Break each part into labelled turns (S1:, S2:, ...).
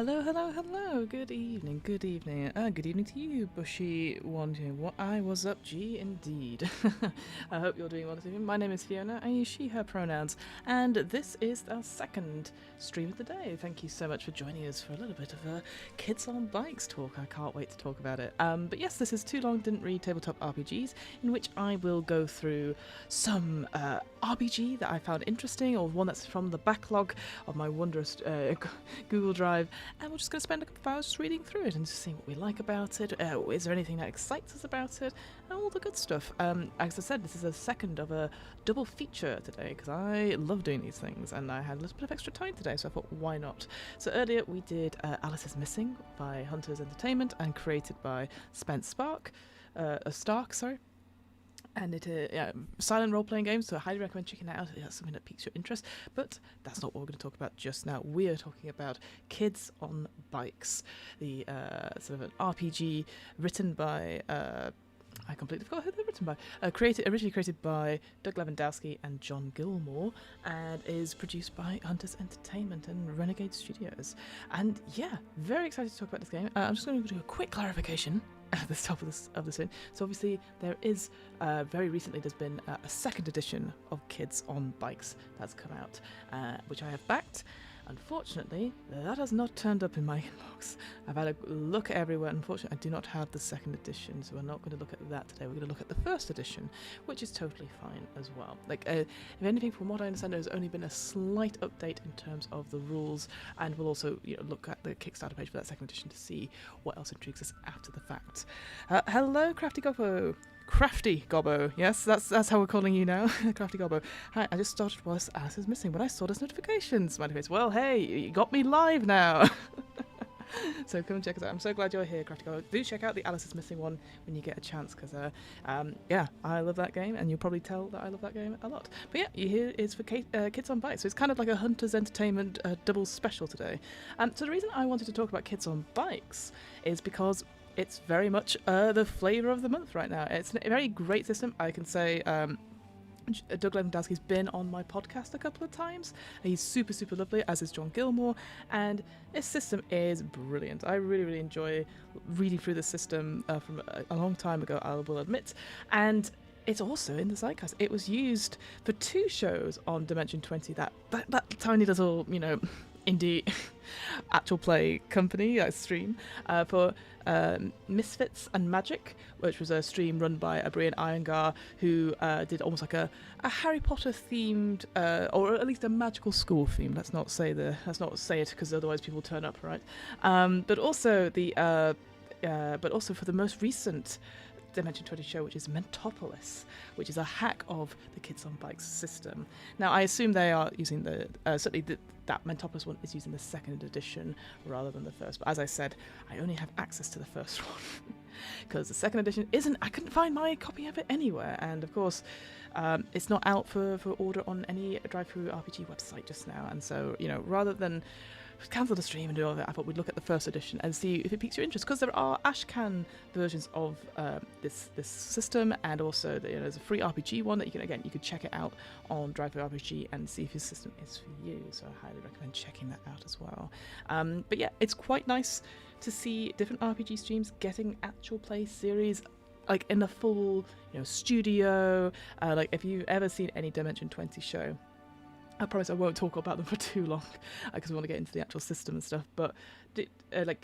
S1: Hello, hello, hello. Good evening, good evening. Good evening to you, Bushy One. What I was up, G, indeed. I hope you're doing well this evening. My name is Fiona. I use she, her pronouns. And this is our second stream of the day. Thank you so much for joining us for a little bit of a Kids on Bikes talk. I can't wait to talk about it. But yes, this is Too Long Didn't Read Tabletop RPGs, in which I will go through some RPG that I found interesting, or one that's from the backlog of my wondrous Google Drive. And we're just going to spend a couple of hours just reading through it and just seeing what we like about it. Is there anything that excites us about it? And all the good stuff. As I said, this is a second of a double feature today because I love doing these things and I had a little bit of extra time today, so I thought, why not? So earlier we did Alice is Missing by Hunters Entertainment and created by Spence Stark. And it silent role-playing game, so I highly recommend checking that out if that's something that piques your interest. But that's not what we're going to talk about just now. We are talking about Kids on Bikes, the sort of an RPG written by... I completely forgot who they're written by. Originally created by Doug Levandowski and Jon Gilmour, and is produced by Hunters Entertainment and Renegade Studios. And yeah, very excited to talk about this game. I'm just going to do a quick clarification at the top of this thing. So obviously there is very recently there's been a second edition of Kids on Bikes that's come out, which I have backed. Unfortunately, that has not turned up in my inbox. I've had a look everywhere. Unfortunately, I do not have the second edition, so we're not going to look at that today. We're going to look at the first edition, which is totally fine as well. Like, if anything, from what I understand, there's only been a slight update in terms of the rules, and we'll also, look at the Kickstarter page for that second edition to see what else intrigues us after the fact. Hello, Crafty Gobbo. Crafty Gobbo, yes, that's how we're calling you now. Crafty Gobbo. Hi, I just started whilst Alice is Missing, but I saw those notifications. Smiley face. Well, hey, you got me live now. So come and check us out. I'm so glad you're here, Crafty Gobbo. Do check out the Alice is Missing one when you get a chance, because I love that game, and you'll probably tell that I love that game a lot. But yeah, here is for Kids on Bikes, so it's kind of like a Hunters Entertainment double special today. So the reason I wanted to talk about Kids on Bikes is because it's very much the flavour of the month right now. It's a very great system. I can say Doug Lewandowski's been on my podcast a couple of times. He's super, super lovely, as is Jon Gilmour, and his system is brilliant. I really, really enjoy reading through the system from a long time ago, I will admit. And it's also in the zeitgeist. It was used for 2 shows on Dimension 20, that tiny little, indie actual play company, stream, for Misfits and Magic, which was a stream run by Brian Iyengar, who did almost like a Harry Potter themed, or at least a magical school theme. Let's not say it, because otherwise people turn up, right? But also for the most recent Dimension 20 show, which is Mentopolis, which is a hack of the Kids on Bikes system. Now, I assume they are using that Mentopolis one is using the second edition rather than the first. But as I said, I only have access to the first one because the second edition I couldn't find my copy of it anywhere. And of course, it's not out for order on any drive-through RPG website just now. And so, rather than cancel the stream and do all that, I thought we'd look at the first edition and see if it piques your interest, because there are Ashcan versions of this system, and also there's a free RPG one that you could check it out on Drive-Thru RPG and see if your system is for you. So I highly recommend checking that out as well. But yeah, it's quite nice to see different RPG streams getting actual play series, like in the full studio. Like if you've ever seen any Dimension 20 show, I promise I won't talk about them for too long because we want to get into the actual system and stuff. But it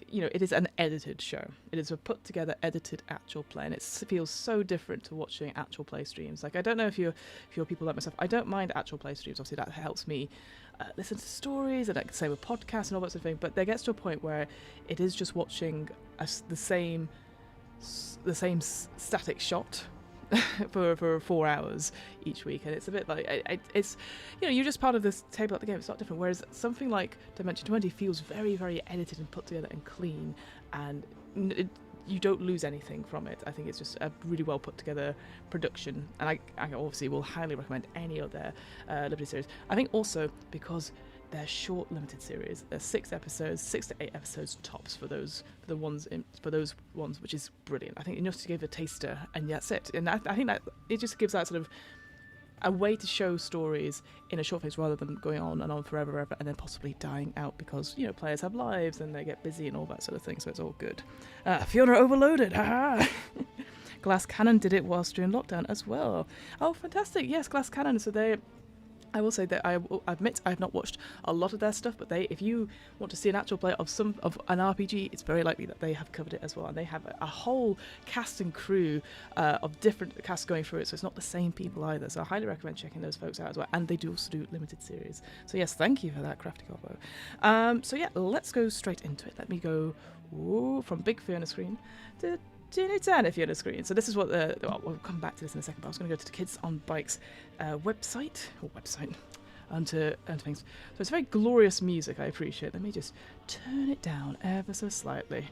S1: is an edited show. It is a put together, edited actual play, and it feels so different to watching actual play streams. Like, I don't know if you're people like myself. I don't mind actual play streams. Obviously, that helps me listen to stories, and I can say with podcasts and all that sort of thing. But there gets to a point where it is just watching the same static shot for 4 hours each week, and it's a bit like it's you're just part of this table at the game. It's not different, whereas something like Dimension 20 feels very, very edited and put together and clean, and you don't lose anything from it. I think it's just a really well put together production, and I obviously will highly recommend any of their Liberty series. I think also because they're short, limited series. They're 6 episodes, 6 to 8 episodes tops for those ones, which is brilliant. I think enough to give a taster, and that's it. And I think that it just gives that sort of a way to show stories in a short phase rather than going on and on forever and then possibly dying out because, you know, players have lives and they get busy and all that sort of thing, so it's all good. Fiona overloaded, haha! Glass Cannon did it whilst during lockdown as well. Oh, fantastic, yes, Glass Cannon, so I will say that I admit I have not watched a lot of their stuff, but if you want to see an actual play of an RPG, it's very likely that they have covered it as well, and they have a whole cast and crew of different casts going through it, so it's not the same people either. So I highly recommend checking those folks out as well, and they do also do limited series. So yes, thank you for that, Crafty Combo. So yeah, let's go straight into it. Let me go from Big Fiona screen to Teeny Tiny Fiona screen. So this is what we'll come back to this in a second, but I was going to go to the Kids on Bikes website and things. So it's very glorious music, I appreciate. Let me just turn it down ever so slightly.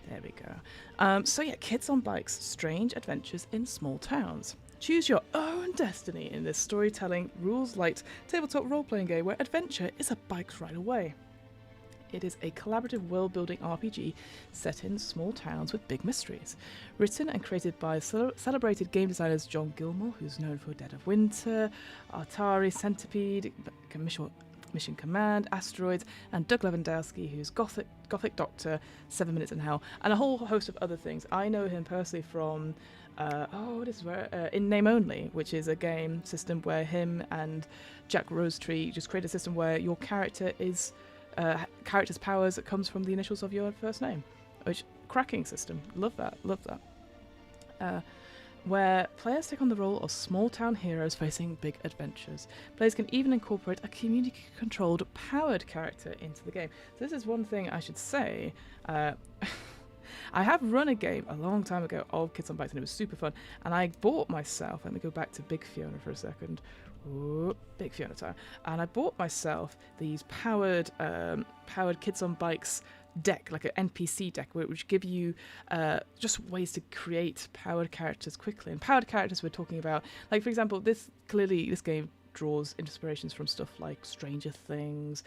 S1: There we go. So yeah, Kids on Bikes, Strange Adventures in Small Towns. Choose your own destiny in this storytelling, rules-light tabletop role-playing game where adventure is a bike's ride away. It is a collaborative world-building RPG set in small towns with big mysteries. Written and created by celebrated game designers Jon Gilmour, who's known for Dead of Winter, Atari, Centipede, Mission Command, Asteroids, and Doug Levandowski, who's Gothic Doctor, 7 Minutes in Hell, and a whole host of other things. I know him personally from In Name Only, which is a game system where him and Jack Rosetree just create a system where your character is character's powers that comes from the initials of your first name, which cracking system. Love that. Where players take on the role of small town heroes facing big adventures. Players can even incorporate a community-controlled powered character into the game. So this is one thing I should say. I have run a game a long time ago of Kids on Bikes and it was super fun, and I bought myself, let me go back to Big Fiona for a second. Ooh, Big Fiona time. And I bought myself these powered Kids on Bikes deck, like an NPC deck, which give you just ways to create powered characters quickly. And powered characters we're talking about, like for example, this game draws inspirations from stuff like Stranger Things.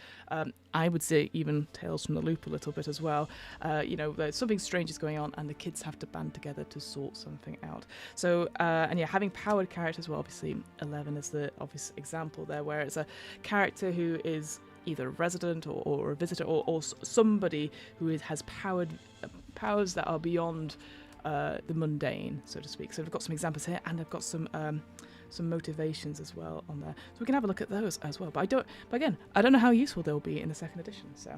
S1: I would say even Tales from the Loop a little bit as well. There's something strange is going on and the kids have to band together to sort something out. So, having powered characters, well, obviously 11 is the obvious example there, where it's a character who is either a resident or a visitor or somebody who has powers that are beyond the mundane, so to speak. So we've got some examples here, and I've got some motivations as well on there, so we can have a look at those as well. But I don't know how useful they'll be in the second edition, so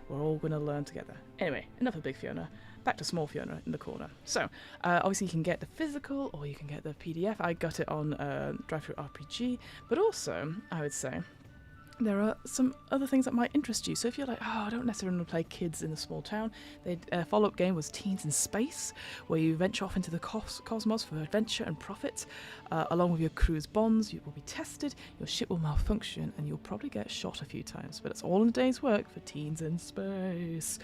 S1: we're all going to learn together. Anyway, enough of Big Fiona, back to Small Fiona in the corner. So obviously you can get the physical or you can get the PDF. I got it on Drive-Thru RPG, but also I would say there are some other things that might interest you. So if you're like, I don't necessarily want to play kids in a small town, the follow-up game was Teens in Space, where you venture off into the cosmos for adventure and profit. Along with your crew's bonds, you will be tested, your ship will malfunction, and you'll probably get shot a few times. But it's all in a day's work for Teens in Space,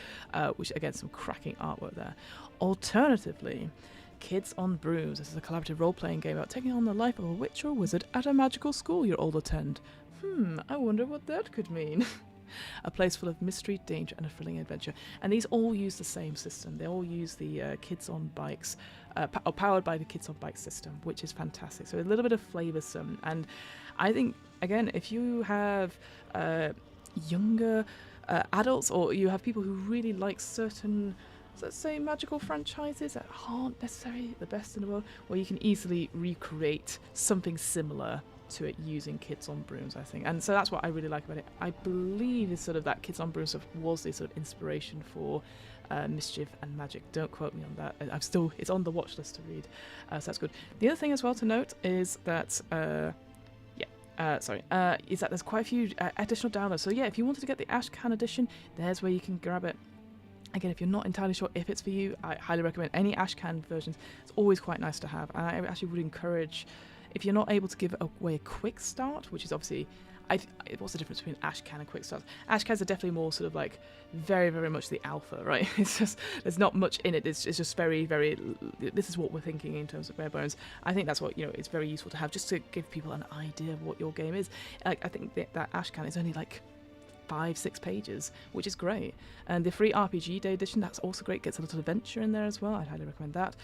S1: which, again, some cracking artwork there. Alternatively, Kids on Brooms. This is a collaborative role-playing game about taking on the life of a witch or wizard at a magical school you'll all attend. I wonder what that could mean. A place full of mystery, danger, and a thrilling adventure. And these all use the same system. They all use the Kids on Bikes, powered by the Kids on Bikes system, which is fantastic. So a little bit of flavoursome. And I think, again, if you have younger adults, or you have people who really like certain, let's say, magical franchises that aren't necessarily the best in the world, well, you can easily recreate something similar to it using Kids on Brooms, I think. And so that's what I really like about it. I believe it's sort of that Kids on Brooms was the sort of inspiration for Mischief and Magic. Don't quote me on that. It's on the watch list to read, so that's good. The other thing as well to note is that is that there's quite a few additional downloads. So yeah, if you wanted to get the Ashcan edition, there's where you can grab it. Again, if you're not entirely sure if it's for you, I highly recommend any Ashcan versions. It's always quite nice to have, and I actually would encourage, if you're not able to give away a quick start, which is obviously, what's the difference between Ashcan and quick starts? Ashcans are definitely more sort of like very, very much the alpha, right? It's just, there's not much in it. It's just very, very, this is what we're thinking in terms of bare bones. I think that's what, it's very useful to have, just to give people an idea of what your game is. I think that Ashcan is only like 5-6 pages, which is great. And the free RPG Day edition, that's also great, gets a little adventure in there as well. I'd highly recommend that.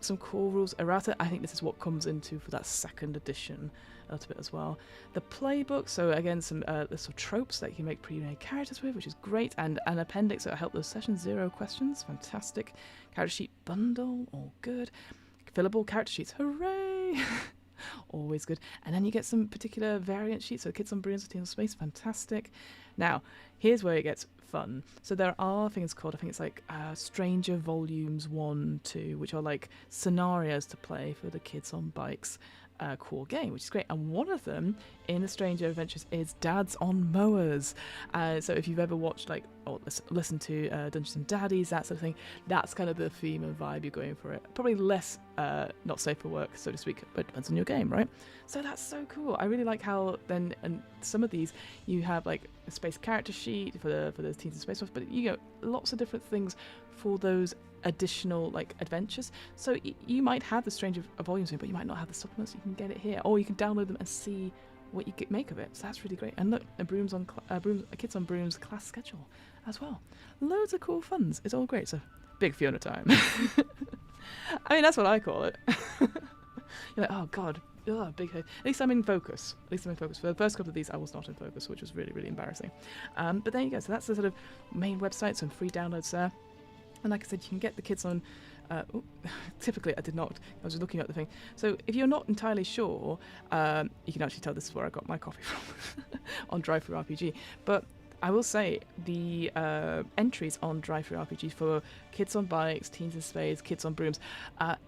S1: Some core rules errata, I think this is what comes into for that second edition a little bit as well. The playbook, so again, some sort of tropes that you can make pre-made characters with, which is great, and an appendix that will help those session 0 questions, fantastic. Character sheet bundle, all good. Fillable character sheets, hooray! Always good. And then you get some particular variant sheets, so Kids on Brooms, Team Space, fantastic. Now, here's where it gets fun. So there are things called, I think it's like Stranger Volumes 1, 2, which are like scenarios to play for the Kids on Bikes core game, which is great. And one of them in the Stranger Adventures is Dads on Mowers. So if you've ever watched like or listen to Dungeons and Daddies, that sort of thing, that's kind of the theme and vibe you're going for it. Probably less not safe for work, so to speak, but it depends on your game, right? So that's so cool. I really like how then, and some of these you have like a space character sheet for those Teens in Space ones, but you get lots of different things for those additional like adventures. So you might have the Stranger Volumes in, but you might not have the supplements. You can get it here, or you can download them and see what you make of it. So that's really great. And look, a Kids on Brooms class schedule as well. Loads of cool funds. It's all great. So big Fiona time. I mean, that's what I call it. You're like, oh god, big head. At least I'm in focus. For the first couple of these, I was not in focus, which was really, really embarrassing. But there you go. So that's the sort of main website. Some free downloads there. And like I said, you can get the kids on... typically, I did not. I was just looking at the thing. So if you're not entirely sure, you can actually tell this is where I got my coffee from, on DriveThruRPG. But I will say the entries on DriveThruRPG for Kids on Bikes, Teens in Space, Kids on Brooms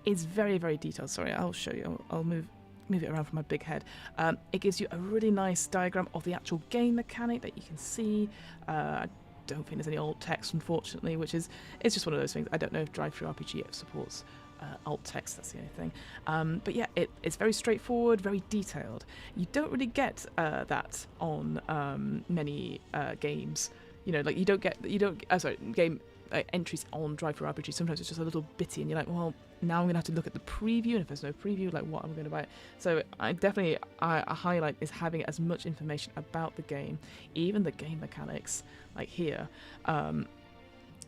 S1: is very, very detailed. Sorry, I'll show you. I'll move it around from my big head. It gives you a really nice diagram of the actual game mechanic that you can see. I don't think there's any alt text, unfortunately, it's just one of those things. I don't know if DriveThruRPG supports alt text, that's the only thing. But yeah, it's very straightforward, very detailed. You don't really get that on many games. You know, like you don't game entries on DriveThruRPG. Sometimes it's just a little bitty, and you're like, well, now I'm gonna have to look at the preview, and if there's no preview, like what am I going to buy? So I definitely I highlight is having as much information about the game, even the game mechanics, like here,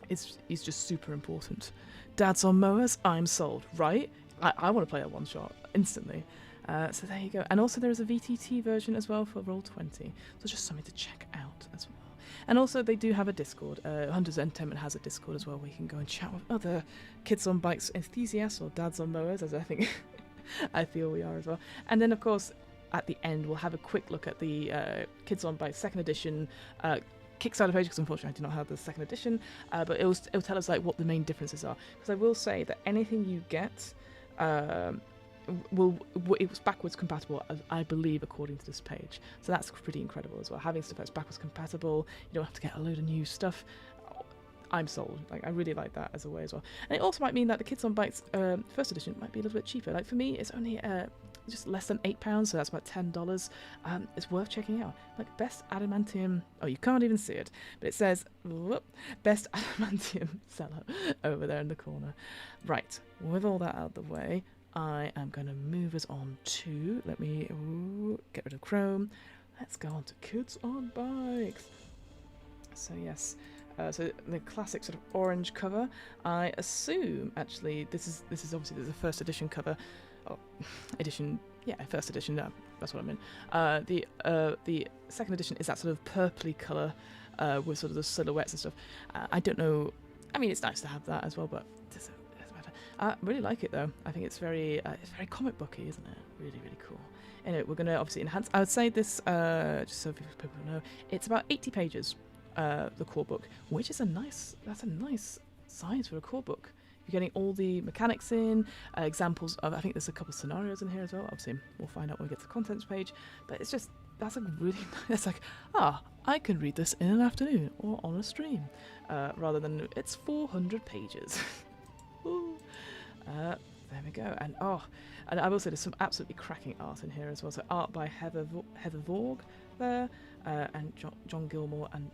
S1: is just super important. Dads on Mowers, I'm sold, right? I want to play a one shot instantly. So there you go. And also there is a VTT version as well for Roll20, so just something to check out as well. And also they do have a Discord. Hunters Entertainment has a Discord as well, where you can go and chat with other Kids on Bikes enthusiasts, or Dads on Mowers, as I think I feel we are as well. And then of course at the end we'll have a quick look at the Kids on Bikes 2nd edition Kickstarter page, because unfortunately I do not have the 2nd edition, but it'll tell us like what the main differences are. Because I will say that anything you get it was backwards compatible, I believe, according to this page. So that's pretty incredible as well. Having stuff that's backwards compatible, you don't have to get a load of new stuff. I'm sold. Like, I really like that as a way as well. And it also might mean that the Kids on Bikes 1st edition might be a little bit cheaper. Like for me, it's only just less than £8, so that's about $10. It's worth checking out. Like best adamantium. Oh, you can't even see it, but it says best adamantium seller over there in the corner. Right. With all that out of the way, I am going to move us on to, let me get rid of Chrome. Let's go on to Kids on Bikes. So yes, so the classic sort of orange cover. I assume actually this is obviously there's a 1st edition cover, edition, yeah, 1st edition. No, that's what I meant. The 2nd edition is that sort of purpley colour with sort of the silhouettes and stuff. I don't know. I mean, it's nice to have that as well, but it doesn't matter. I really like it though. I think it's very comic booky, isn't it? Really, really cool. Anyway, we're going to obviously enhance. I would say this, just so people know, it's about 80 pages, the core book, which is a nice size for a core book. You're getting all the mechanics in, examples of, I think there's a couple of scenarios in here as well. Obviously, we'll find out when we get to the contents page. But it's just, that's like really nice. It's like, I can read this in an afternoon or on a stream, rather than it's 400 pages. There we go. And I will say there's some absolutely cracking art in here as well. So art by Heather Vorg there, and Jon Gilmour and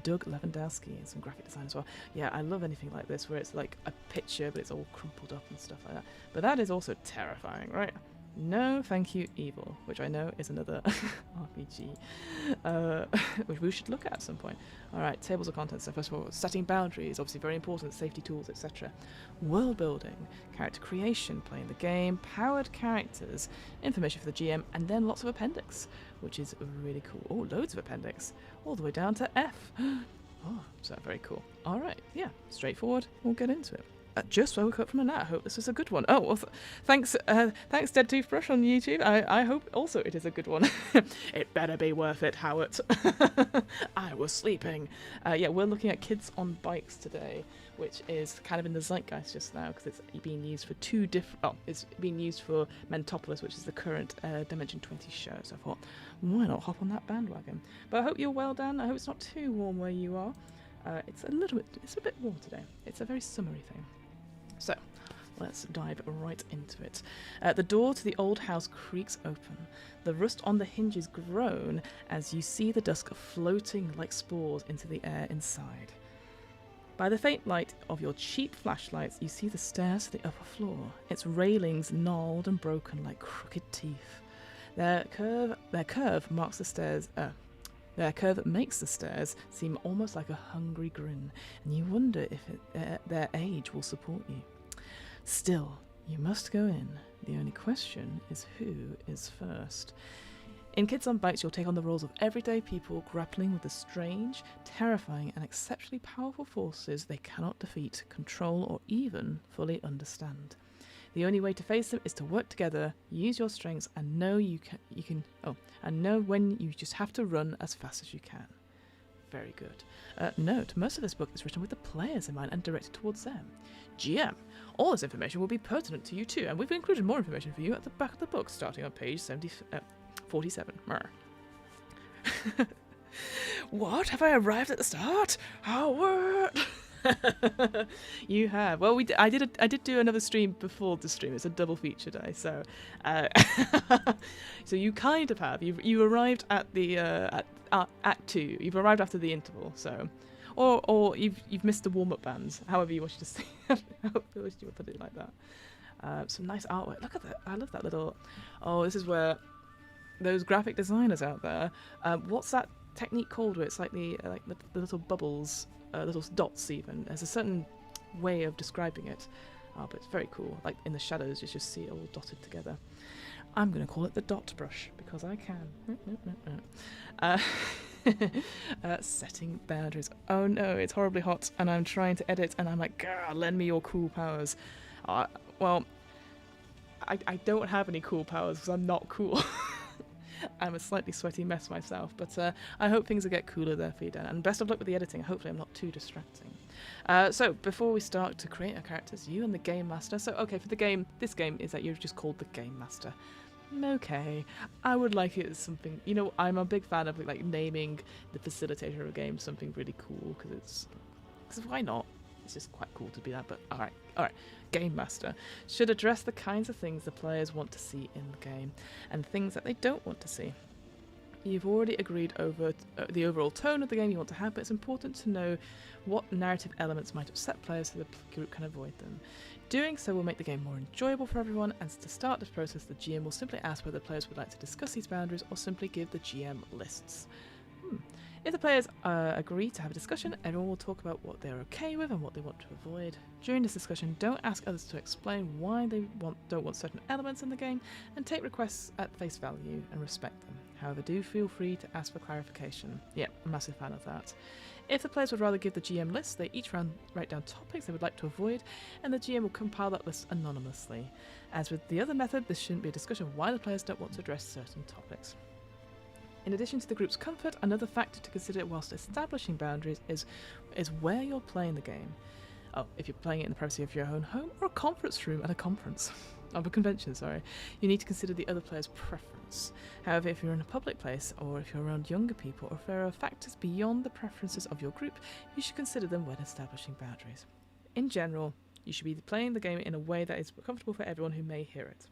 S1: Doug Levandowski, and some graphic design as well. Yeah, I love anything like this where it's like a picture but it's all crumpled up and stuff like that. But that is also terrifying, right? No, thank you, Evil, which I know is another RPG, which we should look at some point. All right, tables of contents. So first of all, setting boundaries, obviously very important, safety tools, etc. World building, character creation, playing the game, powered characters, information for the GM, and then lots of appendix, which is really cool. Oh, loads of appendix, all the way down to F. Oh, so very cool. All right, yeah, straightforward. We'll get into it. Just woke up from a nap. I hope this was a good one. Oh, well, thanks, Dead Toothbrush on YouTube. I hope also it is a good one. It better be worth it, Howard. I was sleeping. Yeah, we're looking at Kids on Bikes today, which is kind of in the zeitgeist just now because it's being used for two different. Oh, it's being used for Mentopolis, which is the current Dimension 20 show. So I thought, why not hop on that bandwagon? But I hope you're well, Dan. I hope it's not too warm where you are. It's a bit warm today. It's a very summery thing. So, let's dive right into it. The door to the old house creaks open. The rust on the hinges groan as you see the dusk floating like spores into the air inside. By the faint light of your cheap flashlights, you see the stairs to the upper floor, its railings gnarled and broken like crooked teeth. Their curve marks the stairs. Their curve makes the stairs seem almost like a hungry grin, and you wonder if their age will support you. Still, you must go in. The only question is who is first. In Kids on Bikes, you'll take on the roles of everyday people grappling with the strange, terrifying, and exceptionally powerful forces they cannot defeat, control, or even fully understand. The only way to face them is to work together, use your strengths, and know and know when you just have to run as fast as you can. Very good. Note, most of this book is written with the players in mind and directed towards them. GM, all this information will be pertinent to you too, and we've included more information for you at the back of the book, starting on page 47. What? Have I arrived at the start? Howard! You have. Well, I did do another stream before the stream. It's a double feature day, so so you kind of have. You arrived at the at Act 2. You've arrived after the interval, so or you've missed the warm up bands. However you wish to say. However you wish to put it like that. Some nice artwork. Look at that. I love that little. Oh, this is where those graphic designers out there. What's that technique called? Where it's like the little bubbles. Little dots even. There's a certain way of describing it, but it's very cool. Like in the shadows, you just see it all dotted together. I'm going to call it the dot brush because I can. Setting boundaries. Oh no, it's horribly hot, and I'm trying to edit, and I'm like, God, lend me your cool powers. Well, I don't have any cool powers because I'm not cool. I'm a slightly sweaty mess myself, but I hope things will get cooler there for you, Dan. And best of luck with the editing. Hopefully I'm not too distracting. So before we start to create our characters, you and the game master. So okay, for the game, this game is that you're just called the game master. Okay, I would like it as something. You know, I'm a big fan of like naming the facilitator of a game something really cool because why not? It's just quite cool to be that. But all right. Game Master should address the kinds of things the players want to see in the game and things that they don't want to see. You've already agreed over the overall tone of the game you want to have, but it's important to know what narrative elements might upset players so the group can avoid them. Doing so will make the game more enjoyable for everyone, and to start this process, the GM will simply ask whether players would like to discuss these boundaries or simply give the GM lists. If the players agree to have a discussion, everyone will talk about what they're okay with and what they want to avoid. During this discussion, don't ask others to explain why they don't want certain elements in the game, and take requests at face value and respect them. However, do feel free to ask for clarification. Yeah, I'm a massive fan of that. If the players would rather give the GM lists, they each write down topics they would like to avoid, and the GM will compile that list anonymously. As with the other method, this shouldn't be a discussion of why the players don't want to address certain topics. In addition to the group's comfort, another factor to consider whilst establishing boundaries is where you're playing the game. Oh, if you're playing it in the privacy of your own home or a conference room at a convention, you need to consider the other player's preference. However, if you're in a public place or if you're around younger people or if there are factors beyond the preferences of your group, you should consider them when establishing boundaries. In general, you should be playing the game in a way that is comfortable for everyone who may hear it.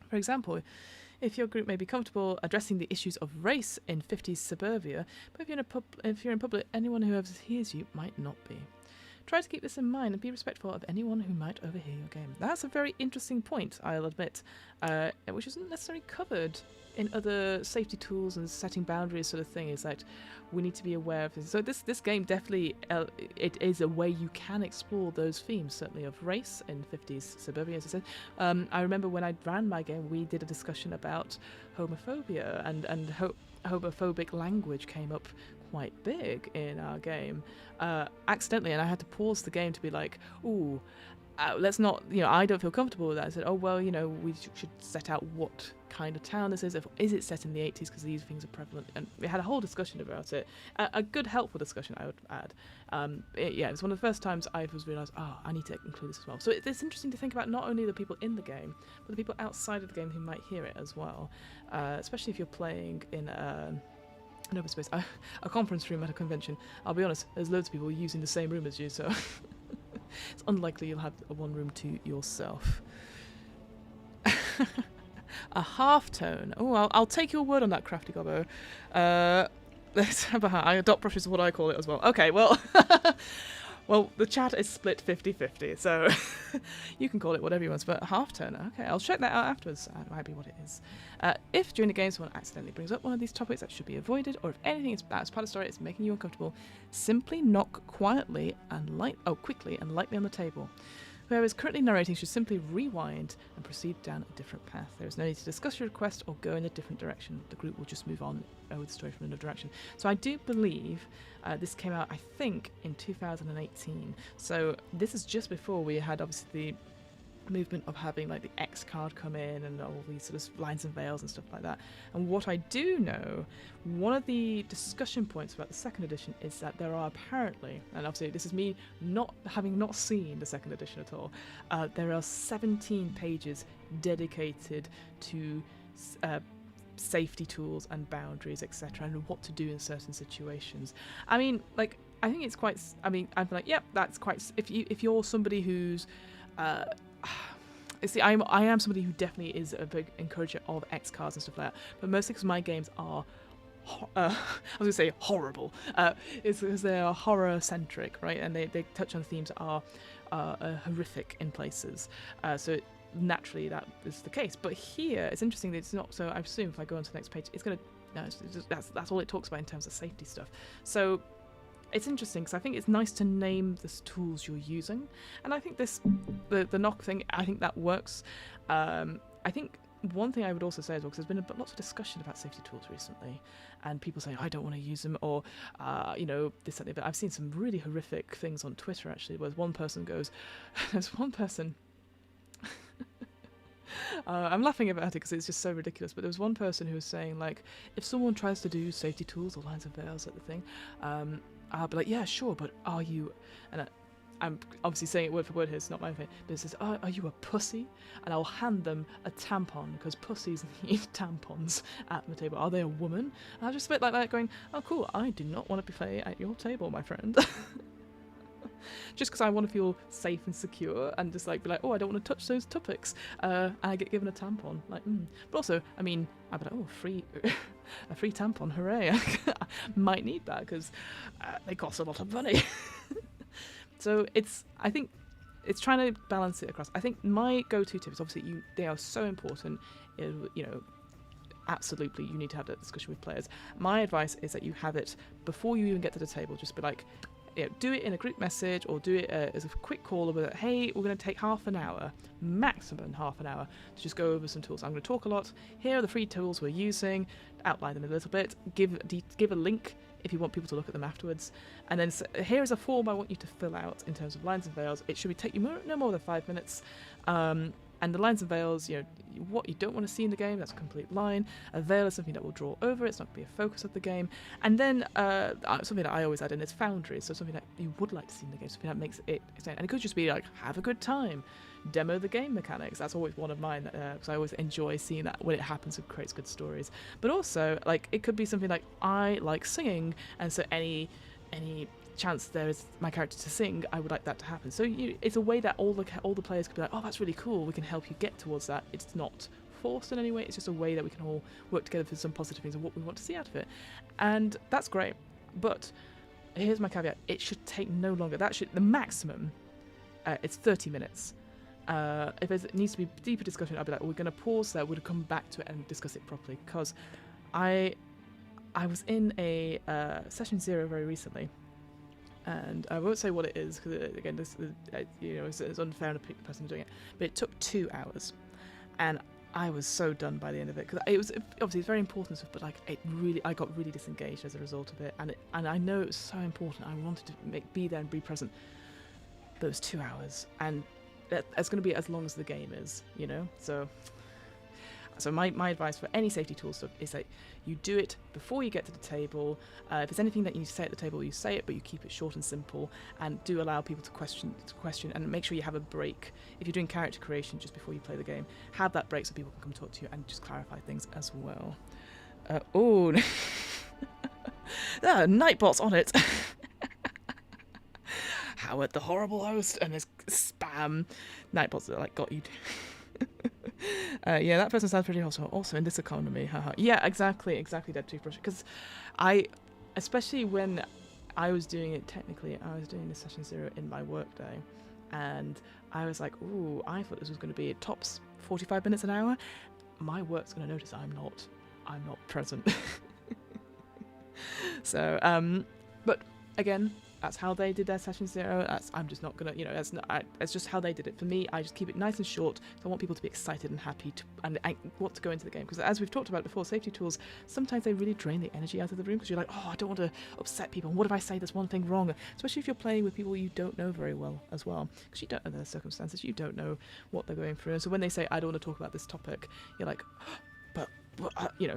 S1: For example, if your group may be comfortable addressing the issues of race in 50s suburbia, but if you're in public, anyone who hears you might not be. try to keep this in mind and be respectful of anyone who might overhear your game. That's a very interesting point, I'll admit, which isn't necessarily covered in other safety tools and setting boundaries sort of thing. Is that we need to be aware of this. So this game definitely, it is a way you can explore those themes, certainly of race in 50s suburbia, as I said. I remember when I ran my game, we did a discussion about homophobia, and homophobic language came up quite big in our game, accidentally, and I had to pause the game to be like, ooh, let's not, I don't feel comfortable with that. I said, oh, well, we should set out what kind of town this is. Is it set in the 80s because these things are prevalent? And we had a whole discussion about it. A good, helpful discussion, I would add. It was one of the first times I was realised, I need to include this as well. So it's interesting to think about not only the people in the game, but the people outside of the game who might hear it as well, especially if you're playing in an open space. A conference room at a convention, I'll be honest, there's loads of people using the same room as you, so it's unlikely you'll have a one room to yourself. A half tone. Oh, I'll take your word on that, Crafty Gobbo. Dot brush is what I call it as well. Okay, well, well, the chat is split 50-50, so you can call it whatever you want, but half tone. Okay, I'll check that out afterwards. That might be what it is. If during the game someone accidentally brings up one of these topics that should be avoided, or if anything is as part of the story is making you uncomfortable, simply knock quickly and lightly on the table. Whoever is currently narrating should simply rewind and proceed down a different path. There is no need to discuss your request or go in a different direction. The group will just move on with the story from another direction. So I do believe this came out, I think, in 2018. So this is just before we had, obviously, the movement of having like the X card come in and all these sort of lines and veils and stuff like that. And what I do know, one of the discussion points about the second edition is that there are apparently, and obviously this is me not seen the second edition at all, there are 17 pages dedicated to safety tools and boundaries, etc., and what to do in certain situations. I mean, like, I think it's quite, I'm like, yep, that's quite, if you're somebody who's see, I am somebody who definitely is a big encourager of X cards and stuff like that, but mostly because my games are I was going to say horrible, it's because they are horror centric, right, and they touch on themes that are horrific in places, so naturally that is the case. But here it's interesting that it's not, so I assume if I go on to the next page it's going to, that's all it talks about in terms of safety stuff. So it's interesting because I think it's nice to name the tools you're using, and I think the knock thing, I think that works. I think one thing I would also say as well, because there's been lots of discussion about safety tools recently, and people say I don't want to use them, or this, that, but I've seen some really horrific things on Twitter actually, where one person goes, there's one person. I'm laughing about it because it's just so ridiculous, but there was one person who was saying, like, if someone tries to do safety tools or lines of veils at the thing, I'll be like, yeah, sure, but are you, and I'm obviously saying it word for word here, it's not my thing, but it says, are you a pussy? And I'll hand them a tampon, because pussies need tampons at the table. Are they a woman? And I'll just a bit like that going, oh cool, I do not want to play at your table, my friend. Just because I want to feel safe and secure, and just like be like, oh, I don't want to touch those topics, and I get given a tampon, like, But also, I mean, I'd be like, oh, a free tampon, hooray! I might need that because they cost a lot of money. So I think it's trying to balance it across. I think my go-to tips, obviously, they are so important. Absolutely, you need to have that discussion with players. My advice is that you have it before you even get to the table. Just be like, do it in a group message, or do it as a quick call about, hey, we're going to take half an hour, maximum half an hour, to just go over some tools. I'm going to talk a lot. Here are the free tools we're using. Outline them a little bit. Give a link if you want people to look at them afterwards. And then here is a form I want you to fill out in terms of lines and veils. It should take you no more than 5 minutes. And the lines and veils, what you don't want to see in the game, that's a complete line. A veil is something that will draw over, it's not going to be a focus of the game. And then something that I always add in is foundries, so something that you would like to see in the game, something that makes it exciting. And it could just be like, have a good time, demo the game mechanics. That's always one of mine, because I always enjoy seeing that when it happens, it creates good stories. But also, like, it could be something like, I like singing, and so any chance there is my character to sing, I would like that to happen. So it's a way that all the players could be like, oh, that's really cool, we can help you get towards that. It's not forced in any way, it's just a way that we can all work together for some positive things and what we want to see out of it. And that's great. But here's my caveat: it should take no longer. The maximum. It's 30 minutes. If it needs to be deeper discussion, I'll be like, we're going to pause there. We'll come back to it and discuss it properly. Because I was in a session 0 very recently, and I won't say what it is because again, this it's unfair on the person doing it. But it took 2 hours, and I was so done by the end of it because it was obviously it's very important stuff, but like I got really disengaged as a result of it, and I know it was so important. I wanted to be there and be present. Those 2 hours, and it's going to be as long as the game is, So my advice for any safety tool stuff is that you do it before you get to the table. If there's anything that you need to say at the table, you say it, but you keep it short and simple, and do allow people to question, and make sure you have a break. If you're doing character creation just before you play the game, have that break so people can come talk to you and just clarify things as well. Nightbot's on it. Howard the horrible host, and there's spam. Nightbots that got you. That person sounds pretty awesome. Also in this economy, haha. Yeah, exactly, Dead Toothbrush. Because especially when I was doing it technically, I was doing the session 0 in my workday, and I was like, ooh, I thought this was going to be tops 45 minutes an hour. My work's going to notice I'm not present. So, but again, that's how they did their session 0. I'm just not gonna, it's just how they did it. For me, I just keep it nice and short. So I want people to be excited and happy and want to go into the game. Because as we've talked about before, safety tools, sometimes they really drain the energy out of the room because you're like, oh, I don't want to upset people. What if I say there's one thing wrong? Especially if you're playing with people you don't know very well as well. Because you don't know their circumstances. You don't know what they're going through. And so when they say, I don't want to talk about this topic, you're like, but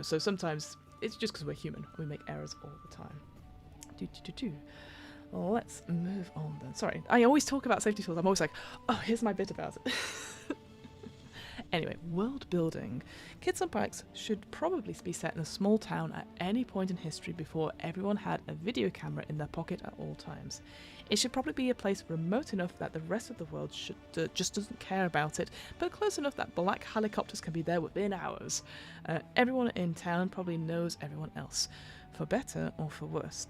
S1: so sometimes it's just because we're human. We make errors all the time. Let's move on then. Sorry, I always talk about safety tools. I'm always like, oh, here's my bit about it. Anyway, world building. Kids on Bikes should probably be set in a small town at any point in history before everyone had a video camera in their pocket at all times. It should probably be a place remote enough that the rest of the world just doesn't care about it, but close enough that black helicopters can be there within hours. Everyone in town probably knows everyone else, for better or for worse.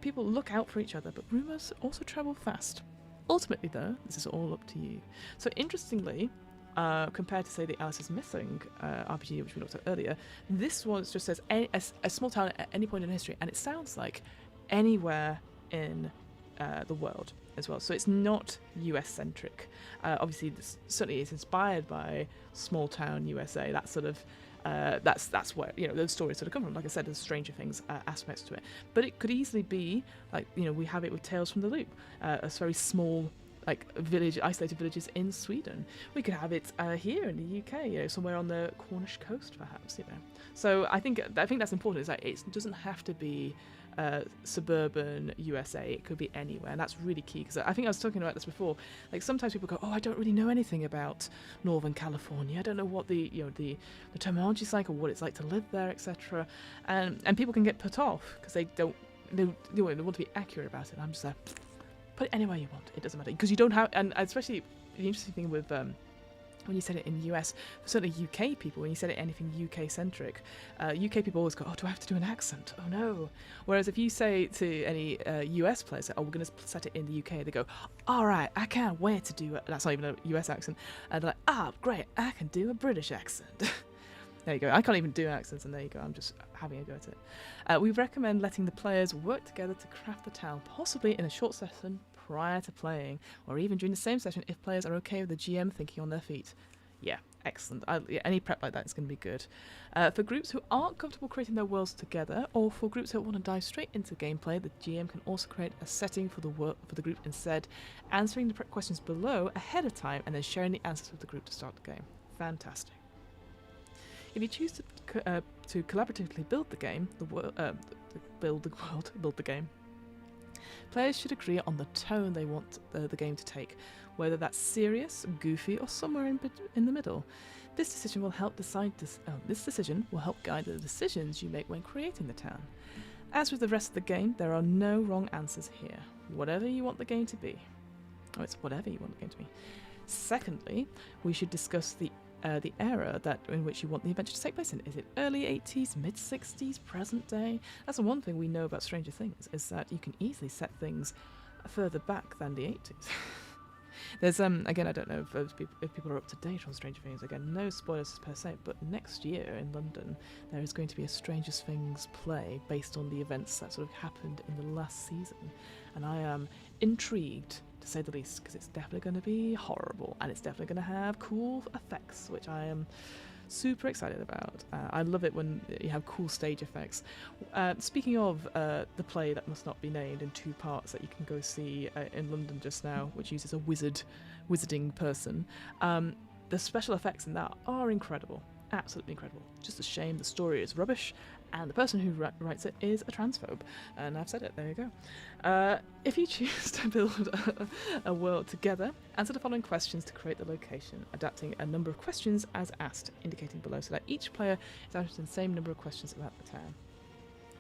S1: People look out for each other, but rumours also travel fast. Ultimately, though, this is all up to you. So interestingly, compared to, say, the Alice is Missing RPG, which we looked at earlier, this one just says a small town at any point in history, and it sounds like anywhere in the world as well. So it's not US-centric. Obviously, this certainly is inspired by small town USA. That sort of that's where those stories sort of come from. Like I said, there's Stranger Things aspects to it, but it could easily be like we have it with Tales from the Loop, a very small isolated villages in Sweden. We could have it here in the UK, somewhere on the Cornish coast, perhaps. So I think that's important. Is that it doesn't have to be suburban USA. It could be anywhere, and that's really key. Because I think I was talking about this before. Like sometimes people go, "Oh, I don't really know anything about Northern California. I don't know what the terminology is like or what it's like to live there, etc." And people can get put off because they want to be accurate about it. And I'm just like, put it anywhere you want. It doesn't matter because you don't have. And especially the interesting thing with when you said it in US, certainly UK people, when you said it anything UK centric, UK people always go, oh, do I have to do an accent? Oh no. Whereas if you say to any US players, oh, we're going to set it in the UK, they go, all right, I can't wait to do it. That's not even a US accent. And they're like, great, I can do a British accent. There you go. I can't even do accents, and there you go. I'm just having a go at it. We recommend letting the players work together to craft the town, possibly in a short session prior to playing, or even during the same session if players are okay with the GM thinking on their feet. Yeah, excellent. Any prep like that is going to be good. For groups who aren't comfortable creating their worlds together, or for groups who want to dive straight into gameplay, the GM can also create a setting for the group instead, answering the prep questions below ahead of time and then sharing the answers with the group to start the game. Fantastic. If you choose to collaboratively build the game, build the game, players should agree on the tone they want the game to take, whether that's serious, goofy, or somewhere in the middle. This decision will help guide the decisions you make when creating the town. As with the rest of the game, there are no wrong answers here. Whatever you want the game to be. Oh, it's whatever you want the game to be. Secondly, we should discuss the the era in which you want the adventure to take place in. Is it early 80s, mid 60s, present day? That's the one thing we know about Stranger Things, is that you can easily set things further back than the 80s. There's again, I don't know if people are up to date on Stranger Things. Again, no spoilers per se, but next year in London there is going to be a Stranger Things play based on the events that sort of happened in the last season, and I am intrigued to say the least, because it's definitely going to be horrible and it's definitely going to have cool effects, which I am super excited about. I love it when you have cool stage effects. Speaking of the play that must not be named, in 2 parts that you can go see in London just now, which uses a wizarding person, the special effects in that are incredible, absolutely incredible. Just a shame the story is rubbish and the person who writes it is a transphobe, and I've said it, there you go. If you choose to build a world together, answer the following questions to create the location, adapting a number of questions as asked, indicating below, so that each player is answering the same number of questions about the town.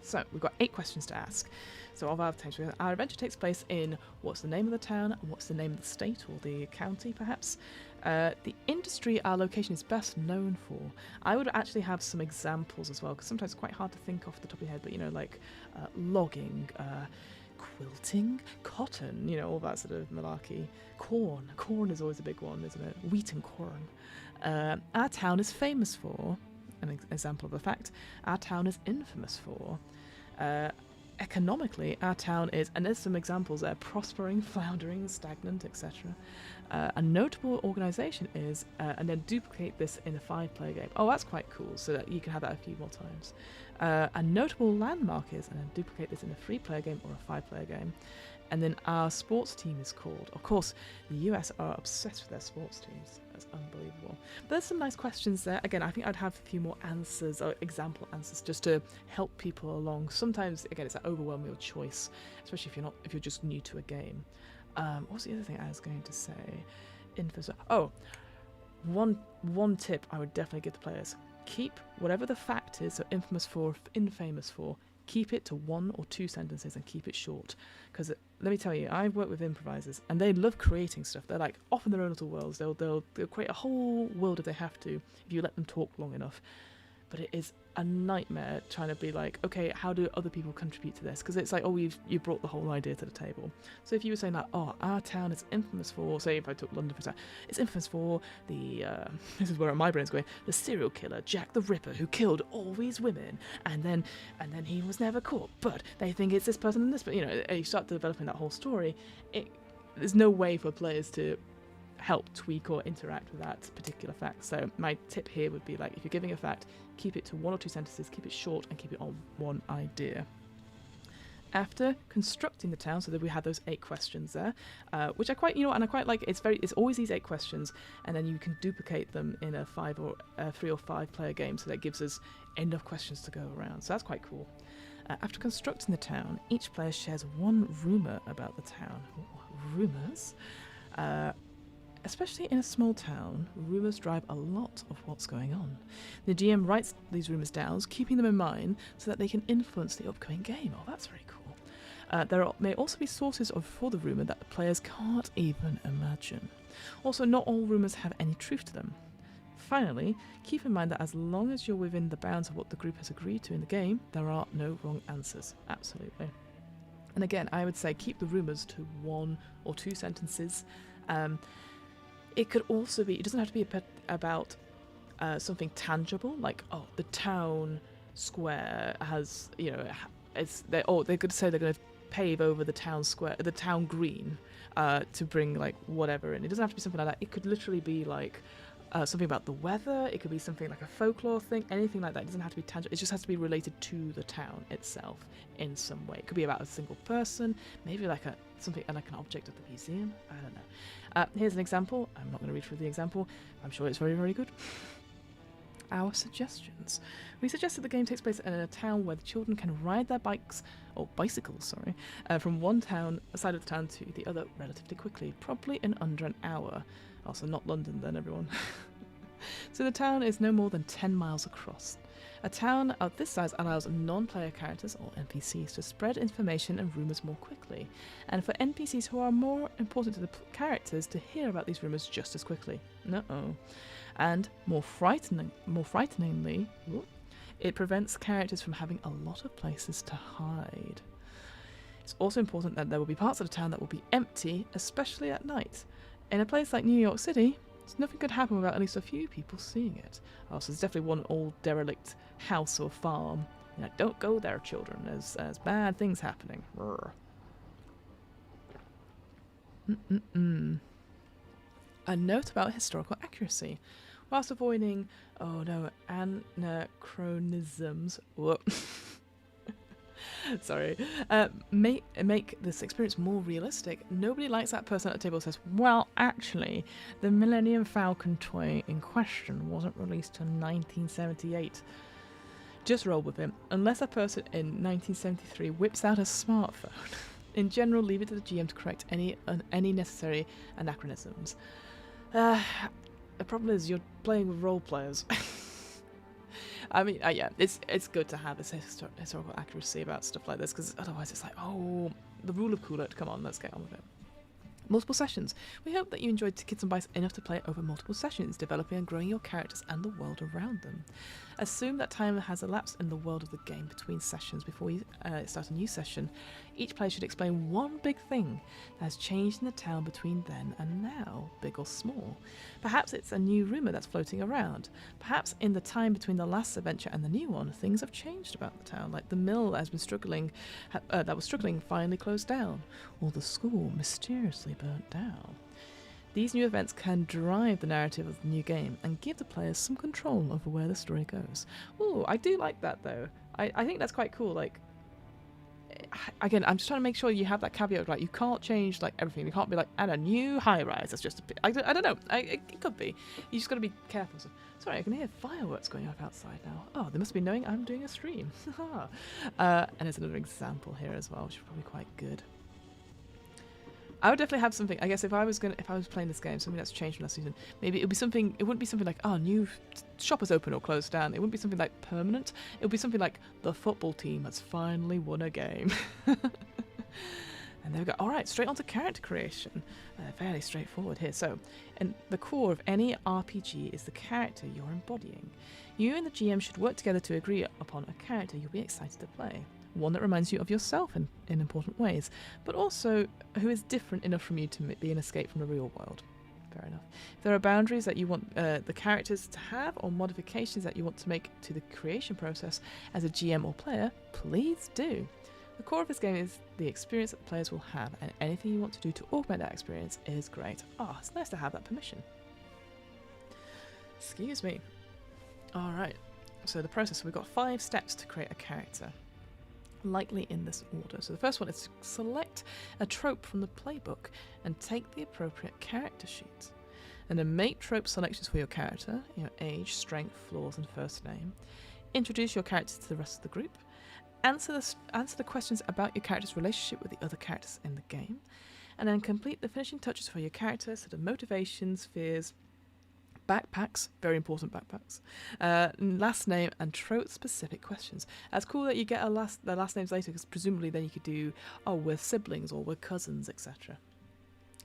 S1: So we've got 8 questions to ask. So of our adventure takes place in what's the name of the town and what's the name of the state or the county, perhaps. The industry our location is best known for. I would actually have some examples as well, because sometimes it's quite hard to think off the top of your head, but like logging, quilting, cotton, all that sort of malarkey. Corn is always a big one, isn't it? Wheat and corn. Our town is famous for, an example of a fact, our town is infamous for. Economically, our town is, and there's some examples there, prospering, floundering, stagnant, etc. A notable organisation is, and then duplicate this in a 5-player game. Oh, that's quite cool, so that you can have that a few more times. A notable landmark is, and then duplicate this in a 3-player game or a 5-player game. And then our sports team is called. Of course, the US are obsessed with their sports teams. That's unbelievable. But there's some nice questions there. Again, I think I'd have a few more answers, or example answers, just to help people along. Sometimes, again, it's that overwhelming of choice, especially if you're just new to a game. What was the other thing I was going to say? One tip I would definitely give the players: keep whatever the fact is, so infamous for, keep it to 1 or 2 sentences and keep it short. Because let me tell you, I've worked with improvisers and they love creating stuff. They're like off in their own little worlds. They'll create a whole world if they have to, if you let them talk long enough. But it is a nightmare trying to be like, okay, how do other people contribute to this? Because it's like, oh, you brought the whole idea to the table. So if you were saying like, oh, our town is infamous for, say if I took London for example, it's infamous for the, this is where my brain's going, the serial killer Jack the Ripper who killed all these women, and then he was never caught, but they think it's this person and this, but you start developing that whole story. There's no way for players to help tweak or interact with that particular fact. So my tip here would be, like, if you're giving a fact, keep it to 1 or 2 sentences, keep it short, and keep it on one idea. After constructing the town, so that we had those 8 questions there, which I quite, and I quite like. It's always these 8 questions, and then you can duplicate them in a 3 or 5 player game, so that gives us enough questions to go around. So that's quite cool. After constructing the town, each player shares 1 rumor about the town. Rumors. Especially in a small town, rumours drive a lot of what's going on. The GM writes these rumours down, keeping them in mind so that they can influence the upcoming game. Oh, that's very cool. There may also be sources for the rumour that the players can't even imagine. Also, not all rumours have any truth to them. Finally, keep in mind that as long as you're within the bounds of what the group has agreed to in the game, there are no wrong answers. Absolutely. And again, I would say keep the rumours to 1 or 2 sentences. It could also be, it doesn't have to be about something tangible, like, oh, the town square has, they could say they're going to pave over the town square, the town green, to bring, like, whatever in. It doesn't have to be something like that. It could literally be, like, something about the weather. It could be something like a folklore thing, anything like that. It doesn't have to be tangible. It just has to be related to the town itself in some way. It could be about a single person, maybe like something like an object of the museum. I don't know. Here's an example. I'm not going to read through the example. I'm sure it's very, very good. Our suggestions. We suggest that the game takes place in a town where the children can ride their bicycles, from one side of the town to the other relatively quickly, probably in under an hour. Also, not London then, everyone. So the town is no more than 10 miles across. A town of this size allows non-player characters, or NPCs, to spread information and rumours more quickly, and for NPCs who are more important to the characters to hear about these rumours just as quickly. And more frighteningly, it prevents characters from having a lot of places to hide. It's also important that there will be parts of the town that will be empty, especially at night. In a place like New York City, nothing could happen without at least a few people seeing it. Oh, so there's definitely one old derelict house or farm. Don't go there, children. There's bad things happening. A note about historical accuracy. Whilst avoiding, anachronisms. Sorry. Make this experience more realistic. Nobody likes that person at the table who says, well, actually, the Millennium Falcon toy in question wasn't released till 1978. Just roll with him. Unless a person in 1973 whips out a smartphone. In general, leave it to the GM to correct any necessary anachronisms. The problem is you're playing with role players. I mean, yeah, it's good to have this historical accuracy about stuff like this, because otherwise it's like, oh, the rule of cool it. Come on, let's get on with it. Multiple sessions. We hope that you enjoyed Kids on Bikes enough to play over multiple sessions, developing and growing your characters and the world around them. Assume that time has elapsed in the world of the game between sessions before you start a new session. Each player should explain one big thing that has changed in the town between then and now, big or small. Perhaps it's a new rumour that's floating around. Perhaps in the time between the last adventure and the new one, things have changed about the town, like the mill that was struggling finally closed down, or the school mysteriously burnt down. These new events can drive the narrative of the new game and give the players some control over where the story goes. Ooh, I do like that though. I think that's quite cool. Like, again, I'm just trying to make sure you have that caveat, right? You can't change like everything. You can't be like, and a new high rise. That's just I don't know. It could be. You just got to be careful. So, sorry, I can hear fireworks going off outside now. Oh, they must be knowing I'm doing a stream. And there's another example here as well, which is probably quite good. I would definitely have something. I guess if I was playing this game, something that's changed from last season, maybe it would be something. It wouldn't be something like, oh, new shop is open or closed down. It wouldn't be something like permanent. It would be something like the football team has finally won a game. And there we go. All right, straight on to character creation. Fairly straightforward here. So, and the core of any RPG is the character you're embodying. You and the GM should work together to agree upon a character you'll be excited to play. One that reminds you of yourself in important ways, but also who is different enough from you to be an escape from the real world. Fair enough. If there are boundaries that you want the characters to have, or modifications that you want to make to the creation process as a GM or player, please do. The core of this game is the experience that the players will have, and anything you want to do to augment that experience is great. Oh, it's nice to have that permission. Excuse me. Alright, so the process, we've got 5 steps to create a character. Likely in this order. So the first one is to select a trope from the playbook and take the appropriate character sheet. And then make trope selections for your character, age, strength, flaws, and first name. Introduce your character to the rest of the group. Answer the questions about your character's relationship with the other characters in the game. And then complete the finishing touches for your character, so the motivations, fears, backpacks, very important backpacks, last name, and trope-specific questions. That's cool that you get the last names later, because presumably then you could do, oh, we're siblings or we're cousins, etc.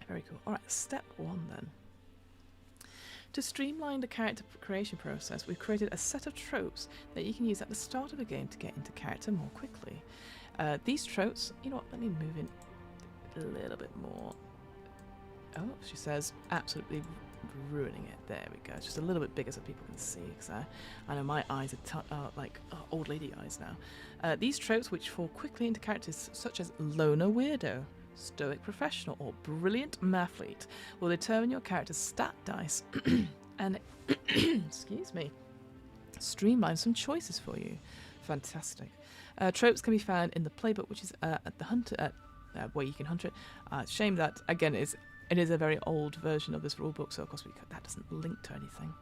S1: Very cool. All right, step 1 then. To streamline the character creation process, we've created a set of tropes that you can use at the start of a game to get into character more quickly. These tropes, you know what, let me move in a little bit more. Oh, she says absolutely ruining it. There we go. It's just a little bit bigger so people can see, because I know my eyes are like old lady eyes now. These tropes, which fall quickly into characters such as loner weirdo, stoic professional, or brilliant mathlete, will determine your character's stat dice and excuse me, streamline some choices for you. Fantastic. Tropes can be found in the playbook, which is at the hunter where you can hunt it. Shame that again it is a very old version of this rulebook, so of course that doesn't link to anything.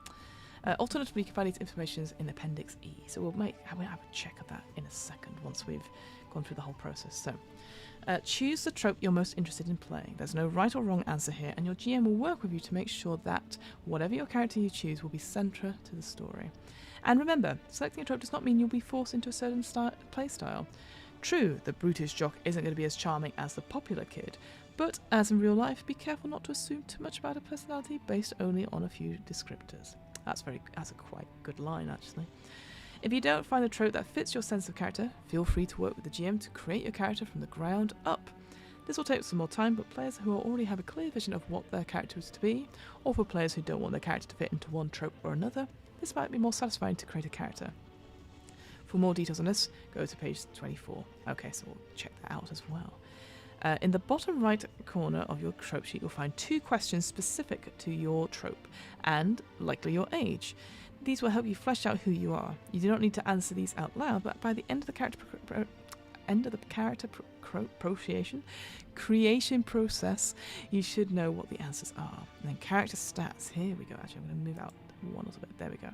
S1: Alternatively, you can find these informations in Appendix E, so we'll have a check of that in a second once we've gone through the whole process. So, choose the trope you're most interested in playing. There's no right or wrong answer here, and your GM will work with you to make sure that whatever your character you choose will be central to the story. And remember, selecting a trope does not mean you'll be forced into a certain play style. True, the brutish jock isn't going to be as charming as the popular kid, but as in real life, be careful not to assume too much about a personality based only on a few descriptors. That's a quite good line, actually. If you don't find a trope that fits your sense of character, feel free to work with the GM to create your character from the ground up. This will take some more time, but players who already have a clear vision of what their character is to be, or for players who don't want their character to fit into one trope or another, this might be more satisfying to create a character. For more details on this, go to page 24. Okay, so we'll check that out as well. In the bottom right corner of your trope sheet, you'll find 2 questions specific to your trope, and likely your age. These will help you flesh out who you are. You do not need to answer these out loud, but by the end of the character creation process, you should know what the answers are. And then character stats. Here we go. Actually, I'm going to move out one little bit. There we go.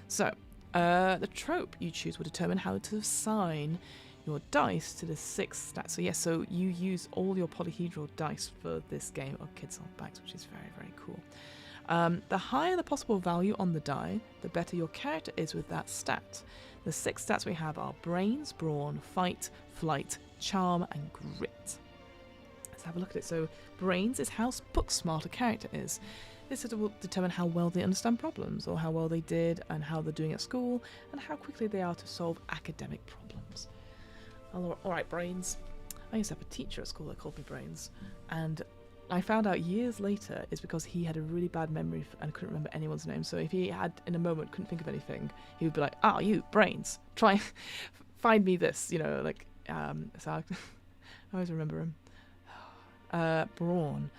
S1: So, the trope you choose will determine how to assign your dice to the 6 stats. So yes, so you use all your polyhedral dice for this game of Kids on Bikes, which is very, very cool. The higher the possible value on the die, the better your character is with that stat. The 6 stats we have are brains, brawn, fight, flight, charm, and grit. Let's have a look at it. So brains is how book smart a character is. This will determine how well they understand problems, or how well they did, and how they're doing at school, and how quickly they are to solve academic problems. Alright, brains. I used to have a teacher at school that called me Brains, and I found out years later it's because he had a really bad memory and couldn't remember anyone's name. So if he had, in a moment, couldn't think of anything, he would be like, you, Brains, try find me this, so I always remember him. Brawn.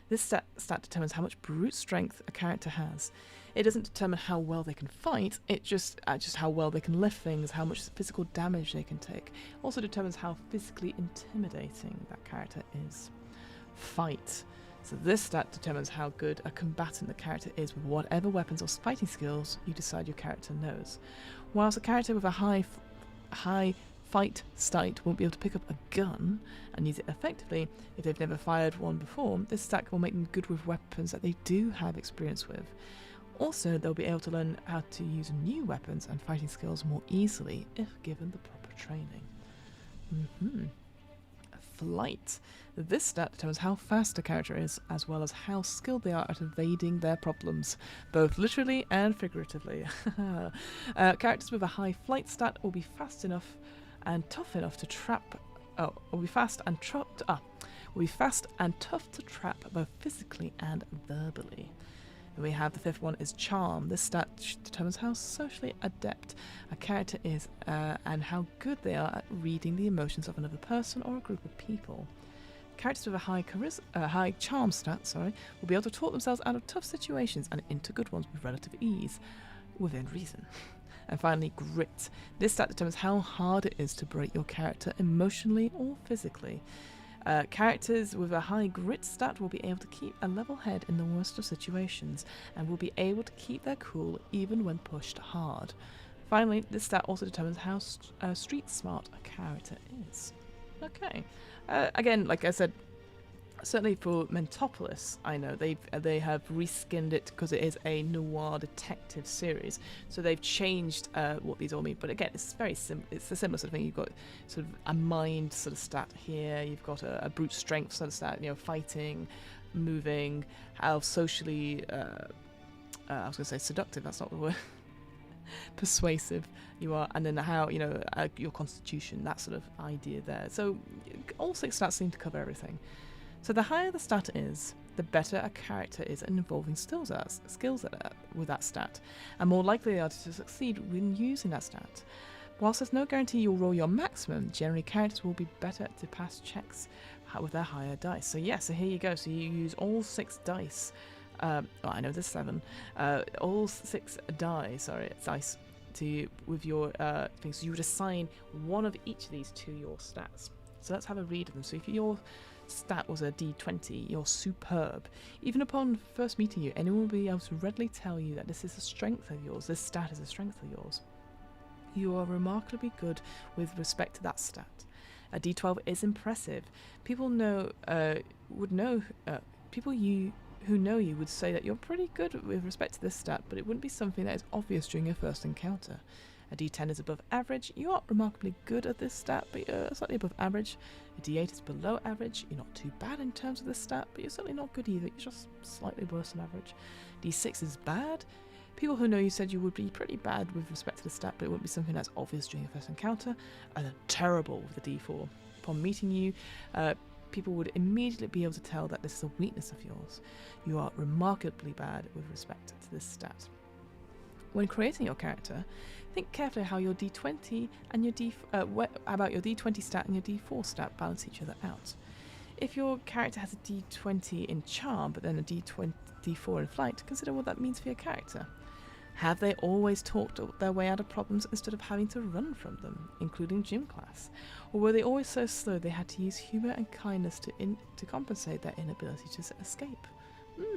S1: This stat determines how much brute strength a character has. It doesn't determine how well they can fight, it just how well they can lift things, how much physical damage they can take. Also determines how physically intimidating that character is. Fight. So this stat determines how good a combatant the character is with whatever weapons or fighting skills you decide your character knows. Whilst a character with a high fight stat won't be able to pick up a gun and use it effectively if they've never fired one before, this stat will make them good with weapons that they do have experience with. Also, they'll be able to learn how to use new weapons and fighting skills more easily if given the proper training. Flight. This stat determines how fast a character is, as well as how skilled they are at evading their problems, both literally and figuratively. Characters with a high flight stat will be fast enough and tough enough to trap. Will be fast and tough to trap both physically and verbally. And we have the 5th one is charm. This stat determines how socially adept a character is and how good they are at reading the emotions of another person or a group of people. Characters with a high charm stat, will be able to talk themselves out of tough situations and into good ones with relative ease, within reason. And finally, grit. This stat determines how hard it is to break your character emotionally or physically. Characters with a high grit stat will be able to keep a level head in the worst of situations and will be able to keep their cool even when pushed hard. Finally, this stat also determines how street smart a character is. Okay. Again, like I said, certainly for Mentopolis, I know they have reskinned it because it is a noir detective series, so they've changed what these all mean. But again, it's very it's a similar sort of thing. You've got sort of a mind sort of stat here. You've got a brute strength sort of stat. fighting, moving, how socially. I was going to say seductive. That's not the word. Persuasive you are, and then how your constitution, that sort of idea there. So all 6 stats seem to cover everything. So the higher the stat is, the better a character is at involving skills with that stat, and more likely they are to succeed when using that stat. Whilst there's no guarantee you'll roll your maximum, generally characters will be better to pass checks with their higher dice. So so here you go. So you use all 6 dice. I know there's 7. All 6 dice with your things. So you would assign one of each of these to your stats. So let's have a read of them. So if your stat was a D20, you're superb. Even upon first meeting you, anyone will be able to readily tell you that this is a strength of yours. This stat is a strength of yours. You are remarkably good with respect to that stat. A D12 is impressive. People who know you would say that you're pretty good with respect to this stat, but it wouldn't be something that is obvious during your first encounter. A D10 is above average. You aren't remarkably good at this stat, but you're slightly above average. A D8 is below average. You're not too bad in terms of this stat, but you're certainly not good either. You're just slightly worse than average. D6 is bad. People who know you said you would be pretty bad with respect to the stat, but it wouldn't be something that's obvious during your first encounter. And then terrible with the D4. Upon meeting you, people would immediately be able to tell that this is a weakness of yours. You are remarkably bad with respect to this stat. When creating your character, think carefully how your D20 and your about your D20 stat and your D4 stat balance each other out. If your character has a D20 in charm but then a D4 in flight, consider what that means for your character. Have they always talked their way out of problems instead of having to run from them, including gym class? Or were they always so slow they had to use humour and kindness to compensate their inability to escape?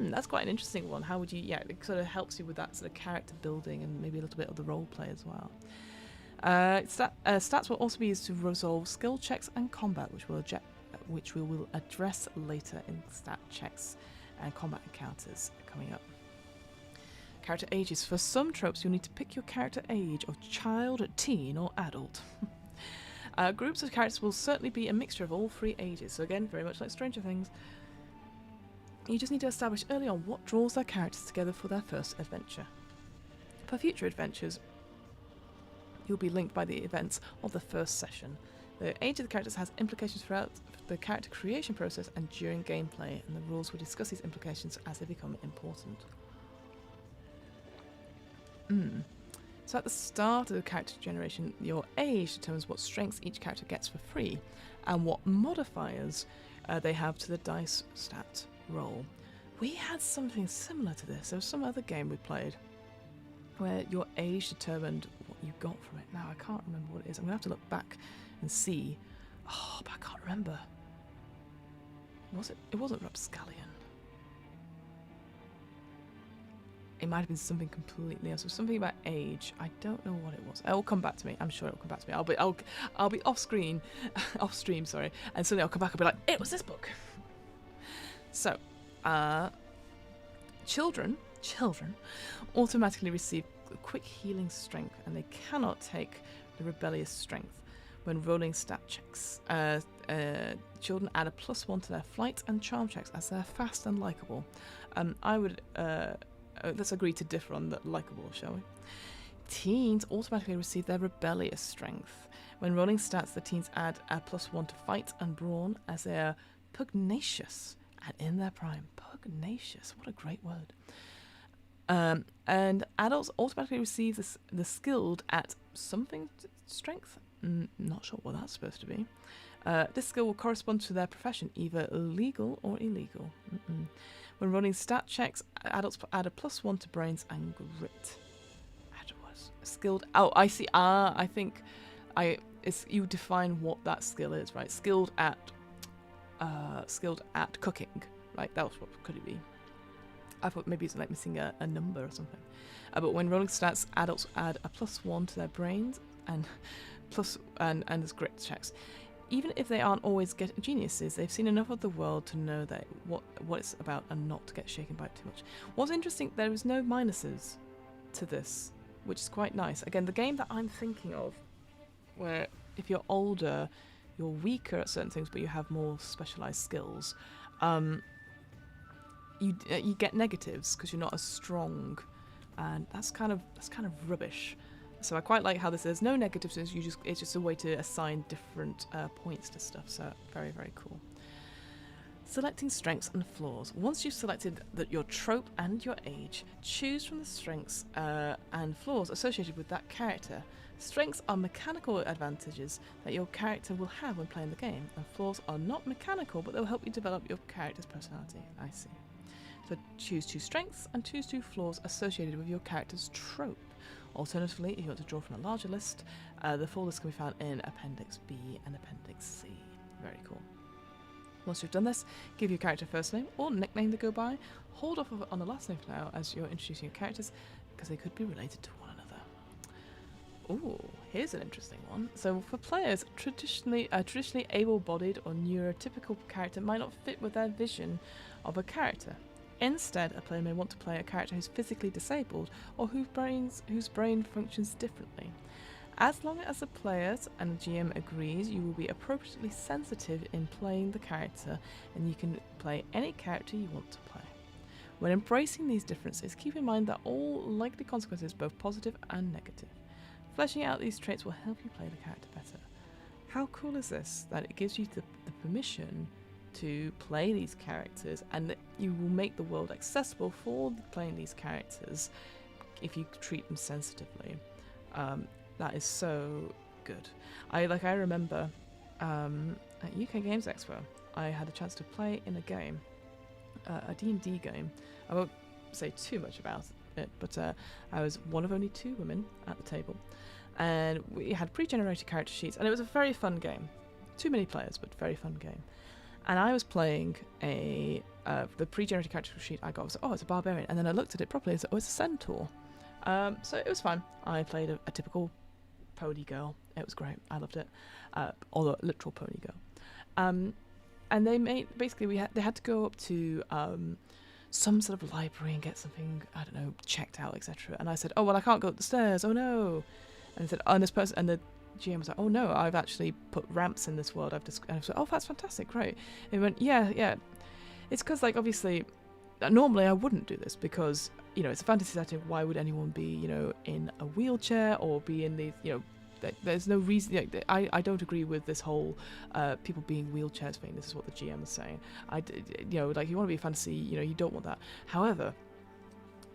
S1: That's quite an interesting one. How would you... Yeah, it sort of helps you with that sort of character building and maybe a little bit of the role play as well. Stats will also be used to resolve skill checks and combat, which we will address later in stat checks and combat encounters coming up. Character ages. For some tropes, you'll need to pick your character age of child, teen, or adult. Groups of characters will certainly be a mixture of all three ages. So again, very much like Stranger Things. You just need to establish early on what draws their characters together for their first adventure. For future adventures, you'll be linked by the events of the first session. The age of the characters has implications throughout the character creation process and during gameplay, and the rules will discuss these implications as they become important. So at the start of the character generation, your age determines what strengths each character gets for free and what modifiers they have to the dice stat roll. We had something similar to this. There was some other game we played where your age determined what you got from it. Now I can't remember what it is. I'm gonna have to look back and see. Oh, but I can't remember. Was it? It wasn't Rapscallion. It might have been something completely else. It was something about age. I don't know what it was. It'll come back to me. I'm sure it'll come back to me. I'll be off screen, off stream, sorry, and suddenly I'll come back and be like, it was this book. So, children automatically receive quick healing strength, and they cannot take the rebellious strength when rolling stat checks. Children add a +1 to their flight and charm checks as they're fast and likable. I would. Let's agree to differ on the likable, shall we? Teens automatically receive their rebellious strength. When rolling stats, the teens add a +1 to fight and brawn as they are pugnacious and in their prime. Pugnacious, what a great word. And adults automatically receive the skilled at something strength. Not sure what that's supposed to be. This skill will correspond to their profession, either legal or illegal. When running stat checks, adults add a +1 to brains and grit. Adults skilled. Oh, I see. I think you define what that skill is, right? Skilled at cooking, right? That was what could it be? I thought maybe it's like missing a number or something. But when rolling stats, adults add a +1 to their brains and there's grit checks. Even if they aren't always geniuses, they've seen enough of the world to know that what it's about and not to get shaken by it too much. What's interesting, there is no minuses to this, which is quite nice. Again, the game that I'm thinking of, where if you're older, you're weaker at certain things, but you have more specialized skills, you get negatives because you're not as strong, and that's kind of rubbish. So I quite like how there's no negatives. It's just a way to assign different points to stuff. So very, very cool. Selecting strengths and flaws. Once you've selected your trope and your age, choose from the strengths and flaws associated with that character. Strengths are mechanical advantages that your character will have when playing the game, and flaws are not mechanical, but they'll help you develop your character's personality. I see. So choose 2 strengths and choose 2 flaws associated with your character's trope. Alternatively, if you want to draw from a larger list, the full list can be found in Appendix B and Appendix C. Very cool. Once you've done this, give your character a first name or nickname to go by. Hold off on the last name for now as you're introducing your characters, because they could be related to one another. Ooh, here's an interesting one. So for players, traditionally able-bodied or neurotypical character might not fit with their vision of a character. Instead, a player may want to play a character who's physically disabled or whose brain functions differently. As long as the players and the GM agrees, you will be appropriately sensitive in playing the character, and you can play any character you want to play. When embracing these differences, keep in mind that all likely consequences, both positive and negative. Fleshing out these traits will help you play the character better. How cool is this? That it gives you the permission to play these characters, and that you will make the world accessible for playing these characters if you treat them sensitively. That is so good. I remember at UK Games Expo, I had a chance to play in a game, a D&D game. I won't say too much about it, but I was one of only 2 women at the table, and we had pre-generated character sheets, and it was a very fun game. Too many players, but very fun game. And I was playing the pre-generated character sheet I got was, it's a barbarian, and then I looked at it properly and said, it's a centaur. So it was fun. I played a typical pony girl. It was great. I loved it. Or a literal pony girl. And they made, basically they had to go up to some sort of library and get something, I don't know, checked out, etc. And I said, I can't go up the stairs. Oh no. And I said, and the GM was like, oh no, I've actually put ramps in this world. And I was like, oh, that's fantastic, great. And he went, yeah. It's because, like, obviously, normally I wouldn't do this because, it's a fantasy setting. Why would anyone be, in a wheelchair or be in these, there's no reason. I don't agree with this whole people being wheelchairs thing. This is what the GM is saying. You want to be a fantasy, you don't want that. However,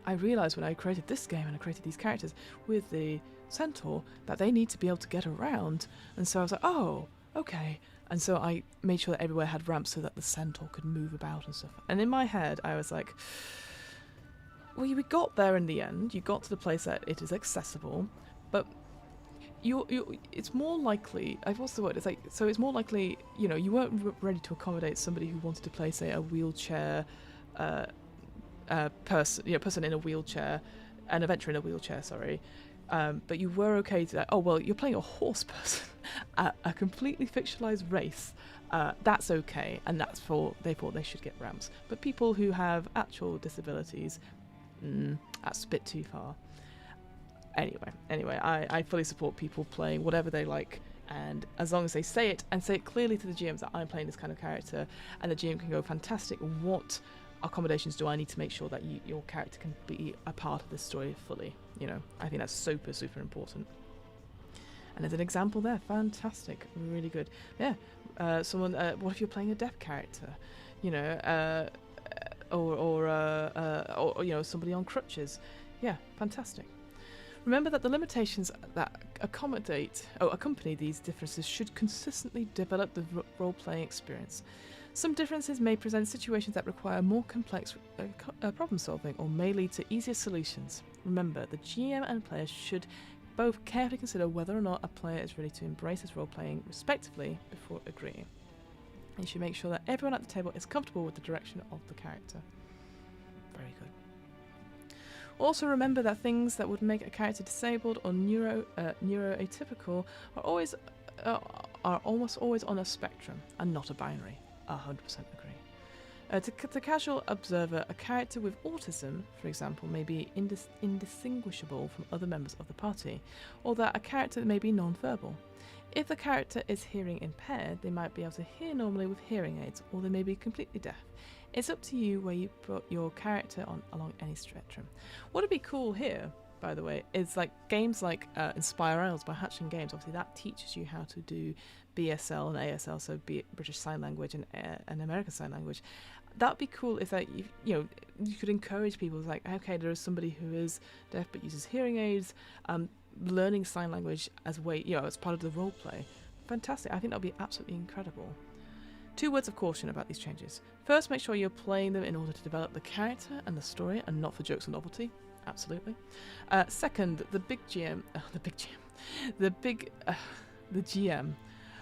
S1: I realised when I created this game and I created these characters with the centaur that they need to be able to get around, and so I was like, oh, okay. And so I made sure that everywhere had ramps so that the centaur could move about and stuff. And in my head, I was like, well, we got there in the end. You got to the place that it is accessible, but it's more likely. What's the word? It's like, so it's more likely. You weren't ready to accommodate somebody who wanted to play, say, a wheelchair person in a wheelchair, an adventurer in a wheelchair. Sorry. But you were okay to, you're playing a horse person, a completely fictionalized race. That's okay, and they thought they should get ramps. But people who have actual disabilities, that's a bit too far. Anyway, I fully support people playing whatever they like, and as long as they say it and say it clearly to the GMs that I'm playing this kind of character, and the GM can go, fantastic, what accommodations do I need to make sure that your character can be a part of this story fully? I think that's super, super important. And there's an example there. Fantastic. Really good. Yeah. What if you're playing a deaf character? Or somebody on crutches. Yeah, fantastic. Remember that the limitations that accompany these differences should consistently develop the role-playing experience. Some differences may present situations that require more complex problem solving or may lead to easier solutions. Remember, the GM and players should both carefully consider whether or not a player is ready to embrace this role-playing respectively before agreeing. And you should make sure that everyone at the table is comfortable with the direction of the character. Very good. Also remember that things that would make a character disabled or neuroatypical are almost always on a spectrum and not a binary. 100% agree. To the casual observer, a character with autism, for example, may be indistinguishable from other members of the party, or that a character may be non-verbal. If the character is hearing impaired, they might be able to hear normally with hearing aids, or they may be completely deaf. It's up to you where you put your character along any spectrum. What would be cool here, by the way, is like games like Inspire Isles by Hatching Games. Obviously, that teaches you how to do BSL and ASL, so British Sign Language and American Sign Language. That'd be cool if you could encourage people like, okay, there is somebody who is deaf but uses hearing aids, learning sign language as part of the role play. Fantastic. I think that'd be absolutely incredible. 2 words of caution about these changes. First, make sure you're playing them in order to develop the character and the story, and not for jokes and novelty. Absolutely. Second, the GM.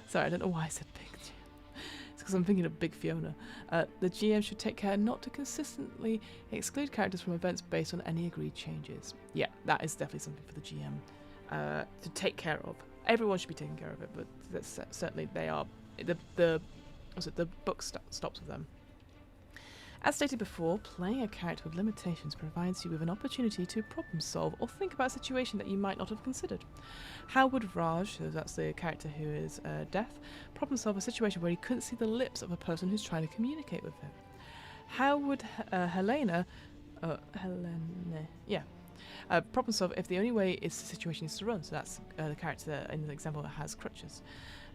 S1: Sorry, I don't know why I said big GM. It's because I'm thinking of Big Fiona. The GM should take care not to consistently exclude characters from events based on any agreed changes. Yeah, that is definitely something for the GM to take care of. Everyone should be taking care of it, but certainly they are. The book stops with them. As stated before, playing a character with limitations provides you with an opportunity to problem solve or think about a situation that you might not have considered. How would Raj, so that's the character who is deaf, problem solve a situation where he couldn't see the lips of a person who's trying to communicate with him? How would Helena problem solve if the only way is the situation is to run? So that's the character in the example that has crutches.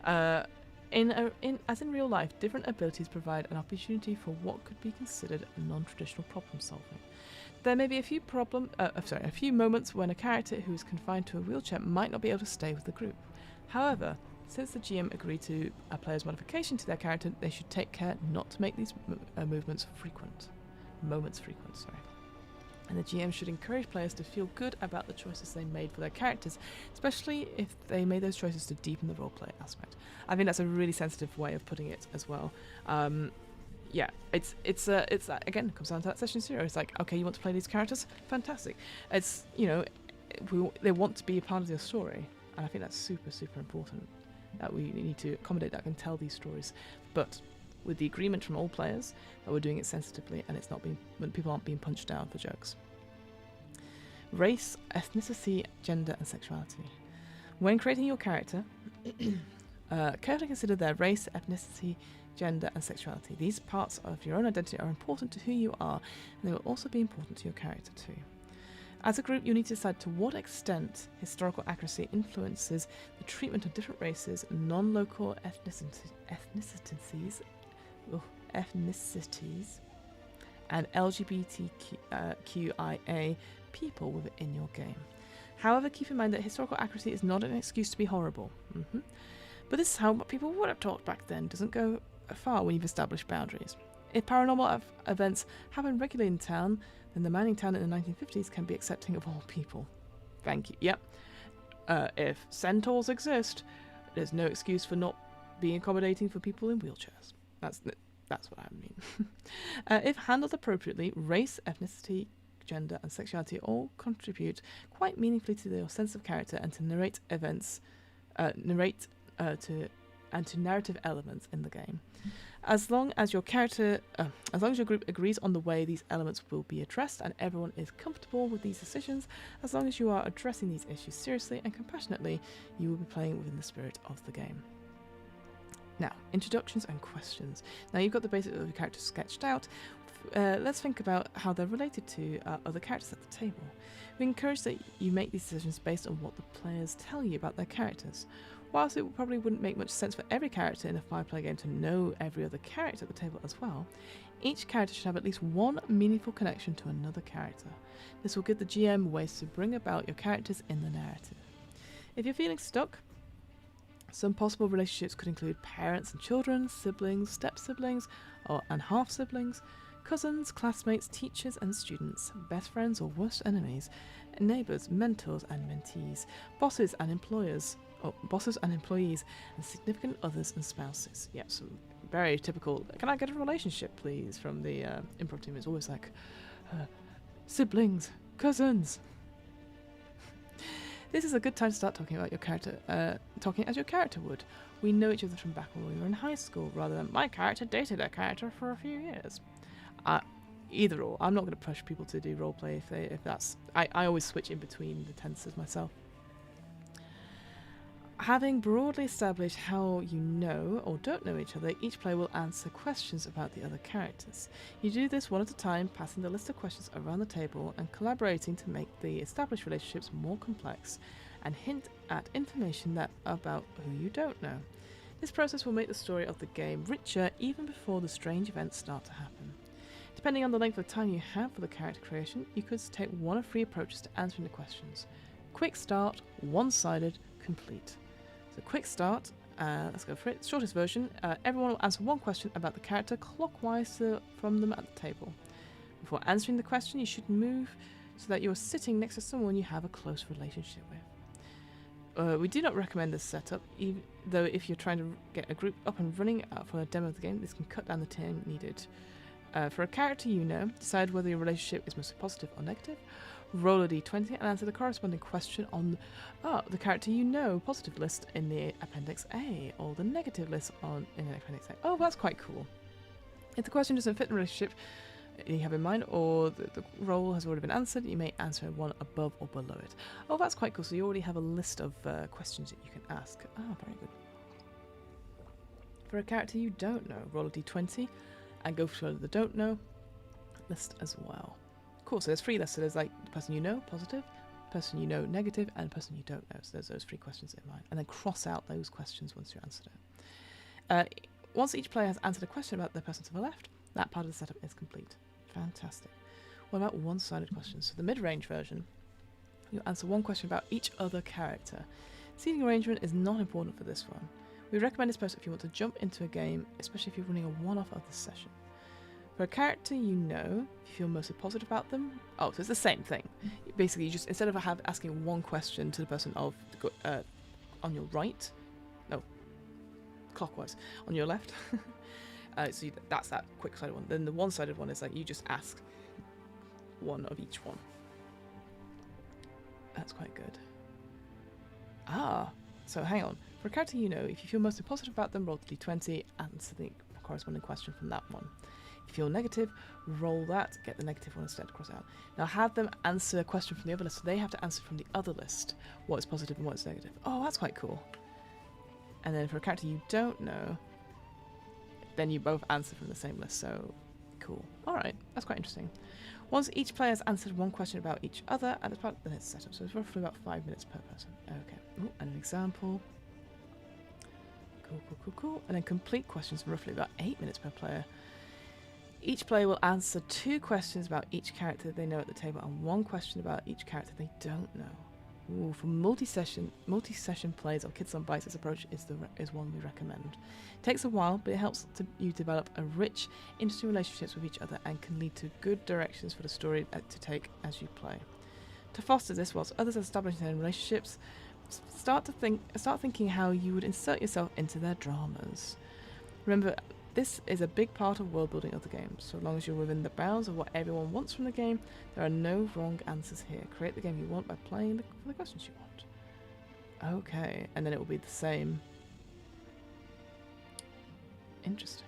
S1: As in real life, different abilities provide an opportunity for what could be considered non-traditional problem solving. There may be a few moments when a character who is confined to a wheelchair might not be able to stay with the group. However, since the GM agreed to a player's modification to their character, they should take care not to make these moments frequent. And the GM should encourage players to feel good about the choices they made for their characters, especially if they made those choices to deepen the roleplay aspect. I think that's a really sensitive way of putting it as well. It's again, it comes down to that session 0. It's like, okay, you want to play these characters? Fantastic. It's, they want to be a part of your story, and I think that's super, super important, that we need to accommodate that and tell these stories. But with the agreement from all players that we're doing it sensitively and when people aren't being punched down for jokes. Race, ethnicity, gender, and sexuality. When creating your character, carefully consider their race, ethnicity, gender, and sexuality. These parts of your own identity are important to who you are, and they will also be important to your character too. As a group, you need to decide to what extent historical accuracy influences the treatment of different races, non-local ethnicities, and LGBTQIA people within your game. However, keep in mind that historical accuracy is not an excuse to be horrible. But this is how people would have talked back then. Doesn't go far when you've established boundaries. If paranormal events happen regularly in town, then the mining town in the 1950s can be accepting of all people. Thank you. Yep. If centaurs exist, there's no excuse for not being accommodating for people in wheelchairs. That's what I mean. If handled appropriately, race, ethnicity, gender, and sexuality all contribute quite meaningfully to your sense of character and to narrate events, to narrative elements in the game. As long as your group agrees on the way these elements will be addressed and everyone is comfortable with these decisions, as long as you are addressing these issues seriously and compassionately, you will be playing within the spirit of the game. Now, introductions and questions. Now you've got the basics of your characters sketched out. Let's think about how they're related to other characters at the table. We encourage that you make these decisions based on what the players tell you about their characters. Whilst it probably wouldn't make much sense for every character in a 5-player game to know every other character at the table as well, each character should have at least one meaningful connection to another character. This will give the GM ways to bring about your characters in the narrative. If you're feeling stuck, some possible relationships could include parents and children, siblings, step-siblings, and half-siblings, cousins, classmates, teachers and students, best friends or worst enemies, neighbours, mentors and mentees, bosses and employees, and significant others and spouses. Yep, so very typical, can I get a relationship please, from the improv team. It's always like, siblings, cousins. This is a good time to start talking about your character, talking as your character would. We know each other from back when we were in high school, rather than my character dated a character for a few years. Either or. I'm not going to push people to do roleplay if that's... I always switch in between the tenses myself. Having broadly established how you know or don't know each other, each player will answer questions about the other characters. You do this one at a time, passing the list of questions around the table and collaborating to make the established relationships more complex and hint at information about who you don't know. This process will make the story of the game richer even before the strange events start to happen. Depending on the length of time you have for the character creation, you could take one of 3 approaches to answering the questions. Quick start, one-sided, complete. So quick start, let's go for it. Shortest version, everyone will answer one question about the character clockwise from them at the table. Before answering the question, you should move so that you're sitting next to someone you have a close relationship with. We do not recommend this setup, though if you're trying to get a group up and running for a demo of the game, this can cut down the time needed. For a character you know, decide whether your relationship is mostly positive or negative. Roll a d20 and answer the corresponding question on the character you know positive list in the Appendix A, or the negative list in the Appendix A. Oh, that's quite cool. If the question doesn't fit the relationship, you have in mind, or the role has already been answered, you may answer one above or below it. Oh, that's quite cool. So you already have a list of questions that you can ask. Oh, very good. For a character you don't know, roll a d20 and go for the don't know list as well. Cool, so there's 3 lists. So there's like the person you know, positive, person you know, negative, and the person you don't know. So there's those 3 questions in mind. And then cross out those questions once you've answered it. Once each player has answered a question about the person to the left, that part of the setup is complete. Fantastic. What about one-sided questions? So the mid-range version, you'll answer one question about each other character. Seating arrangement is not important for this one. We recommend this post if you want to jump into a game, especially if you're running a one-off of the session. For a character you know, if you feel mostly positive about them, so it's the same thing. Basically, you just, instead of asking one question to the person on your right, no, clockwise, on your left, so that's that quick-sided one. Then the one-sided one is like you just ask one of each one. That's quite good. So hang on. For a character you know, if you feel mostly positive about them, roll the d20, answer the corresponding question from that one. If you feel negative, roll that, get the negative one instead, cross out. Now have them answer a question from the other list, so they have to answer from the other list what is positive and what is negative. Oh, that's quite cool. And then for a character you don't know, then you both answer from the same list, so cool. Alright, that's quite interesting. Once each player has answered one question about each other at the part, then it's set up, so it's roughly about 5 minutes per person. Okay, and an example. Cool. And then complete questions, roughly about 8 minutes per player. Each player will answer 2 questions about each character they know at the table and 1 question about each character they don't know. Ooh, for multi-session plays of Kids on Bikes, this approach is one we recommend. It takes a while, but it helps you develop a rich, interesting relationships with each other and can lead to good directions for the story to take as you play. To foster this, whilst others are establishing their relationships, start thinking how you would insert yourself into their dramas. Remember, this is a big part of world building of the game. So long as you're within the bounds of what everyone wants from the game, there are no wrong answers here. Create the game you want by playing for the questions you want. Okay, and then it will be the same. Interesting.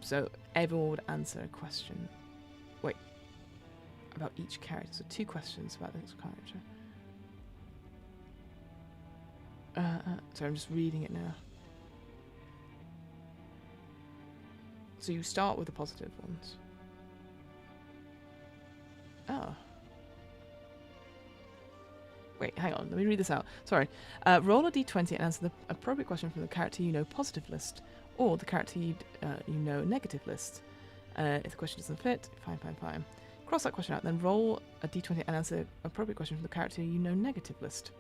S1: So everyone would answer a question. Wait. About each character. So 2 questions about each character. Sorry, I'm just reading it now. So you start with the positive ones. Oh. Wait, hang on. Let me read this out. Sorry. Roll a d20 and answer the appropriate question from the character you know positive list, or the character you know negative list. If the question doesn't fit, fine. Cross that question out, then roll a d20 and answer the appropriate question from the character you know negative list.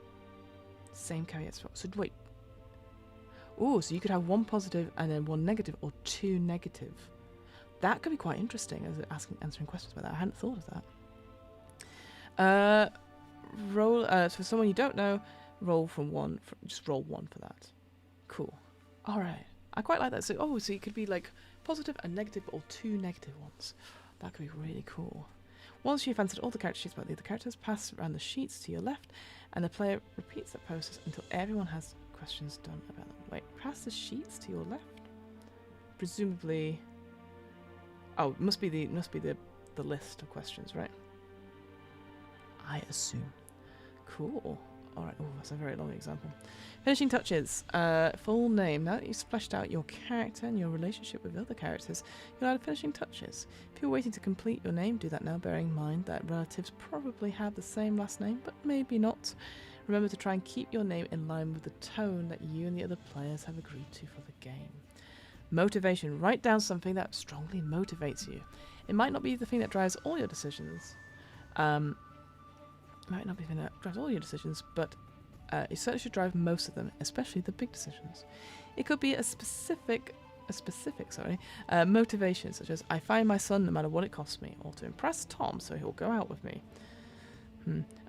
S1: Same caveats. So wait. Oh, so you could have 1 positive and then 1 negative, or 2 negative. That could be quite interesting as answering questions about that. I hadn't thought of that. Roll for someone you don't know. Roll from 1. Just roll 1 for that. Cool. All right. I quite like that. So you could be like positive and negative, or 2 negative ones. That could be really cool. Once you've answered all the character sheets about the other characters, pass around the sheets to your left, and the player repeats that process until everyone has questions done about them. Wait, pass the sheets to your left? Presumably. Oh, it must be the list of questions, right? I assume. Cool. Alright, that's a very long example. Finishing touches. Full name. Now that you've splashed out your character and your relationship with other characters, you'll add finishing touches. If you're waiting to complete your name, do that now, bearing in mind that relatives probably have the same last name, but maybe not. Remember to try and keep your name in line with the tone that you and the other players have agreed to for the game. Motivation. Write down something that strongly motivates you. It might not be the thing that drives all your decisions. But it certainly should drive most of them, especially the big decisions. It could be a specific motivation, such as I find my son no matter what it costs me, or to impress Tom so he'll go out with me.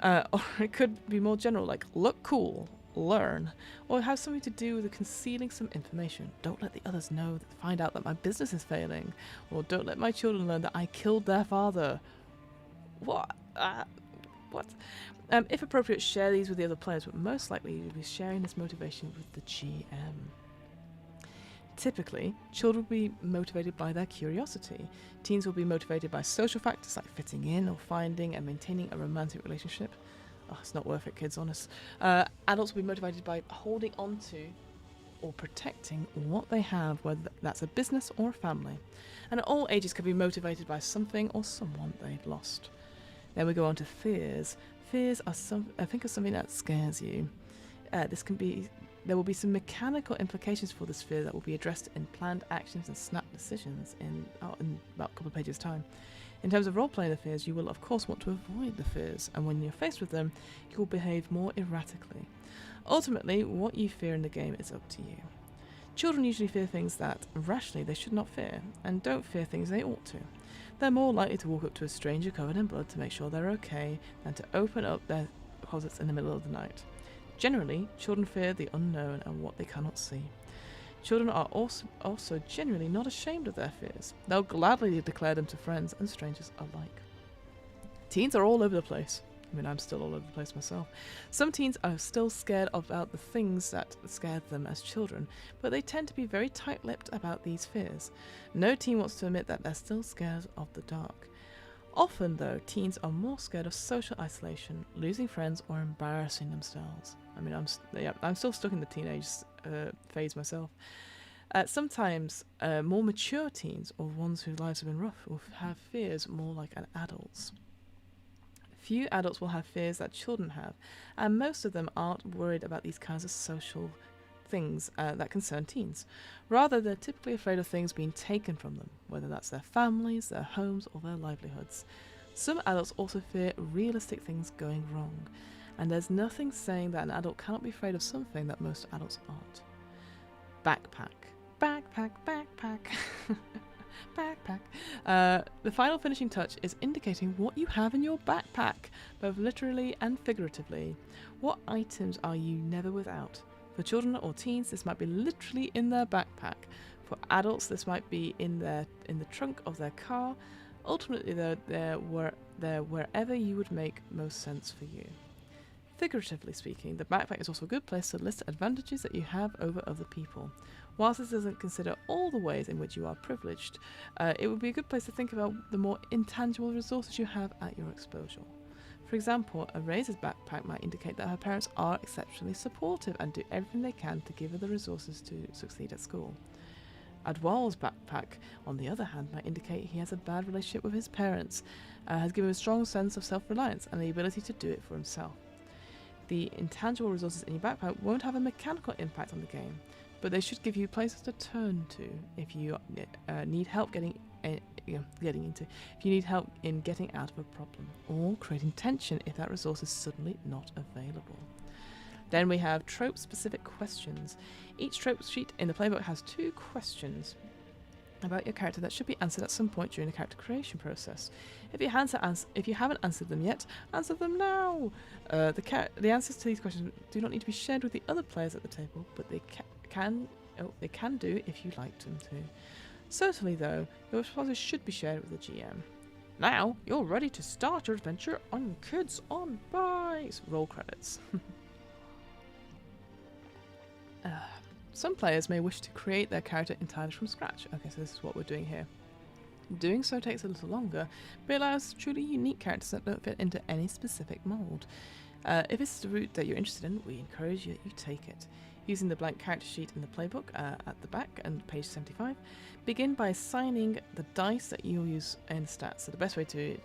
S1: Or it could be more general, like look cool, learn, or have something to do with concealing some information. Don't let the others find out that my business is failing, or don't let my children learn that I killed their father. What? If appropriate, share these with the other players, but most likely you'll be sharing this motivation with the GM. Typically, children will be motivated by their curiosity. Teens will be motivated by social factors like fitting in or finding and maintaining a romantic relationship. Oh, it's not worth it, kids, honest. Adults will be motivated by holding on to or protecting what they have, whether that's a business or a family. And all ages can be motivated by something or someone they've lost. Then we go on to fears. Fears are think of something that scares you. There will be some mechanical implications for this fear that will be addressed in planned actions and snap decisions in about a couple of pages' time. In terms of role-playing the fears, you will of course want to avoid the fears, and when you're faced with them, you will behave more erratically. Ultimately, what you fear in the game is up to you. Children usually fear things that, rationally, they should not fear, and don't fear things they ought to. They're more likely to walk up to a stranger covered in blood to make sure they're okay than to open up their closets in the middle of the night. Generally, children fear the unknown and what they cannot see. Children are also generally not ashamed of their fears. They'll gladly declare them to friends and strangers alike. Teens are all over the place. I mean, I'm still all over the place myself. Some teens are still scared about the things that scared them as children, but they tend to be very tight-lipped about these fears. No teen wants to admit that they're still scared of the dark. Often, though, teens are more scared of social isolation, losing friends, or embarrassing themselves. I mean, I'm still stuck in the teenage phase myself. Sometimes, more mature teens, or ones whose lives have been rough, will have fears more like an adult's. Few adults will have fears that children have, and most of them aren't worried about these kinds of social things that concern teens. Rather, they're typically afraid of things being taken from them, whether that's their families, their homes, or their livelihoods. Some adults also fear realistic things going wrong, and there's nothing saying that an adult cannot be afraid of something that most adults aren't. Backpack. Backpack, backpack. Backpack. The final finishing touch is indicating what you have in your backpack, both literally and figuratively. What items are you never without? For children or teens, this might be literally in their backpack. For adults, this might be in the trunk of their car. Ultimately, they're wherever you would make most sense for you. Figuratively speaking, the backpack is also a good place to list advantages that you have over other people. Whilst this doesn't consider all the ways in which you are privileged, it would be a good place to think about the more intangible resources you have at your disposal. For example, a Razor's backpack might indicate that her parents are exceptionally supportive and do everything they can to give her the resources to succeed at school. Adwal's backpack, on the other hand, might indicate he has a bad relationship with his parents, has given him a strong sense of self-reliance and the ability to do it for himself. The intangible resources in your backpack won't have a mechanical impact on the game, but they should give you places to turn to if you need help if you need help in getting out of a problem, or creating tension if that resource is suddenly not available. Then we have trope-specific questions. Each trope sheet in the playbook has 2 questions about your character that should be answered at some point during the character creation process. If you haven't answered them yet, answer them now! The answers to these questions do not need to be shared with the other players at the table, but they can do if you'd like them to. Certainly, though, your responses should be shared with the GM. Now, you're ready to start your adventure on Kids on Bikes! Roll credits. Some players may wish to create their character entirely from scratch. Okay, so this is what we're doing here. Doing so takes a little longer, but it allows truly unique characters that don't fit into any specific mould. If it's the route that you're interested in, we encourage you that you take it. Using the blank character sheet in the playbook at the back and page 75, begin by assigning the dice that you'll use in stats. So the best way to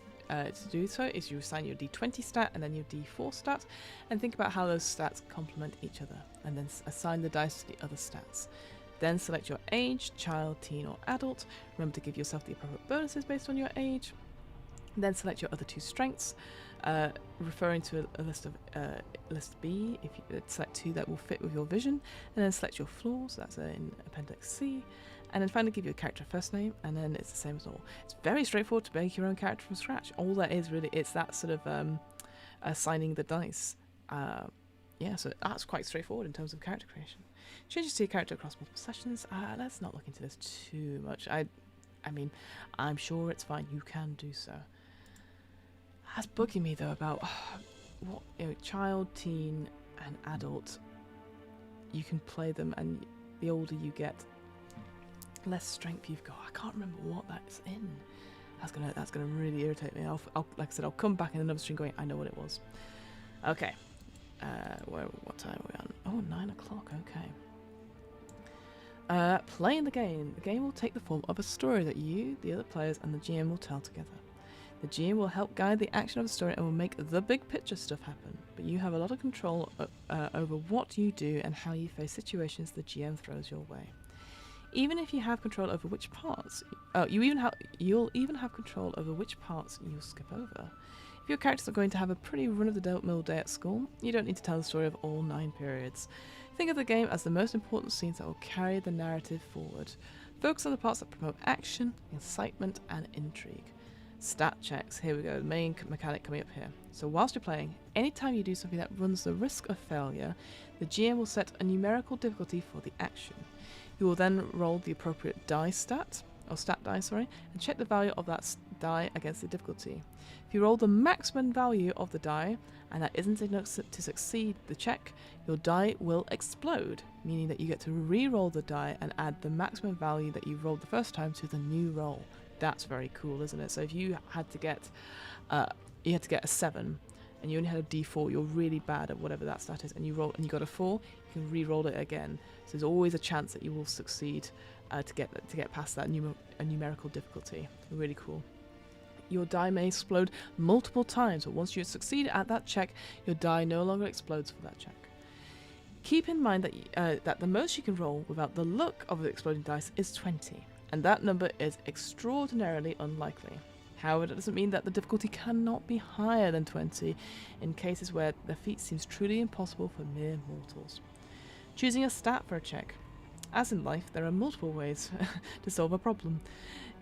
S1: do so is you assign your D20 stat and then your D4 stat, and think about how those stats complement each other, and then assign the dice to the other stats. Then select your age, child, teen, or adult. Remember to give yourself the appropriate bonuses based on your age. Then select your other 2 strengths, referring to a list of list B. If you select 2 that will fit with your vision, and then select your flaws. That's in Appendix C. And then finally give your character first name, and then it's the same as all. It's very straightforward to make your own character from scratch. All that is really, it's that sort of assigning the dice. So that's quite straightforward in terms of character creation. Changes to your character across multiple sessions. Let's not look into this too much. I mean, I'm sure it's fine. You can do so. That's bugging me though about what child, teen, and adult. You can play them, and the older you get, less strength you've got. I can't remember what that's in. That's gonna really irritate me. I'll like I said, I'll come back in another stream going, I know what it was. Okay. What time are we on? Oh, 9 o'clock. Okay. Playing the game. The game will take the form of a story that you, the other players, and the GM will tell together. The GM will help guide the action of the story and will make the big picture stuff happen. But you have a lot of control over what you do and how you face situations the GM throws your way. Even if you have control over which parts, you'll even have control over which parts you'll skip over. If your characters are going to have a pretty run-of-the-mill day at school, you don't need to tell the story of all 9 periods. Think of the game as the most important scenes that will carry the narrative forward. Focus on the parts that promote action, excitement, and intrigue. Stat checks. Here we go, the main mechanic coming up here. So whilst you're playing, anytime you do something that runs the risk of failure, the GM will set a numerical difficulty for the action. You will then roll the appropriate stat die, and check the value of that die against the difficulty. If you roll the maximum value of the die, and that isn't enough to succeed the check, your die will explode, meaning that you get to re-roll the die and add the maximum value that you rolled the first time to the new roll. That's very cool, isn't it? So if you had to get a 7, and you only had a D4, you're really bad at whatever that stat is, and you got a 4, you can re-roll it again. So there's always a chance that you will succeed to get past that numerical difficulty. Really cool. Your die may explode multiple times, but once you succeed at that check, your die no longer explodes for that check. Keep in mind that the most you can roll without the luck of the exploding dice is 20, and that number is extraordinarily unlikely. However, that doesn't mean that the difficulty cannot be higher than 20 in cases where the feat seems truly impossible for mere mortals. Choosing a stat for a check. As in life, there are multiple ways to solve a problem.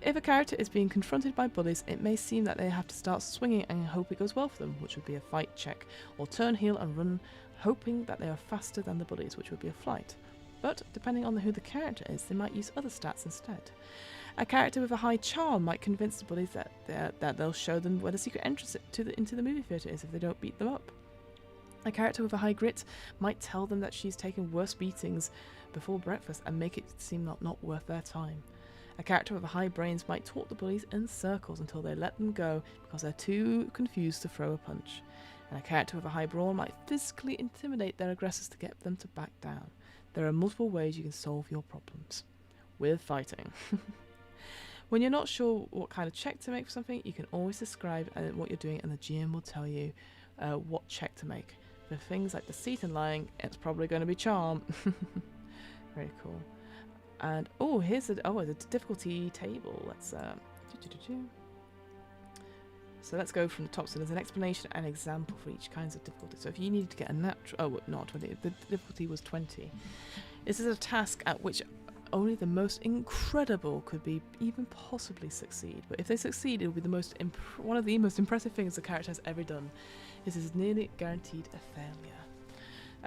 S1: If a character is being confronted by bullies, it may seem that they have to start swinging and hope it goes well for them, which would be a fight check, or turn heel and run, hoping that they are faster than the bullies, which would be a flight. But, depending on who the character is, they might use other stats instead. A character with a high charm might convince the bullies that they'll show them where the secret entrance into the movie theatre is if they don't beat them up. A character with a high grit might tell them that she's taken worse beatings before breakfast and make it seem not worth their time. A character with a high brains might talk the bullies in circles until they let them go because they're too confused to throw a punch. And a character with a high brawn might physically intimidate their aggressors to get them to back down. There are multiple ways you can solve your problems. With fighting. When you're not sure what kind of check to make for something, you can always describe what you're doing and the GM will tell you what check to make. For things like deceit and lying, it's probably going to be charm. Very cool. And here's a difficulty table. Let's so let's go from the top. So there's an explanation and example for each kinds of difficulty. So if you needed to get a natural, not 20, the difficulty was 20. This is a task at which only the most incredible could be even possibly succeed. But if they succeed, it will be one of the most impressive things the character has ever done. This is nearly guaranteed a failure.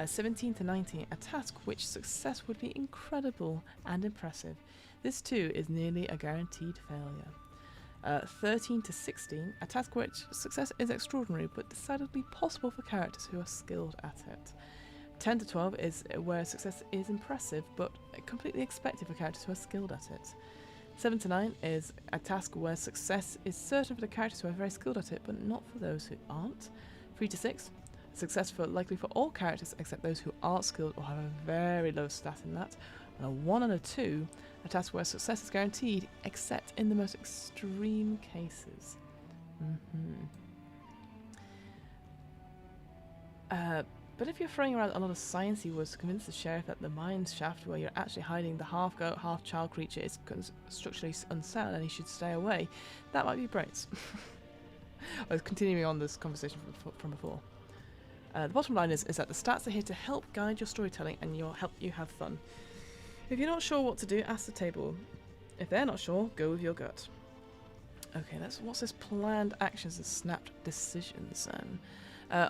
S1: 17 to 19, a task which success would be incredible and impressive. This too is nearly a guaranteed failure. 13 to 16, a task which success is extraordinary but decidedly possible for characters who are skilled at it. 10 to 12 is where success is impressive but completely expected for characters who are skilled at it. 7 to 9 is a task where success is certain for the characters who are very skilled at it but not for those who aren't. 3 to 6, success likely for all characters except those who aren't skilled or have a very low stat in that. And a 1 and a 2, a task where success is guaranteed except in the most extreme cases. But if you're throwing around a lot of sciencey words to convince the sheriff that the mine shaft where you're actually hiding the half-goat, half-child creature is structurally unsound and he should stay away, that might be brains. I was continuing on this conversation from before. The bottom line is that the stats are here to help guide your storytelling and help you have fun. If you're not sure what to do, ask the table. If they're not sure, go with your gut. Okay, what's this planned actions and snapped decisions then?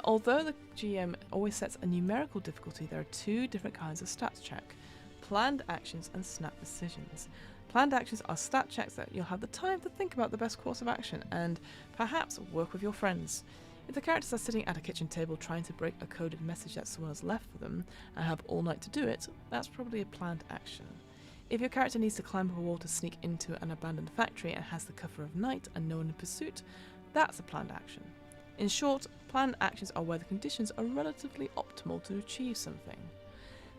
S1: Although the GM always sets a numerical difficulty, there are 2 different kinds of stats check. Planned actions and snap decisions. Planned actions are stat checks that you'll have the time to think about the best course of action and perhaps work with your friends. If the characters are sitting at a kitchen table trying to break a coded message that someone has left for them and have all night to do it, that's probably a planned action. If your character needs to climb up a wall to sneak into an abandoned factory and has the cover of night and no one in pursuit, that's a planned action. In short, planned actions are where the conditions are relatively optimal to achieve something.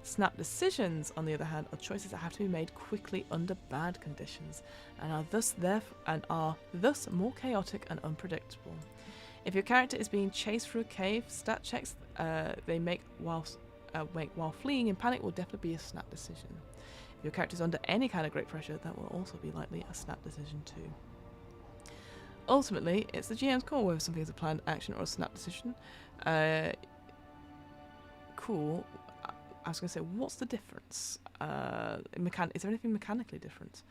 S1: Snap decisions, on the other hand, are choices that have to be made quickly under bad conditions and are thus more chaotic and unpredictable. If your character is being chased through a cave, stat checks they make while fleeing in panic will definitely be a snap decision. If your character is under any kind of great pressure, that will also be likely a snap decision too. Ultimately, it's the GM's call whether something is a planned action or a snap decision. Cool. I was going to say, what's the difference? Is there anything mechanically different?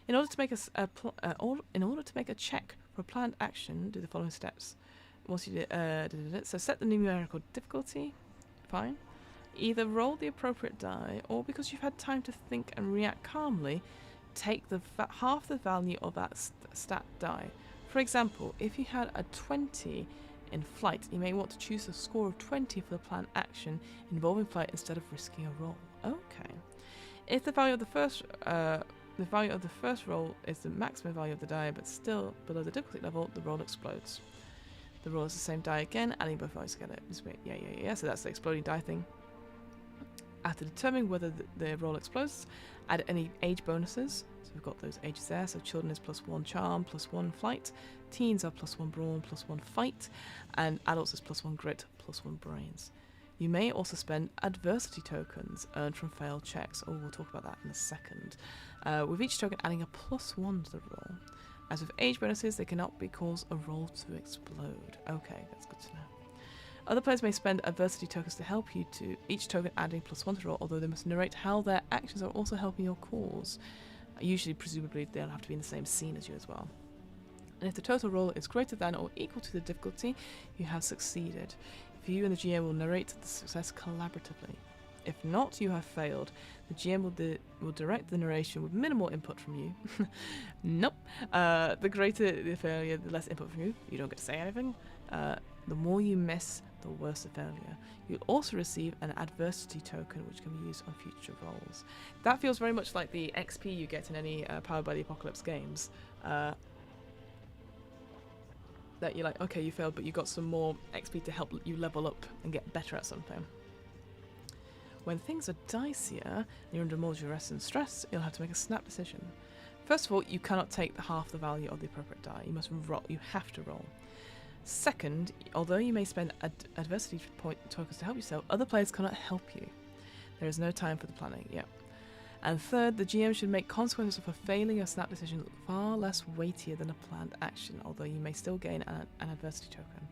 S1: In order to make a check for a planned action, do the following steps. Once you so set the numerical difficulty. Fine. Either roll the appropriate die, or because you've had time to think and react calmly, take the half the value of that stat die. For example, if you had a 20 in flight, you may want to choose a score of 20 for the planned action involving flight instead of risking a roll. Okay. If the value of the first roll is the maximum value of the die, but still below the difficulty level, the roll explodes. The roll is the same die again, adding both values together. Yeah. So that's the exploding die thing. After determining whether the roll explodes, add any age bonuses. So we've got those ages there. So children is +1 charm, +1 flight. Teens are +1 brawn, +1 fight. And adults is +1 grit, +1 brains. You may also spend adversity tokens earned from failed checks. Oh, we'll talk about that in a second. With each token adding a +1 to the roll. As with age bonuses, they cannot cause a roll to explode. Okay, that's good to know. Other players may spend adversity tokens to help you to each token adding +1 to roll, although they must narrate how their actions are also helping your cause. Usually, presumably, they'll have to be in the same scene as you as well. And if the total roll is greater than or equal to the difficulty, you have succeeded. If you and the GM will narrate the success collaboratively. If not, you have failed. The GM will direct the narration with minimal input from you. Nope. The greater the failure, the less input from you. You don't get to say anything. The more you miss, the worse the failure. You'll also receive an adversity token, which can be used on future rolls. That feels very much like the XP you get in any Powered by the Apocalypse games. That you're like, okay, you failed, but you got some more XP to help you level up and get better at something. When things are dicier and you're under more duress and stress, you'll have to make a snap decision. First of all, you cannot take half the value of the appropriate die. You must roll. You have to roll. Second, although you may spend adversity point tokens to help yourself, other players cannot help you. There is no time for the planning. Yep. And third, the GM should make consequences for failing a snap decision far less weightier than a planned action, although you may still gain an adversity token.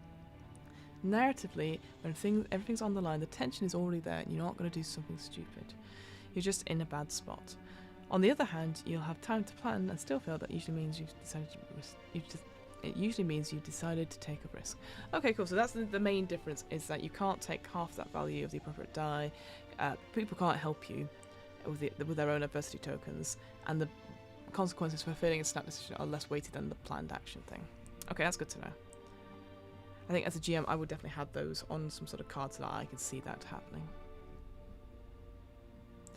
S1: Narratively, when everything's on the line, the tension is already there and you're not going to do something stupid. You're just in a bad spot. On the other hand, you'll have time to plan and still fail. That usually means you've decided to take a risk. Okay, cool. So that's the main difference, is that you can't take half that value of the appropriate die. People can't help you with their own adversity tokens, and the consequences for failing a snap decision are less weighted than the planned action thing. Okay, that's good to know. I think as a GM, I would definitely have those on some sort of card so that I could see that happening.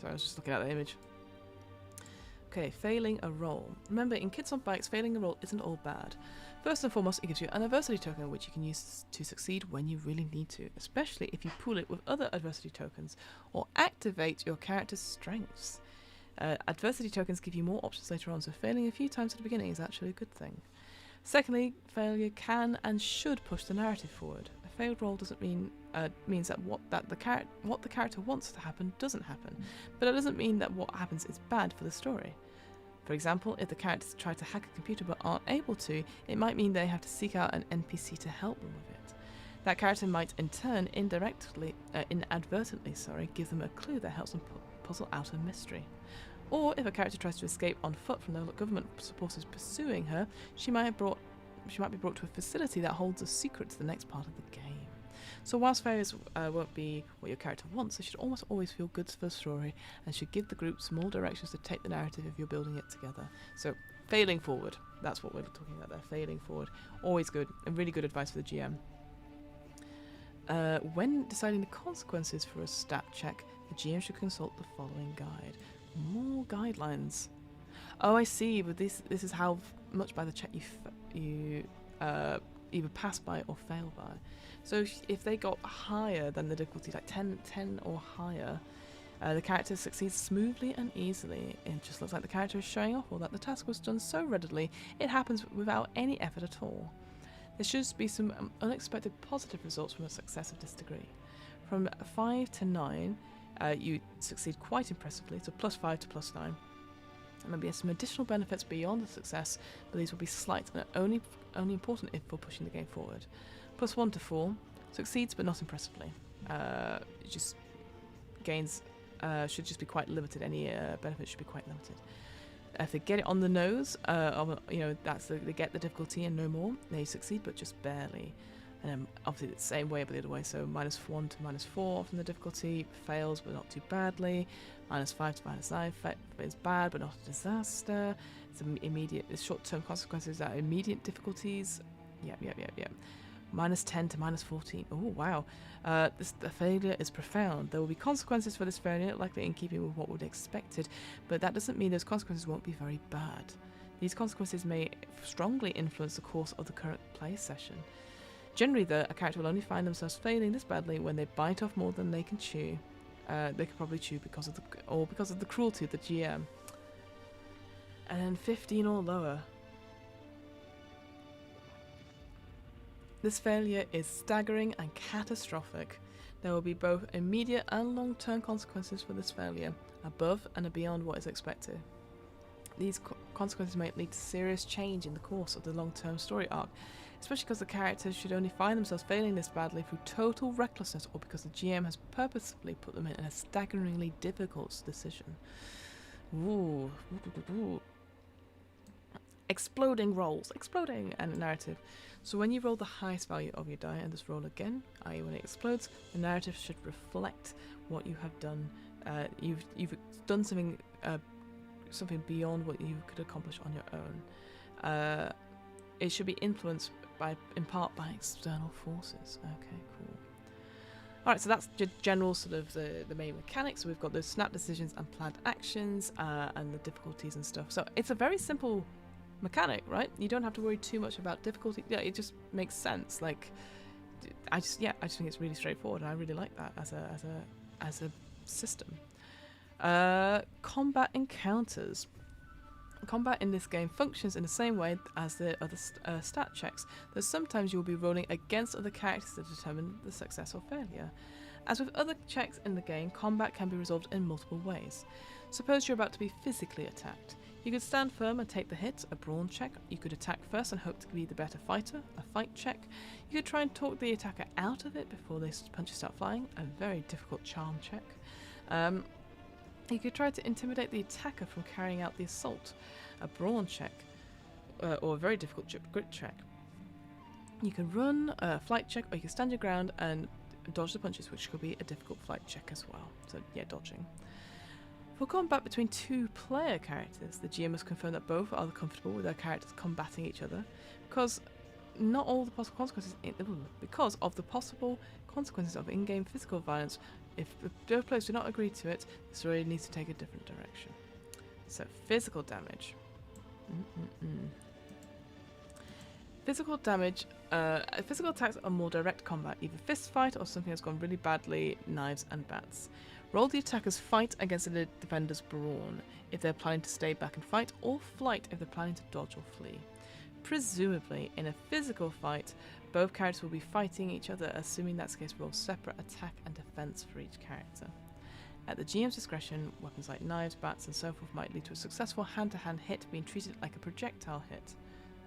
S1: So I was just looking at the image. Okay, failing a roll. Remember, in Kids on Bikes, failing a roll isn't all bad. First and foremost, it gives you an adversity token, which you can use to succeed when you really need to, especially if you pool it with other adversity tokens, or activate your character's strengths. Adversity tokens give you more options later on, so failing a few times at the beginning is actually a good thing. Secondly, failure can and should push the narrative forward. A failed roll doesn't means that what the character wants to happen doesn't happen, but it doesn't mean that what happens is bad for the story. For example, if the characters try to hack a computer but aren't able to, it might mean they have to seek out an NPC to help them with it. That character might in turn inadvertently give them a clue that helps them puzzle out a mystery. Or if a character tries to escape on foot from the government forces pursuing her, she might be brought to a facility that holds a secret to the next part of the game. So whilst failures won't be what your character wants, they should almost always feel good for the story and should give the group small directions to take the narrative if you're building it together. So failing forward, that's what we're talking about there, failing forward. Always good, and really good advice for the GM. When deciding the consequences for a stat check, the GM should consult the following guide. More guidelines. Oh, I see. But this is how much by the check you either pass by or fail by. So if they got higher than the difficulty, like 10 or higher, the character succeeds smoothly and easily. It just looks like the character is showing off, or that the task was done so readily it happens without any effort at all. There should be some unexpected positive results from a success of this degree. From 5 to 9, you succeed quite impressively, so +5 to +9. There may be some additional benefits beyond the success, but these will be slight and only important if for pushing the game forward. +1 to 4, succeeds but not impressively. It just gains should just be quite limited. Any benefits should be quite limited. If they get it on the nose, they get the difficulty and no more. They succeed, but just barely. And obviously the same way, but the other way. So -1 to -4 from the difficulty, fails but not too badly. -5 to -9 is bad but not a disaster. It's short-term consequences that are immediate difficulties. Yep. -10 to -14. Oh wow. The failure is profound. There will be consequences for this failure, likely in keeping with what would be expected, but that doesn't mean those consequences won't be very bad. These consequences may strongly influence the course of the current play session. Generally, though, a character will only find themselves failing this badly when they bite off more than they can chew. They can probably chew because of the cruelty of the GM. And then 15 or lower. This failure is staggering and catastrophic. There will be both immediate and long-term consequences for this failure, above and beyond what is expected. These consequences may lead to serious change in the course of the long-term story arc, especially because the characters should only find themselves failing this badly through total recklessness or because the GM has purposefully put them in a staggeringly difficult decision. Ooh. Exploding rolls, exploding, and narrative. So when you roll the highest value of your die and just roll again, i.e. when it explodes, the narrative should reflect what you have done. You've done something beyond what you could accomplish on your own. It should be influenced in part by external forces. Okay, cool. Alright, so that's general sort of the main mechanics. So we've got those snap decisions and planned actions and the difficulties and stuff. So it's a very simple mechanic, right? You don't have to worry too much about difficulty. Yeah, it just makes sense. Like, I just think it's really straightforward, and I really like that as a system. Combat encounters. Combat in this game functions in the same way as the other stat checks, though sometimes you'll be rolling against other characters to determine the success or failure. As with other checks in the game, combat can be resolved in multiple ways. Suppose you're about to be physically attacked. You could stand firm and take the hit, a brawn check. You could attack first and hope to be the better fighter, a fight check. You could try and talk the attacker out of it before their punches start flying, a very difficult charm check. You could try to intimidate the attacker from carrying out the assault, a brawn check, or a very difficult grit check. You can run, a flight check, or you can stand your ground and dodge the punches, which could be a difficult flight check as well. So yeah, dodging. For combat between two player characters, the GM must confirm that both are comfortable with their characters combating each other, because of the possible consequences of in-game physical violence. If both players do not agree to it, the story needs to take a different direction. So, physical damage. Physical damage. Physical attacks are more direct combat, either fist fight or something that's gone really badly, knives and bats. Roll the attacker's fight against the defender's brawn if they're planning to stay back and fight, or flight if they're planning to dodge or flee. Presumably, in a physical fight, both characters will be fighting each other, assuming that's the case, roll separate attack and defense for each character. At the GM's discretion, weapons like knives, bats and so forth might lead to a successful hand-to-hand hit being treated like a projectile hit.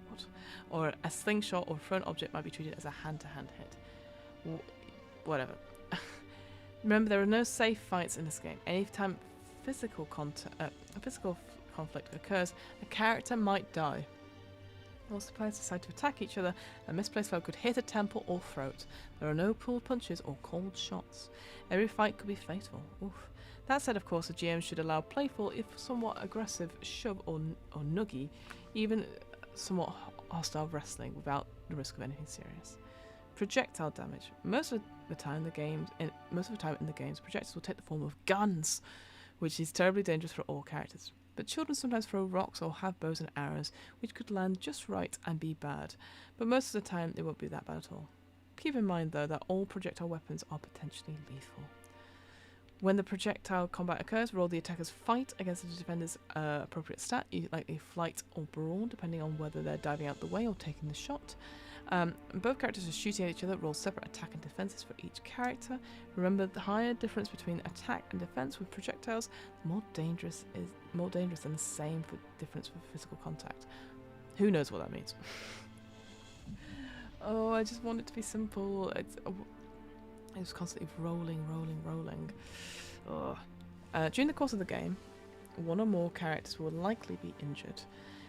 S1: What? Or a slingshot or thrown object might be treated as a hand-to-hand hit. Whatever. Remember, there are no safe fights in this game. Anytime physical conflict occurs, a character might die. Once the players decide to attack each other, a misplaced foe could hit a temple or throat. There are no pulled punches or cold shots. Every fight could be fatal. Oof. That said, of course, the GM should allow playful, if somewhat aggressive, shove or noogie, even somewhat hostile wrestling without the risk of anything serious. Projectile damage. Most of the time in the games, projectiles will take the form of guns. which is terribly dangerous for all characters. But children sometimes throw rocks or have bows and arrows, which could land just right and be bad. But most of the time, they won't be that bad at all. Keep in mind, though, that all projectile weapons are potentially lethal. When the projectile combat occurs, roll the attacker's fight against the defender's appropriate stat, likely flight or brawn, depending on whether they're diving out the way or taking the shot. Both characters are shooting at each other. Roll separate attack and defenses for each character. Remember, the higher difference between attack and defense with projectiles, the more dangerous than the same for difference with physical contact. Who knows what that means? Oh, I just want it to be simple. It was constantly rolling. During the course of the game, one or more characters will likely be injured.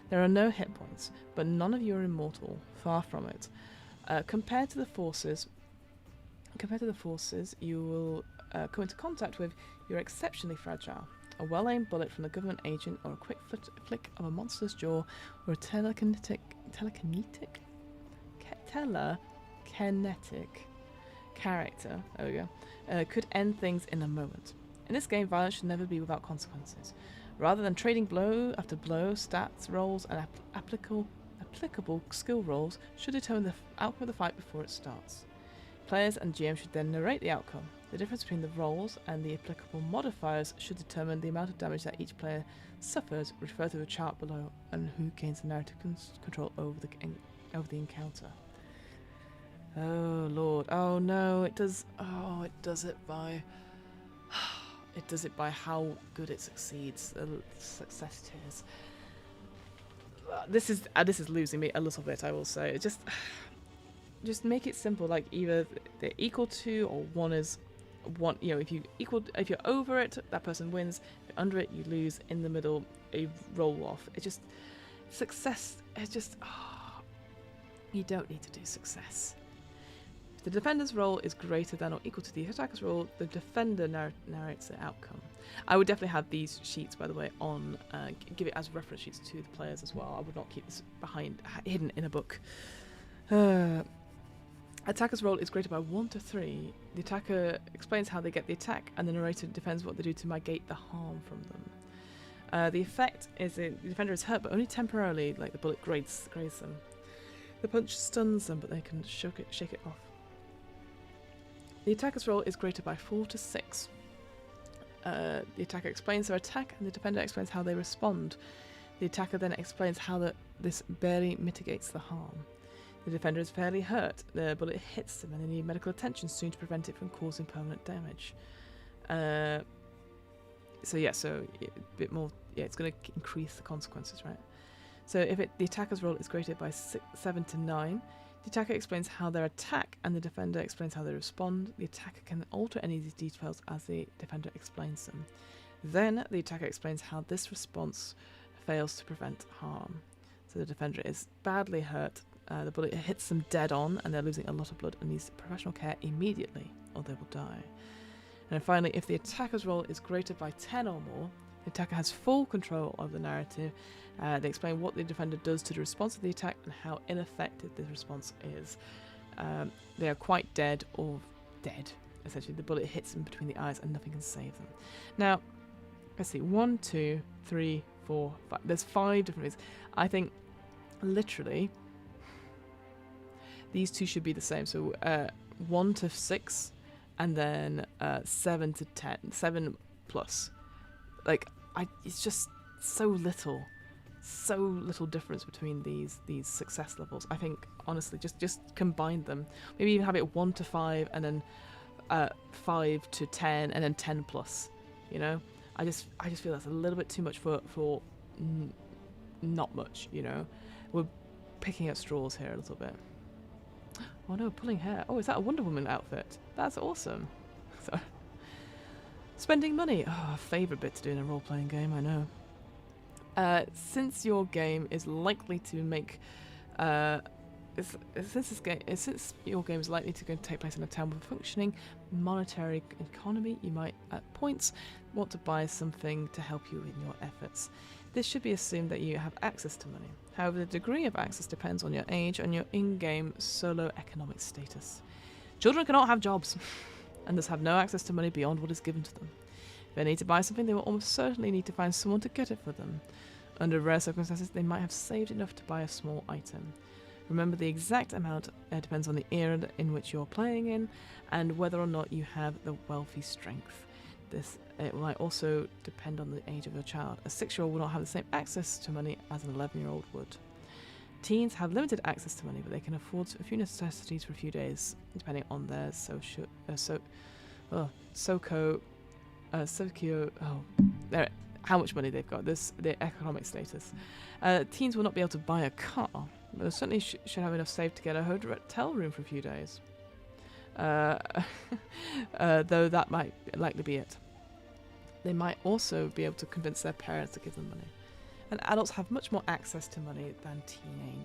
S1: There are no hit points, but none of you are immortal. Far from it. Compared to the forces you will come into contact with, you're exceptionally fragile. A well-aimed bullet from a government agent, or a quick flick of a monster's jaw, or a telekinetic character, there we go, could end things in a moment. In this game, violence should never be without consequences. Rather than trading blow after blow, stats rolls and applicable skill rolls should determine the outcome of the fight before it starts. Players and GM should then narrate the outcome. The difference between the rolls and the applicable modifiers should determine the amount of damage that each player suffers. Refer to the chart below and who gains the narrative control over the encounter. Oh lord! Oh no! It does it by. It does it by how good it succeeds. The success tiers. This is losing me a little bit, I will say. Just make it simple. Like either they're equal to or one is one. You know, if you're over it, that person wins. If you're under it, you lose. In the middle, you roll off. It just success. It's just you don't need to do success. The defender's roll is greater than or equal to the attacker's roll. The defender narrates the outcome. I would definitely have these sheets, by the way, on give it as reference sheets to the players as well. I would not keep this hidden in a book. Attacker's roll is greater by 1 to 3. The attacker explains how they get the attack, and the narrator defends what they do to negate the harm from them. The effect is the defender is hurt, but only temporarily, like the bullet grazes them. The punch stuns them, but they can shake it off. The attacker's roll is greater by 4 to 6. The attacker explains their attack, and the defender explains how they respond. The attacker then explains how this barely mitigates the harm. The defender is fairly hurt. The bullet hits them, and they need medical attention soon to prevent it from causing permanent damage. So a bit more. Yeah, it's going to increase the consequences, right? So if the attacker's roll is greater by 7 to 9. The attacker explains how they attack, and the defender explains how they respond. The attacker can alter any of these details as the defender explains them. Then the attacker explains how this response fails to prevent harm. So the defender is badly hurt. The bullet hits them dead on, and they're losing a lot of blood and needs professional care immediately, or they will die. And finally, if the attacker's roll is greater by 10 or more, the attacker has full control of the narrative. They explain what the defender does to the response of the attack and how ineffective the response is. They are quite dead or dead, essentially. The bullet hits them between the eyes and nothing can save them. Now, let's see. 1, 2, 3, 4, 5. There's 5 different ways. I think, literally, these two should be the same. So 1 to 6 and then 7 to 10. 7 plus. Like, it's just so little difference between these success levels. I think, honestly, just combine them. Maybe even have it 1 to 5 and then 5 to 10 and then 10 plus. You know, I just feel that's a little bit too much for not much. You know, we're picking at straws here a little bit. Oh no, pulling hair. Oh, is that a Wonder Woman outfit? That's awesome. So, spending money. Oh, a favourite bit to do in a role-playing game, I know. Since your game is likely to make, since your game is likely to take place in a town with a functioning monetary economy, you might at points want to buy something to help you in your efforts. This should be assumed that you have access to money. However, the degree of access depends on your age and your in-game socio-economic status. Children cannot have jobs, and thus have no access to money beyond what is given to them. they need to buy something, they will almost certainly need to find someone to get it for them. Under rare circumstances, they might have saved enough to buy a small item. Remember, the exact amount depends on the era in which you're playing in, and whether or not you have the wealthy strength. It might also depend on the age of your child. A 6-year-old will not have the same access to money as an 11-year-old would. Teens have limited access to money, but they can afford a few necessities for a few days, depending on their how much money they've got, their economic status. Teens will not be able to buy a car, but they certainly should have enough saved to get a hotel room for a few days. Though that might likely be it. They might also be able to convince their parents to give them money. And adults have much more access to money than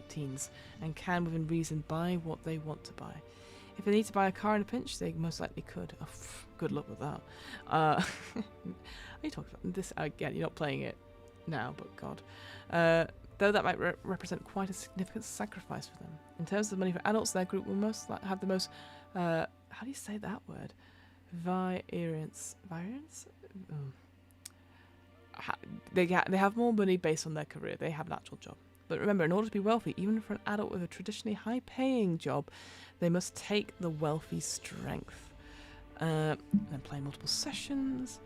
S1: teens, and can, within reason, buy what they want to buy. If they need to buy a car in a pinch, they most likely could. Oh, good luck with that. Are you talking about this again? You're not playing it now, but God. Though that might represent quite a significant sacrifice for them. In terms of money for adults, their group will most have the most. How do you say that word? Variance. Variance? They have more money based on their career. They have an actual job. But remember, in order to be wealthy, even for an adult with a traditionally high-paying job, they must take the wealthy strength. And then play multiple sessions.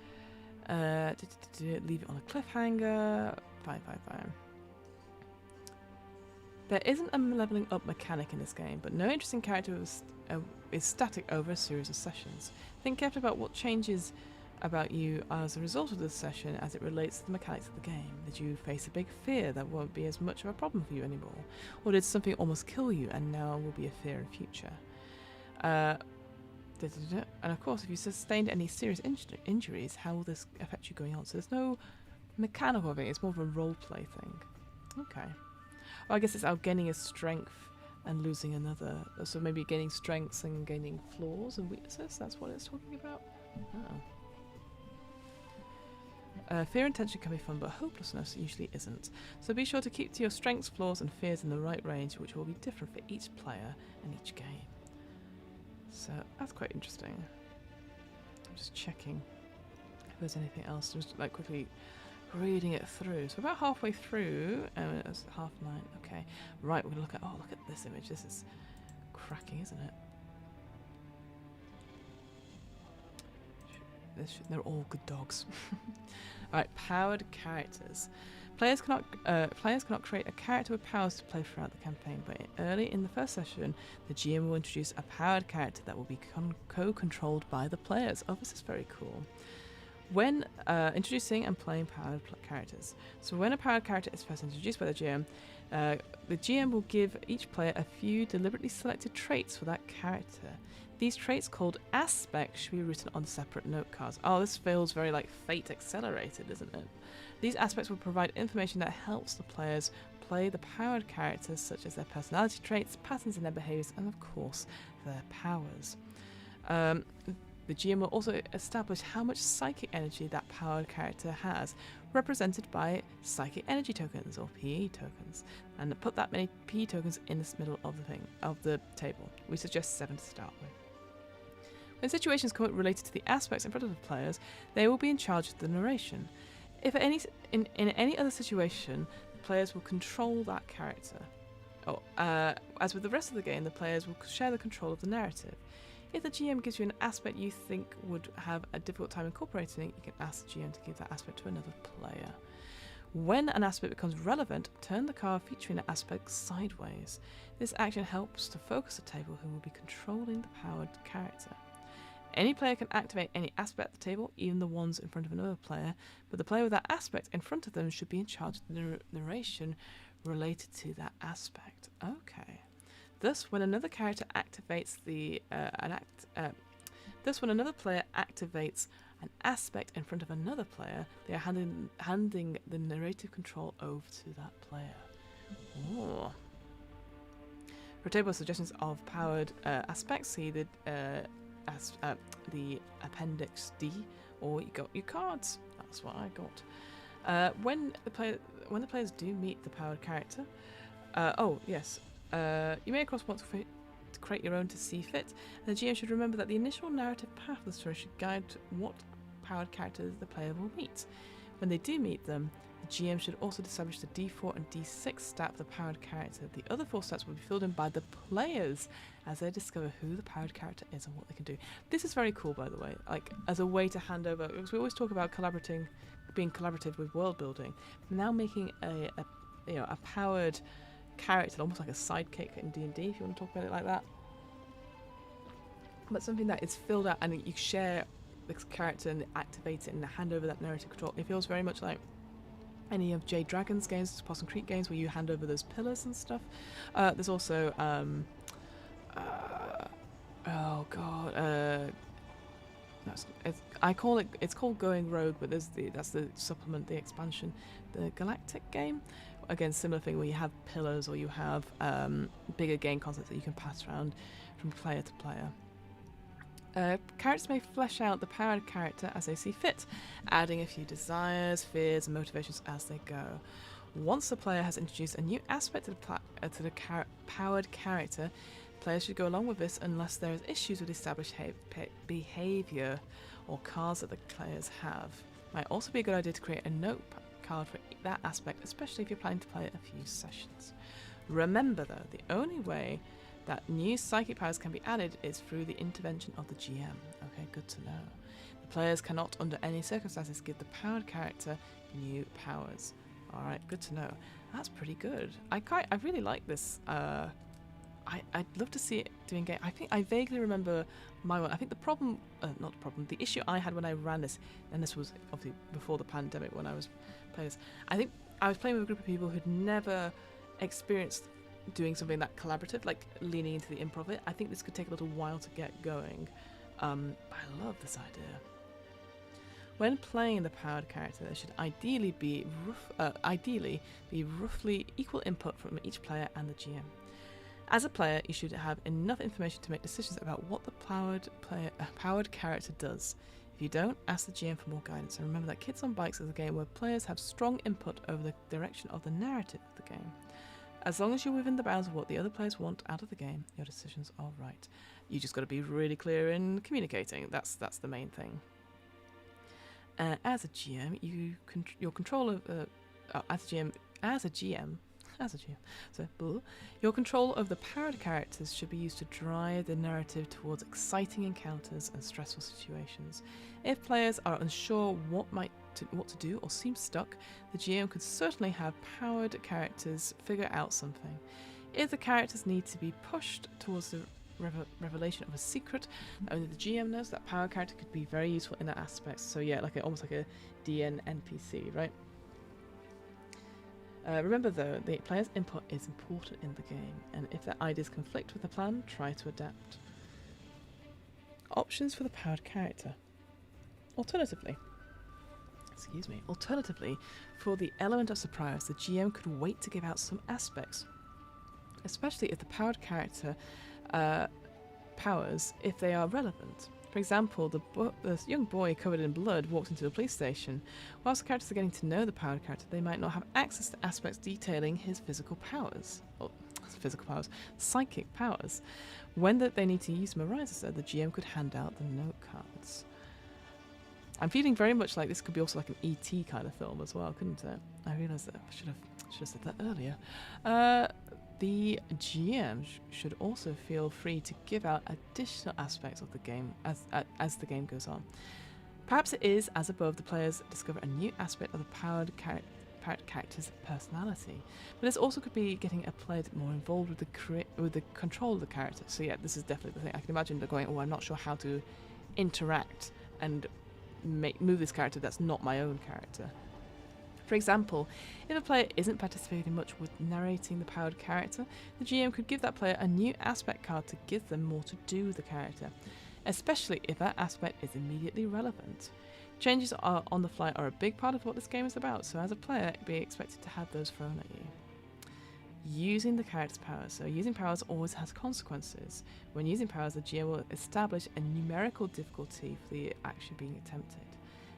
S1: Leave it on a cliffhanger. Fine. There isn't a leveling up mechanic in this game, but no interesting character is static over a series of sessions. Think carefully about what changes about you as a result of this session as it relates to the mechanics of the game. Did you face a big fear that won't be as much of a problem for you anymore? Or did something almost kill you and now will be a fear in future? And of course, if you sustained any serious injuries, how will this affect you going on? So there's no mechanical thing, it's more of a roleplay thing. Okay. Well, I guess it's out gaining a strength and losing another. So maybe gaining strengths and gaining flaws and weaknesses, that's what it's talking about? Oh. Fear and tension can be fun, but hopelessness usually isn't. So be sure to keep to your strengths, flaws, and fears in the right range, which will be different for each player and each game. So that's quite interesting. I'm just checking if there's anything else. Just like quickly reading it through. So about halfway through, it's 9:30. Okay, right. We're gonna look at this image. This is cracking, isn't it? They're all good dogs. Alright, powered characters. Players cannot create a character with powers to play throughout the campaign, but early in the first session, the GM will introduce a powered character that will be co-controlled by the players. Oh, this is very cool. When introducing and playing powered characters. So when a powered character is first introduced by the GM will give each player a few deliberately selected traits for that character. These traits, called aspects, should be written on separate note cards. Oh, this feels very like Fate Accelerated, isn't it? These aspects will provide information that helps the players play the powered characters, such as their personality traits, patterns in their behaviors, and of course, their powers. The GM will also establish how much psychic energy that powered character has, represented by psychic energy tokens, or PE tokens, and put that many PE tokens in the middle of the table. We suggest 7 to start with. When situations come related to the aspects in front of the players, they will be in charge of the narration. If in any other situation, the players will control that character. As with the rest of the game, the players will share the control of the narrative. If the GM gives you an aspect you think would have a difficult time incorporating it, you can ask the GM to give that aspect to another player. When an aspect becomes relevant, turn the card featuring the aspect sideways. This action helps to focus the table who will be controlling the powered character. Any player can activate any aspect at the table, even the ones in front of another player, but the player with that aspect in front of them should be in charge of the narration related to that aspect. Okay. Thus, when another character activates when another player activates an aspect in front of another player, they are handing the narrative control over to that player. Ooh. For a table of suggestions of powered aspects, see the appendix D, or you got your cards. That's what I got. When the players do meet the powered character, you may of course want to create your own to see fit, and the GM should remember that the initial narrative path of the story should guide what powered characters the player will meet. When they do meet them, the GM should also establish the D4 and D6 stat of the powered character. The other 4 stats will be filled in by the players as they discover who the powered character is and what they can do. This is very cool, by the way, like as a way to hand over, because we always talk about being collaborative with world building. Now making a powered character, almost like a sidekick in D&D, if you want to talk about it like that. But something that is filled out and you share this character and activate it and hand over that narrative control. It feels very much like any of Jade Dragon's games, Possum Creek games, where you hand over those pillars and stuff. There's also it's called Going Rogue, but that's the supplement, the expansion, the Galactic game. Again, similar thing where you have pillars or you have bigger game concepts that you can pass around from player to player. Characters may flesh out the powered character as they see fit, adding a few desires, fears, and motivations as they go. Once the player has introduced a new aspect to the powered character, players should go along with this unless there is issues with established behaviour or cards that the players have. Might also be a good idea to create a note card for that aspect, especially if you're planning to play it a few sessions. Remember though, the only way that new psychic powers can be added is through the intervention of the GM. Okay, good to know. The players cannot under any circumstances give the powered character new powers. Alright, good to know. That's pretty good. I really like this. I'd love to see it doing game. I vaguely remember my one. I think the issue I had when I ran this, and this was obviously before the pandemic when I was playing this, I think I was playing with a group of people who'd never experienced doing something that collaborative, like leaning into the improv it. I think this could take a little while to get going. But I love this idea. When playing the powered character, there should ideally be roughly equal input from each player and the GM. As a player, you should have enough information to make decisions about what the powered character does. If you don't, ask the GM for more guidance, and remember that Kids on Bikes is a game where players have strong input over the direction of the narrative of the game. As long as you're within the bounds of what the other players want out of the game, your decisions are right. You just got to be really clear in communicating. That's the main thing. As a GM, your control of your control of the powered characters should be used to drive the narrative towards exciting encounters and stressful situations. If players are unsure what to do or seem stuck, the GM could certainly have powered characters figure out something. If the characters need to be pushed towards the revelation of a secret that only the GM knows, that powered character could be very useful in that aspect. So yeah, almost like a DN NPC, right? Remember though, the player's input is important in the game, and if their ideas conflict with the plan, try to adapt. Options for the powered character. Alternatively, for the element of surprise, the GM could wait to give out some aspects, especially if the powered character powers, if they are relevant. For example, the young boy covered in blood walks into the police station. Whilst the characters are getting to know the powered character, they might not have access to aspects detailing his psychic powers. When they need to use improviser, the GM could hand out the note cards. I'm feeling very much like this could be also like an E.T. kind of film as well, couldn't it? I realised that I should have said that earlier. The GM should also feel free to give out additional aspects of the game as the game goes on. Perhaps it is, as above, the players discover a new aspect of the powered character's personality, but this also could be getting a player more involved with the control of the character. So yeah, this is definitely the thing. I can imagine they're going, I'm not sure how to interact and move this character that's not my own character. For example, if a player isn't participating much with narrating the powered character, the GM could give that player a new aspect card to give them more to do with the character, especially if that aspect is immediately relevant. Changes on the fly are a big part of what this game is about, so as a player, be expected to have those thrown at you. Using the character's powers. So using powers always has consequences. When using powers, the GM will establish a numerical difficulty for the action being attempted.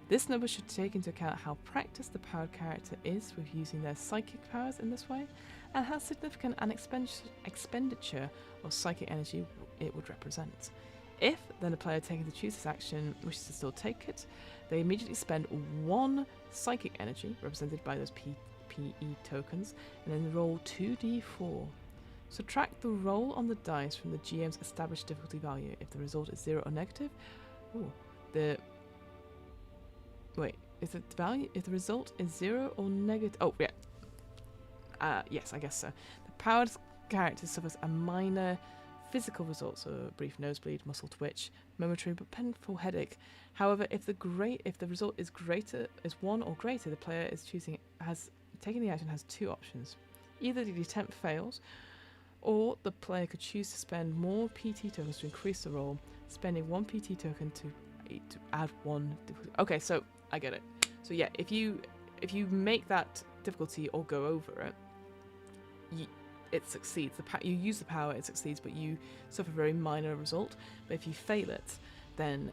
S1: This number should take into account how practiced the powered character is with using their psychic powers in this way, and how significant an expenditure of psychic energy it would represent. If then the player taking to choose this action wishes to still take it, they immediately spend 1 psychic energy, represented by those PE tokens, and then roll 2d4. Subtract the roll on the dice from the GM's established difficulty value. If the result is 0 or negative, if the result is 0 or negative, yes, I guess so. The powered character suffers a minor physical result, so a brief nosebleed, muscle twitch, momentary but painful headache. However, if the result is 1 or greater, the player taking the action has 2 options. Either the attempt fails, or the player could choose to spend more PT tokens to increase the roll, spending 1 PT token to add 1 difficulty. Okay, so I get it. So yeah, if you make that difficulty or go over it, it succeeds. You use the power, it succeeds, but you suffer a very minor result. But if you fail it, then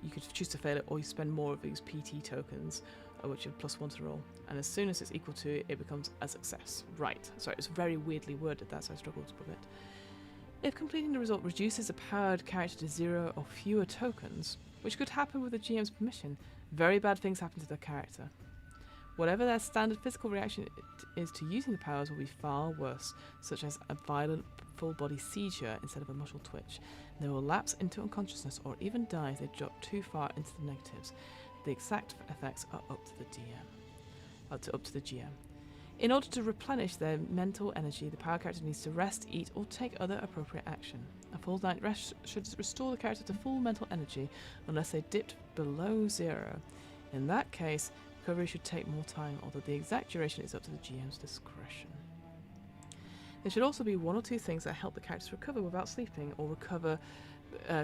S1: you could choose to fail it, or you spend more of these PT tokens, which are +1 to roll. And as soon as it's equal to it, it becomes a success. Right. Sorry, it's very weirdly worded, that's how I struggled with it. If completing the result reduces a powered character to 0 or fewer tokens, which could happen with the GM's permission, very bad things happen to the character. Whatever their standard physical reaction is to using the powers will be far worse, such as a violent full-body seizure instead of a muscle twitch. They will lapse into unconsciousness or even die if they drop too far into the negatives. The exact effects are up to the GM. In order to replenish their mental energy, the power character needs to rest, eat, or take other appropriate action. A full night rest should restore the character to full mental energy unless they dipped below 0. In that case, recovery should take more time, although the exact duration is up to the GM's discretion. There should also be 1 or 2 things that help the characters recover without sleeping, or recover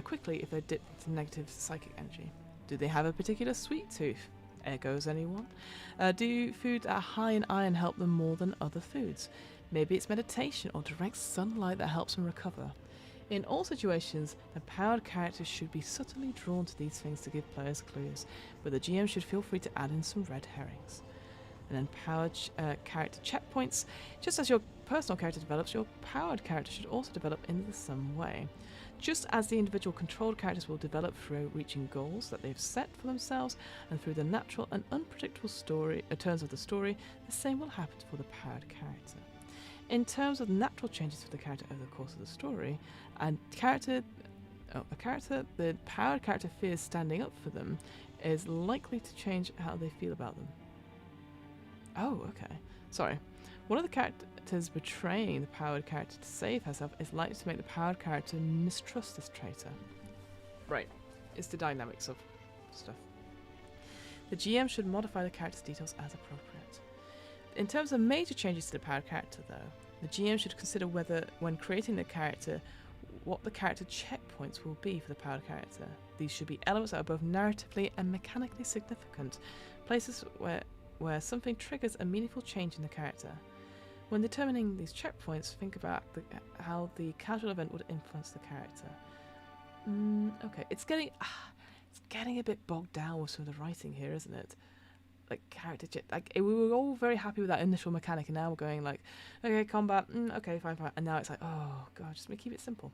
S1: quickly if they dip into negative psychic energy. Do they have a particular sweet tooth? Echoes anyone? Do foods that are high in iron help them more than other foods? Maybe it's meditation or direct sunlight that helps them recover. In all situations, the powered characters should be subtly drawn to these things to give players clues, but the GM should feel free to add in some red herrings. And then powered character checkpoints. Just as your personal character develops, your powered character should also develop in the same way. Just as the individual controlled characters will develop through reaching goals that they've set for themselves and through the natural and unpredictable turns of the story, the same will happen for the powered character. In terms of natural changes for the character over the course of the story, the powered character fears standing up for them is likely to change how they feel about them. Oh, okay. Sorry. One of the characters betraying the powered character to save herself is likely to make the powered character mistrust this traitor. Right. It's the dynamics of stuff. The GM should modify the character's details as appropriate. In terms of major changes to the powered character, though, the GM should consider whether, when creating the character, what the character checkpoints will be for the powered character. These should be elements that are both narratively and mechanically significant, places where something triggers a meaningful change in the character. When determining these checkpoints, think about how the casual event would influence the character. Okay, it's getting a bit bogged down with some of the writing here, isn't it? Like we were all very happy with that initial mechanic, and now we're going like, okay, combat, okay, fine, and now it's like, oh god, just keep it simple.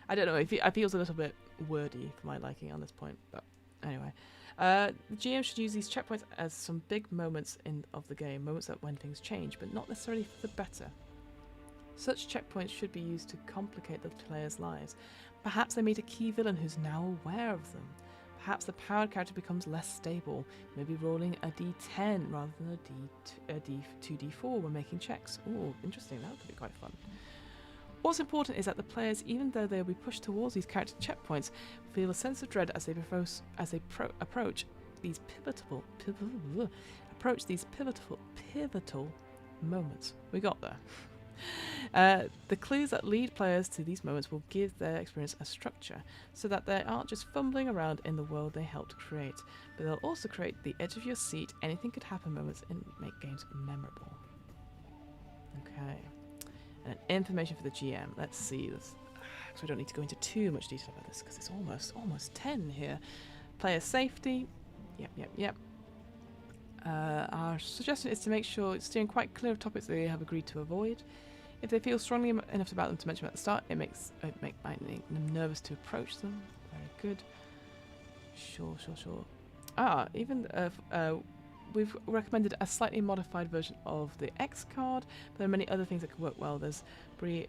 S1: I don't know. It feels a little bit wordy for my liking on this point, but anyway. The GM should use these checkpoints as some big moments of the game, moments that when things change, but not necessarily for the better. Such checkpoints should be used to complicate the players' lives. Perhaps they meet a key villain who's now aware of them. Perhaps the powered character becomes less stable, maybe rolling a d10 rather than a 2d4 when making checks. Ooh, interesting, that could be quite fun. What's important is that the players, even though they will be pushed towards these character checkpoints, feel a sense of dread as they approach these pivotal moments. We got there. The clues that lead players to these moments will give their experience a structure, so that they aren't just fumbling around in the world they helped create, but they'll also create the edge of your seat, anything could happen moments and make games memorable. Okay. And information for the GM. Let's see this. So we don't need to go into too much detail about this because it's almost 10 here. Player safety. Yep. Our suggestion is to make sure it's steering quite clear of topics that they have agreed to avoid. If they feel strongly enough about them to mention at the start, it might make them nervous to approach them. good. Sure. Even we've recommended a slightly modified version of the X card, but there are many other things that could work well. There's Bree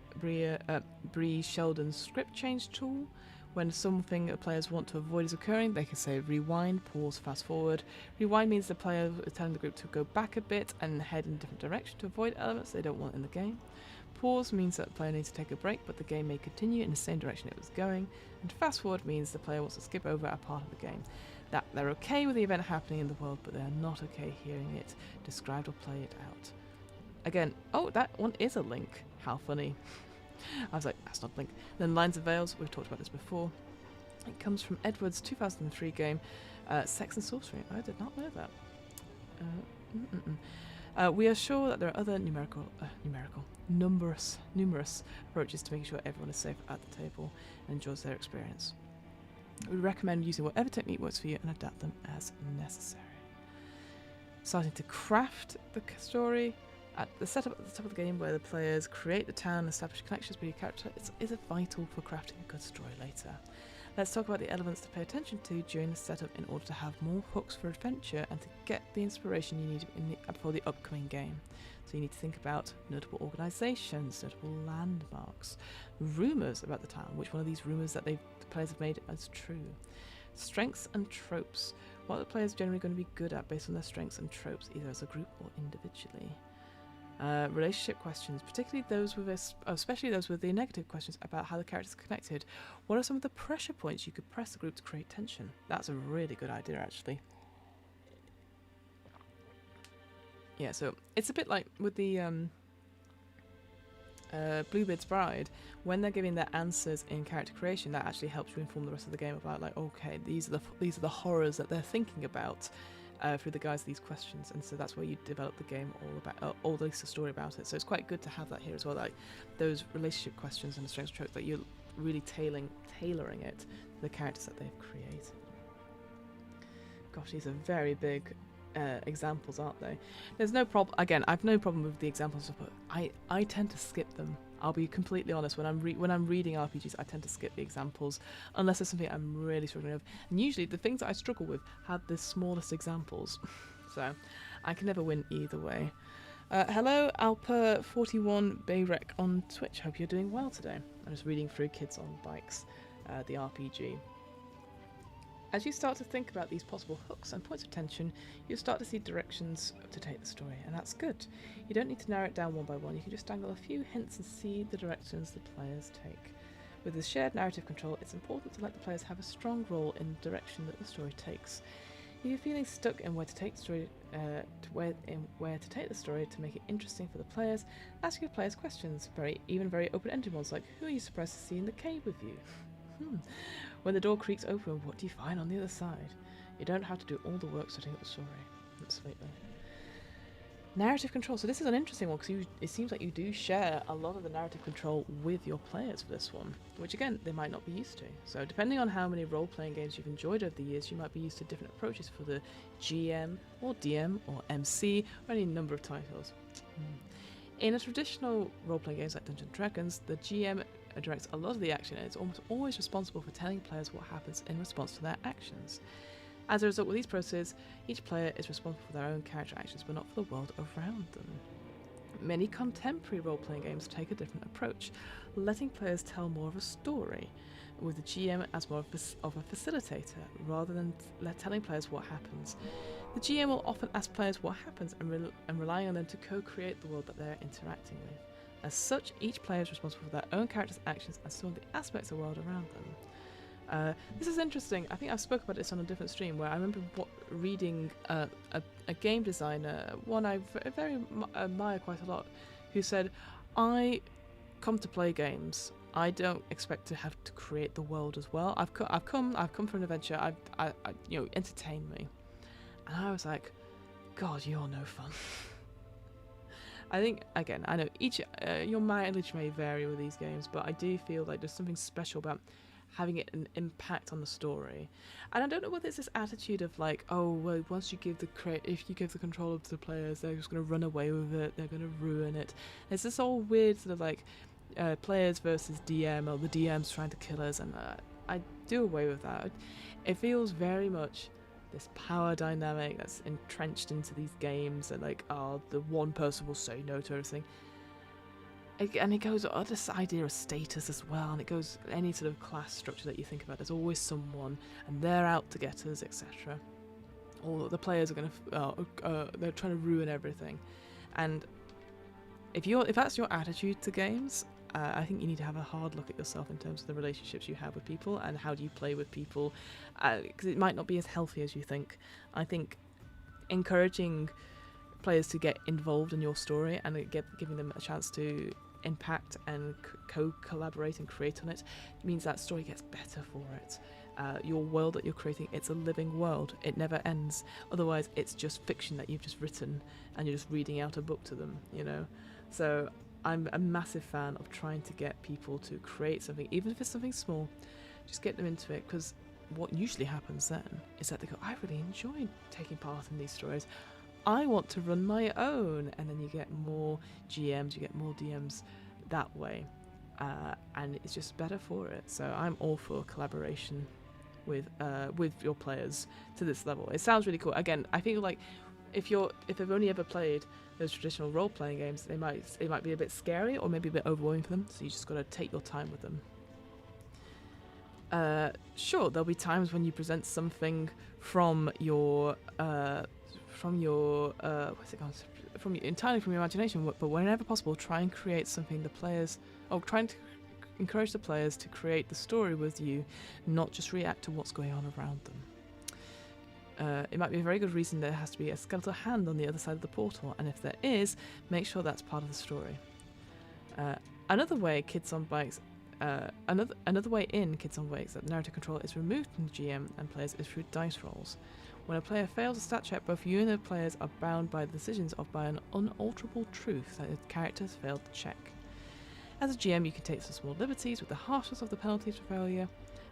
S1: Sheldon's script change tool. When something players want to avoid is occurring, they can say rewind, pause, fast forward. Rewind means the player is telling the group to go back a bit and head in a different direction to avoid elements they don't want in the game. Pause means that the player needs to take a break, but the game may continue in the same direction it was going. And fast forward means the player wants to skip over a part of the game. That they're okay with the event happening in the world, but they're not okay hearing it described or play it out. Again, oh, that one is a link. How funny. I was like, that's not a link. Then Lines of Veils, we've talked about this before. It comes from Edward's 2003 game, Sex and Sorcery. I did not know that. We are sure that there are other numerous approaches to making sure everyone is safe at the table and enjoys their experience. We recommend using whatever technique works for you and adapt them as necessary. Starting to craft the story. At the setup at the top of the game where the players create the town and establish connections with your character is vital for crafting a good story later. Let's talk about the elements to pay attention to during the setup in order to have more hooks for adventure and to get the inspiration you need for the upcoming game. So you need to think about notable organisations, notable landmarks, rumours about the town, which one of these rumours that the players have made as true. Strengths and tropes, what are the players generally going to be good at based on their strengths and tropes, either as a group or individually. Relationship questions, especially those with the negative questions about how the characters are connected. What are some of the pressure points you could press the group to create tension? That's a really good idea, actually. Yeah, so it's a bit like with the Bluebeard's Bride. When they're giving their answers in character creation, that actually helps you inform the rest of the game about, like, okay, these are the horrors that they're thinking about. Through the guise of these questions, and so that's where you develop the game all at least a story about it. So it's quite good to have that here as well, like those relationship questions and the strengths tropes that you're really tailoring it to the characters that they've created. Gosh, these are very big examples, aren't they? There's no problem. Again, I've no problem with the examples, but I tend to skip them. I'll be completely honest. When I'm reading RPGs, I tend to skip the examples unless it's something I'm really struggling with. And usually, the things that I struggle with have the smallest examples, so I can never win either way. Hello, Alper41 Bayrek on Twitch. Hope you're doing well today. I'm just reading through Kids on Bikes, the RPG. As you start to think about these possible hooks and points of tension, you'll start to see directions to take the story, and that's good. You don't need to narrow it down one by one, you can just dangle a few hints and see the directions the players take. With the shared narrative control, it's important to let the players have a strong role in the direction that the story takes. If you're feeling stuck in where to take the story, to make it interesting for the players, ask your players questions, very open-ended ones like, who are you surprised to see in the cave with you? When the door creaks open, what do you find on the other side? You don't have to do all the work setting up the story. Absolutely. Narrative control. So this is an interesting one because it seems like you do share a lot of the narrative control with your players for this one, which again, they might not be used to. So depending on how many role-playing games you've enjoyed over the years, you might be used to different approaches for the GM or DM or MC or any number of titles. In a traditional role-playing games like Dungeons & Dragons, the GM directs a lot of the action and is almost always responsible for telling players what happens in response to their actions. As a result, with these processes, each player is responsible for their own character actions but not for the world around them. Many contemporary role-playing games take a different approach, letting players tell more of a story, with the GM as more of a facilitator, rather than telling players what happens. The GM will often ask players what happens and relying on them to co-create the world that they're interacting with. As such, each player is responsible for their own character's actions and some of the aspects of the world around them. This is interesting. I think I've spoken about this on a different stream where I remember reading a game designer, one I very admire quite a lot, who said, I come to play games. I don't expect to have to create the world as well. I've come for an adventure. Entertain me. And I was like, God, you're no fun. I think, again, I know your mileage may vary with these games, but I do feel like there's something special about having an impact on the story. And I don't know whether it's this attitude of like, oh, well, once you give if you give the control to the players, they're just going to run away with it, they're going to ruin it. And it's this all weird sort of like players versus DM, or the DM's trying to kill us, and I do away with that. It feels very much this power dynamic that's entrenched into these games, and like, oh, the one person will say no to everything. And it goes on this idea of status as well, and it goes any sort of class structure that you think about. There's always someone, and they're out to get us, etc. Or the players are going to, they're trying to ruin everything. And if that's your attitude to games, I think you need to have a hard look at yourself in terms of the relationships you have with people and how do you play with people, because it might not be as healthy as you think. I think encouraging players to get involved in your story and giving them a chance to impact and co-collaborate and create on it means that story gets better for it. Your world that you're creating, it's a living world. It never ends. Otherwise, it's just fiction that you've just written and you're just reading out a book to them, you know? So I'm a massive fan of trying to get people to create something, even if it's something small. Just get them into it, because what usually happens then is that they go, I really enjoyed taking part in these stories. I want to run my own, and then you get more GMs, you get more DMs that way, and it's just better for it. So I'm all for collaboration with your players to this level. It sounds really cool. Again, I feel like if they've only ever played those traditional role-playing games, it might be a bit scary or maybe a bit overwhelming for them. So you just got to take your time with them. Sure, there'll be times when you present something from your entirely from your imagination, but whenever possible, try and create something trying to encourage the players to create the story with you, not just react to what's going on around them. It might be a very good reason there has to be a skeletal hand on the other side of the portal, and if there is, make sure that's part of the story. Another way Kids on Bikes that narrative control is removed from the GM and players is through dice rolls. When a player fails a stat check, both you and the players are bound by the decisions by an unalterable truth that the character has failed to check. As a GM, you can take some small liberties with the harshness of the penalties for failure,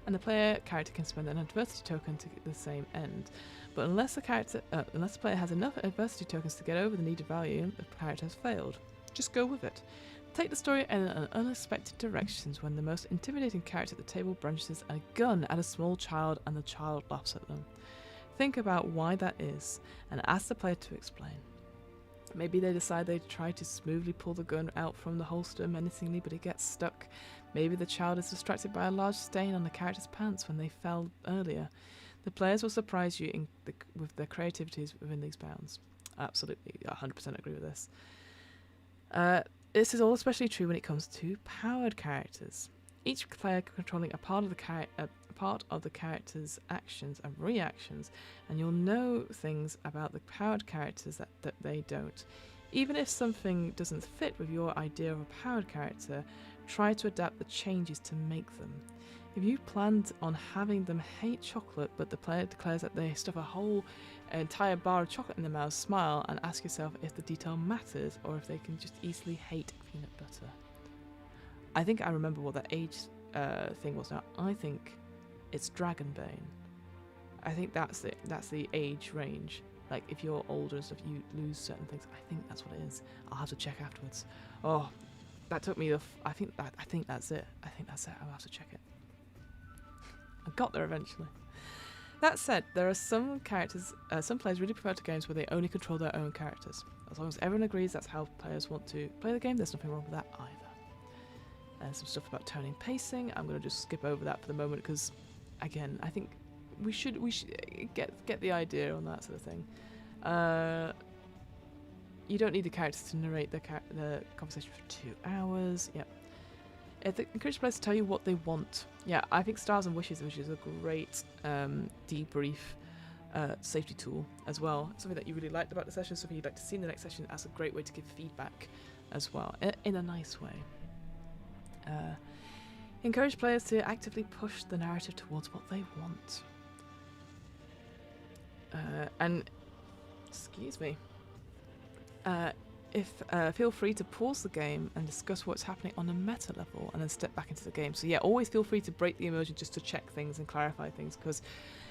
S1: and the player character can spend an adversity token to get the same end. But unless the player has enough adversity tokens to get over the needed value, the character has failed. Just go with it. Take the story in unexpected directions when the most intimidating character at the table branches a gun at a small child and the child laughs at them. Think about why that is, and ask the player to explain. Maybe they decide they try to smoothly pull the gun out from the holster menacingly, but it gets stuck. Maybe the child is distracted by a large stain on the character's pants when they fell earlier. The players will surprise you with their creativities within these bounds. Absolutely, 100% agree with this. This is all especially true when it comes to powered characters. Each player controlling a part of the character's actions and reactions, and you'll know things about the powered characters that they don't. Even if something doesn't fit with your idea of a powered character, try to adapt the changes to make them. If you planned on having them hate chocolate, but the player declares that they stuff an entire bar of chocolate in their mouth, smile and ask yourself if the detail matters or if they can just easily hate peanut butter. I think I remember what that age thing was now. I think it's Dragonbane. I think that's the age range. Like if you're older and stuff, you lose certain things. I think that's what it is. I'll have to check afterwards. Oh, that took me I think that's it. I'll have to check it. I got there eventually. That said, there are some players really prefer to games where they only control their own characters. As long as everyone agrees that's how players want to play the game, there's nothing wrong with that either. There's some stuff about turning pacing. I'm going to just skip over that for the moment because, again, I think we should get the idea on that sort of thing. You don't need the characters to narrate the conversation for 2 hours. Yep. Encourage players to tell you what they want. Yeah, I think Stars and Wishes, which is a great debrief safety tool as well. Something that you really liked about the session, something you'd like to see in the next session. That's a great way to give feedback as well, in a nice way. Encourage players to actively push the narrative towards what they want. And, excuse me. Feel free to pause the game and discuss what's happening on a meta level and then step back into the game. So yeah, always feel free to break the immersion just to check things and clarify things, because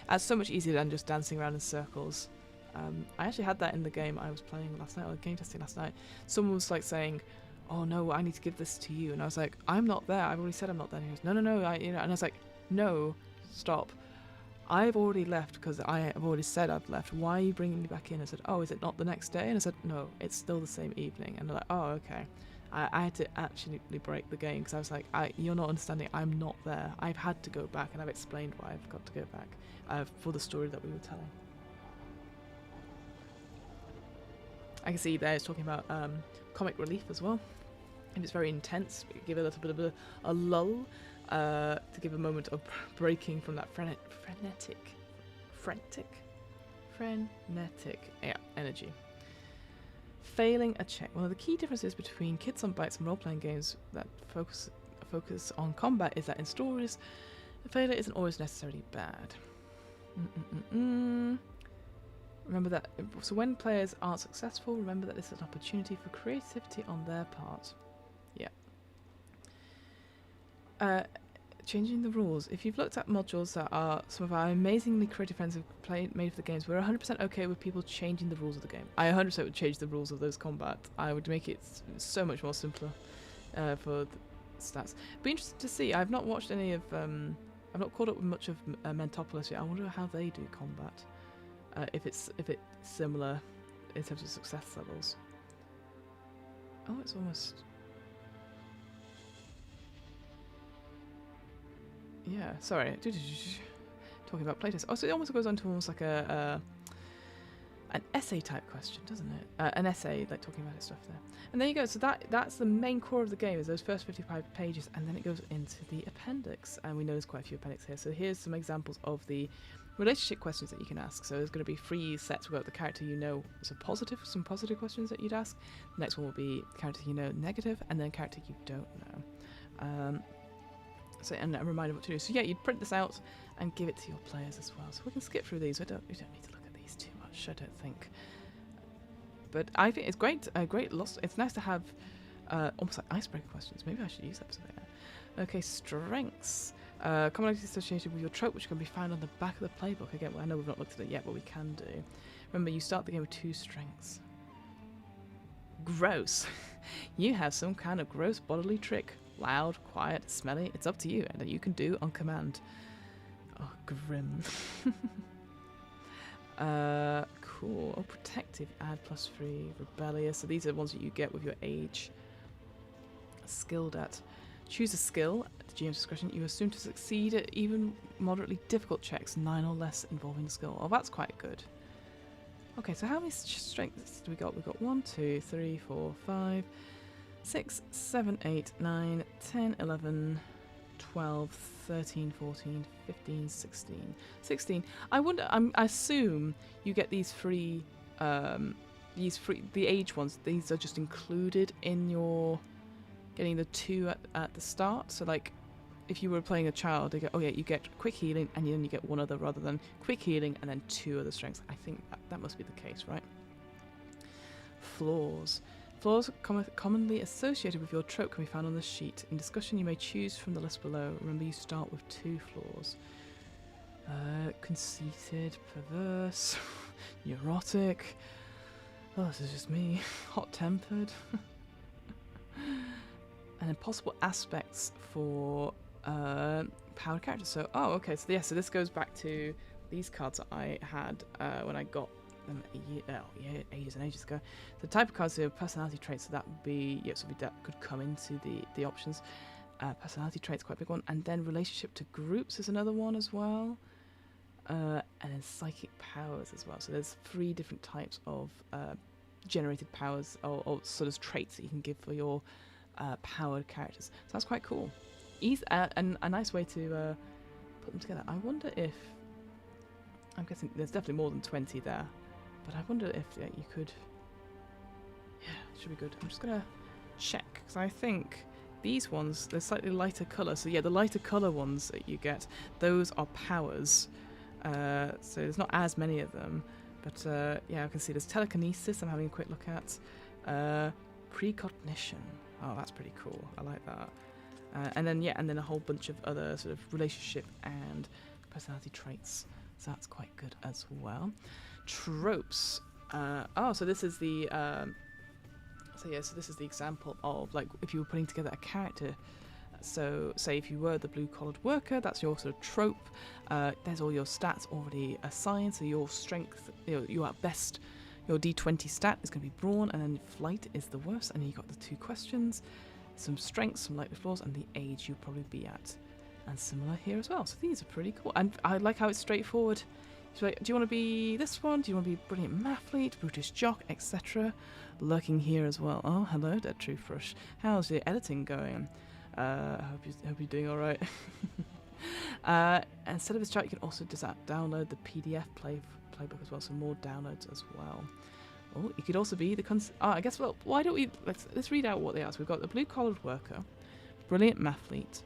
S1: that's so much easier than just dancing around in circles. I actually had that in the game I was playing last night, or game testing last night. Someone was like saying, oh no, I need to give this to you. And I was like, I'm not there. I've already said I'm not there. And he goes, no. And I was like, no, stop. I've already left because I have already said I've left. Why are you bringing me back in? I said, oh, is it not the next day? And I said, no, it's still the same evening. And they're like, oh, okay. I had to absolutely break the game because I was like, you're not understanding. I'm not there. I've had to go back, and I've explained why I've got to go back for the story that we were telling. I can see there it's talking about comic relief as well. If it's very intense, give a little bit of a lull to give a moment of breaking from that frenetic energy. Failing a check. One of the key differences between Kids on Bikes and role-playing games that focus on combat is that in stories, failure isn't always necessarily bad. Remember that. So when players aren't successful, remember that this is an opportunity for creativity on their part. Yeah. Changing the rules. If you've looked at modules that are some of our amazingly creative friends have made for the games, we're 100% okay with people changing the rules of the game. I 100% would change the rules of those combat. I would make it so much more simpler for the stats. Be interested to see. I've not watched any of. I've not caught up with much of Mentopolis yet. I wonder how they do combat. If it's similar in terms of success levels. Oh, it's almost. Yeah, sorry. Talking about playtest. Oh, so it almost goes on to almost like an essay type question, doesn't it? An essay, like talking about its stuff there. And there you go. So that's the main core of the game, is those first 55 pages, and then it goes into the appendix. And we know there's quite a few appendix here. So here's some examples of the relationship questions that you can ask. So there's going to be 3 sets. We've got the character you know as a positive, some positive questions that you'd ask. The next one will be character you know negative, and then character you don't know. So, and a reminder what to do. So yeah, you'd print this out and give it to your players as well. So we can skip through these. We don't need to look at these too much, I don't think. But I think it's great. It's nice to have almost like icebreaker questions. Maybe I should use that something. Okay, strengths. Commonalities associated with your trope, which can be found on the back of the playbook. Again, I know we've not looked at it yet, but we can do. Remember, you start the game with 2 strengths. Gross. You have some kind of gross bodily trick. Loud, quiet, smelly, it's up to you, and that you can do on command. Oh, grim. Cool. Oh, protective, add +3, rebellious. So these are the ones that you get with your age. Skilled at. Choose a skill at the GM's discretion. You assume to succeed at even moderately difficult checks, 9 or less involving the skill. Oh, that's quite good. Okay, so how many strengths do we got? We've got 1, 2, 3, 4, 5, 6, 7, 8, 9, 10, 11, 12, 13, 14, 15, 16. 16. I assume you get these free, the age ones. These are just included in your getting the 2 at the start. So like, if you were playing a child, they go, oh yeah, you get quick healing, and then you get 1 other rather than quick healing and then 2 other strengths. I think that must be the case, right? Flaws. Flaws commonly associated with your trope can be found on the sheet. In discussion, you may choose from the list below. Remember, you start with 2 flaws. Conceited, perverse, neurotic. Oh, this is just me. Hot-tempered. And then possible aspects for powered characters. So, oh, okay. So, yeah, so this goes back to these cards that I had when I got them ages and ages ago. The type of cards are personality traits, so that would be, yes, that could come into the options. Personality traits, quite a big one. And then relationship to groups is another one as well. And then psychic powers as well. So there's 3 different types of generated powers or sort of traits that you can give for your powered characters. So that's quite cool. And a nice way to put them together. I wonder if, I'm guessing there's definitely more than 20 there, but I wonder if you could, yeah, it should be good. I'm just going to check, because I think these ones, they're slightly lighter colour. So yeah, the lighter colour ones that you get, those are powers. So there's not as many of them, but yeah, I can see there's telekinesis I'm having a quick look at. Precognition. Oh, that's pretty cool. I like that. And then a whole bunch of other sort of relationship and personality traits. So that's quite good as well. Tropes. So this is the so this is the example of, like, if you were putting together a character So say if you were the blue-collared worker, that's your sort of trope. There's all your stats already assigned, so your strength, your at best, your d20 stat is going to be brawn, and then flight is the worst, and then you got the 2 questions, some strengths, some likely flaws, and the age you'll probably be at. And similar here as well, so these are pretty cool. And I like how it's straightforward. So like, do you want to be this one? Do you want to be brilliant mathlete, brutish jock, etc.? Lurking here as well. Oh, hello, Dead Toothbrush. How's your editing going? Hope you're doing all right. Instead of this chat, you can also download the PDF playbook as well, so more downloads as well. Oh, you could also be the I guess. Well, why don't we let's read out what they are. So we've got the blue-collared worker, brilliant mathlete,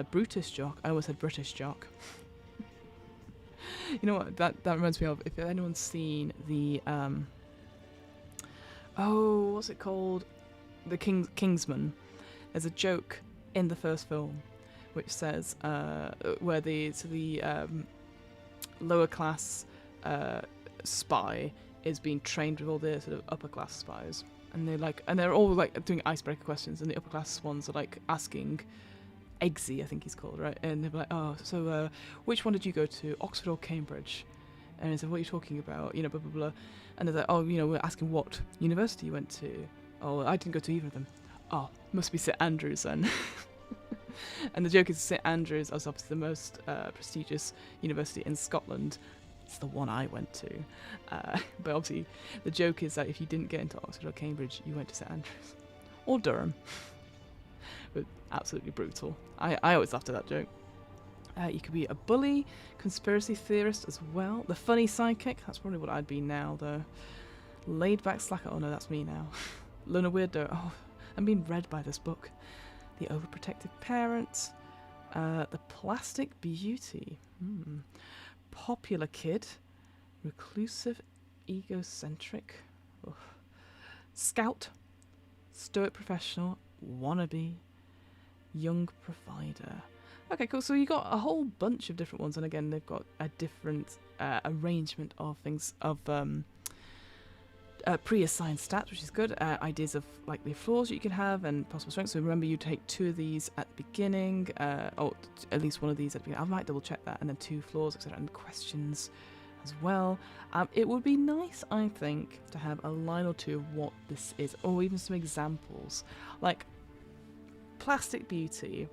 S1: brutish jock. I always said British jock. You know what? That reminds me of, if anyone's seen the what's it called? The Kingsman. There's a joke in the first film which says where the lower class spy is being trained with all the sort of upper class spies, and they're all like doing icebreaker questions, and the upper class ones are like asking Eggsy, I think he's called, right? And they're like, oh, so which one did you go to, Oxford or Cambridge? And he said, what are you talking about? Blah, blah, blah. And they're like, oh, we're asking what university you went to. Oh, I didn't go to either of them. Oh, must be St Andrews then. And the joke is St Andrews is obviously the most prestigious university in Scotland. It's the one I went to. But obviously, the joke is that if you didn't get into Oxford or Cambridge, you went to St Andrews. Or Durham. But absolutely brutal. I always laughed at that joke. You could be a bully, conspiracy theorist as well. The funny sidekick, that's probably what I'd be now, though. Laid back slacker, oh no, that's me now. Loner weirdo, oh, I'm being read by this book. The overprotective parent. The plastic beauty. Popular kid. Reclusive, egocentric. Ugh. Scout. Stoic professional. Wannabe. Young provider. Okay, cool. So you got a whole bunch of different ones, and again, they've got a different arrangement of things, of pre-assigned stats, which is good. Ideas of likely flaws that you can have and possible strengths. So remember, you take 2 of these at the beginning, or at least 1 of these at the beginning. I might double check that, and then 2 flaws, etc., and questions as well. It would be nice, I think, to have a line or 2 of what this is, or even some examples, like plastic beauty.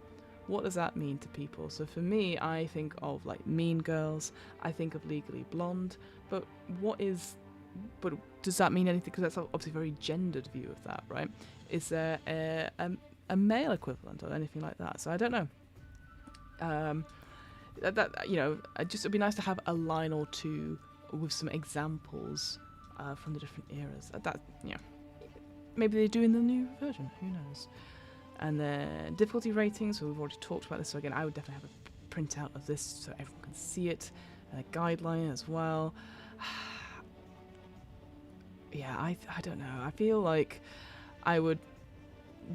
S1: What does that mean to people? So for me, I think of like Mean Girls, I think of Legally Blonde, but does that mean anything? Because that's obviously a very gendered view of that, right? Is there a male equivalent or anything like that? So I don't know. It'd be nice to have a line or 2 with some examples from the different eras. Maybe they do in the new version. Who knows? And then difficulty ratings, so we've already talked about this, so again, I would definitely have a printout of this so everyone can see it, and a guideline as well. Yeah, I don't know. I feel like I would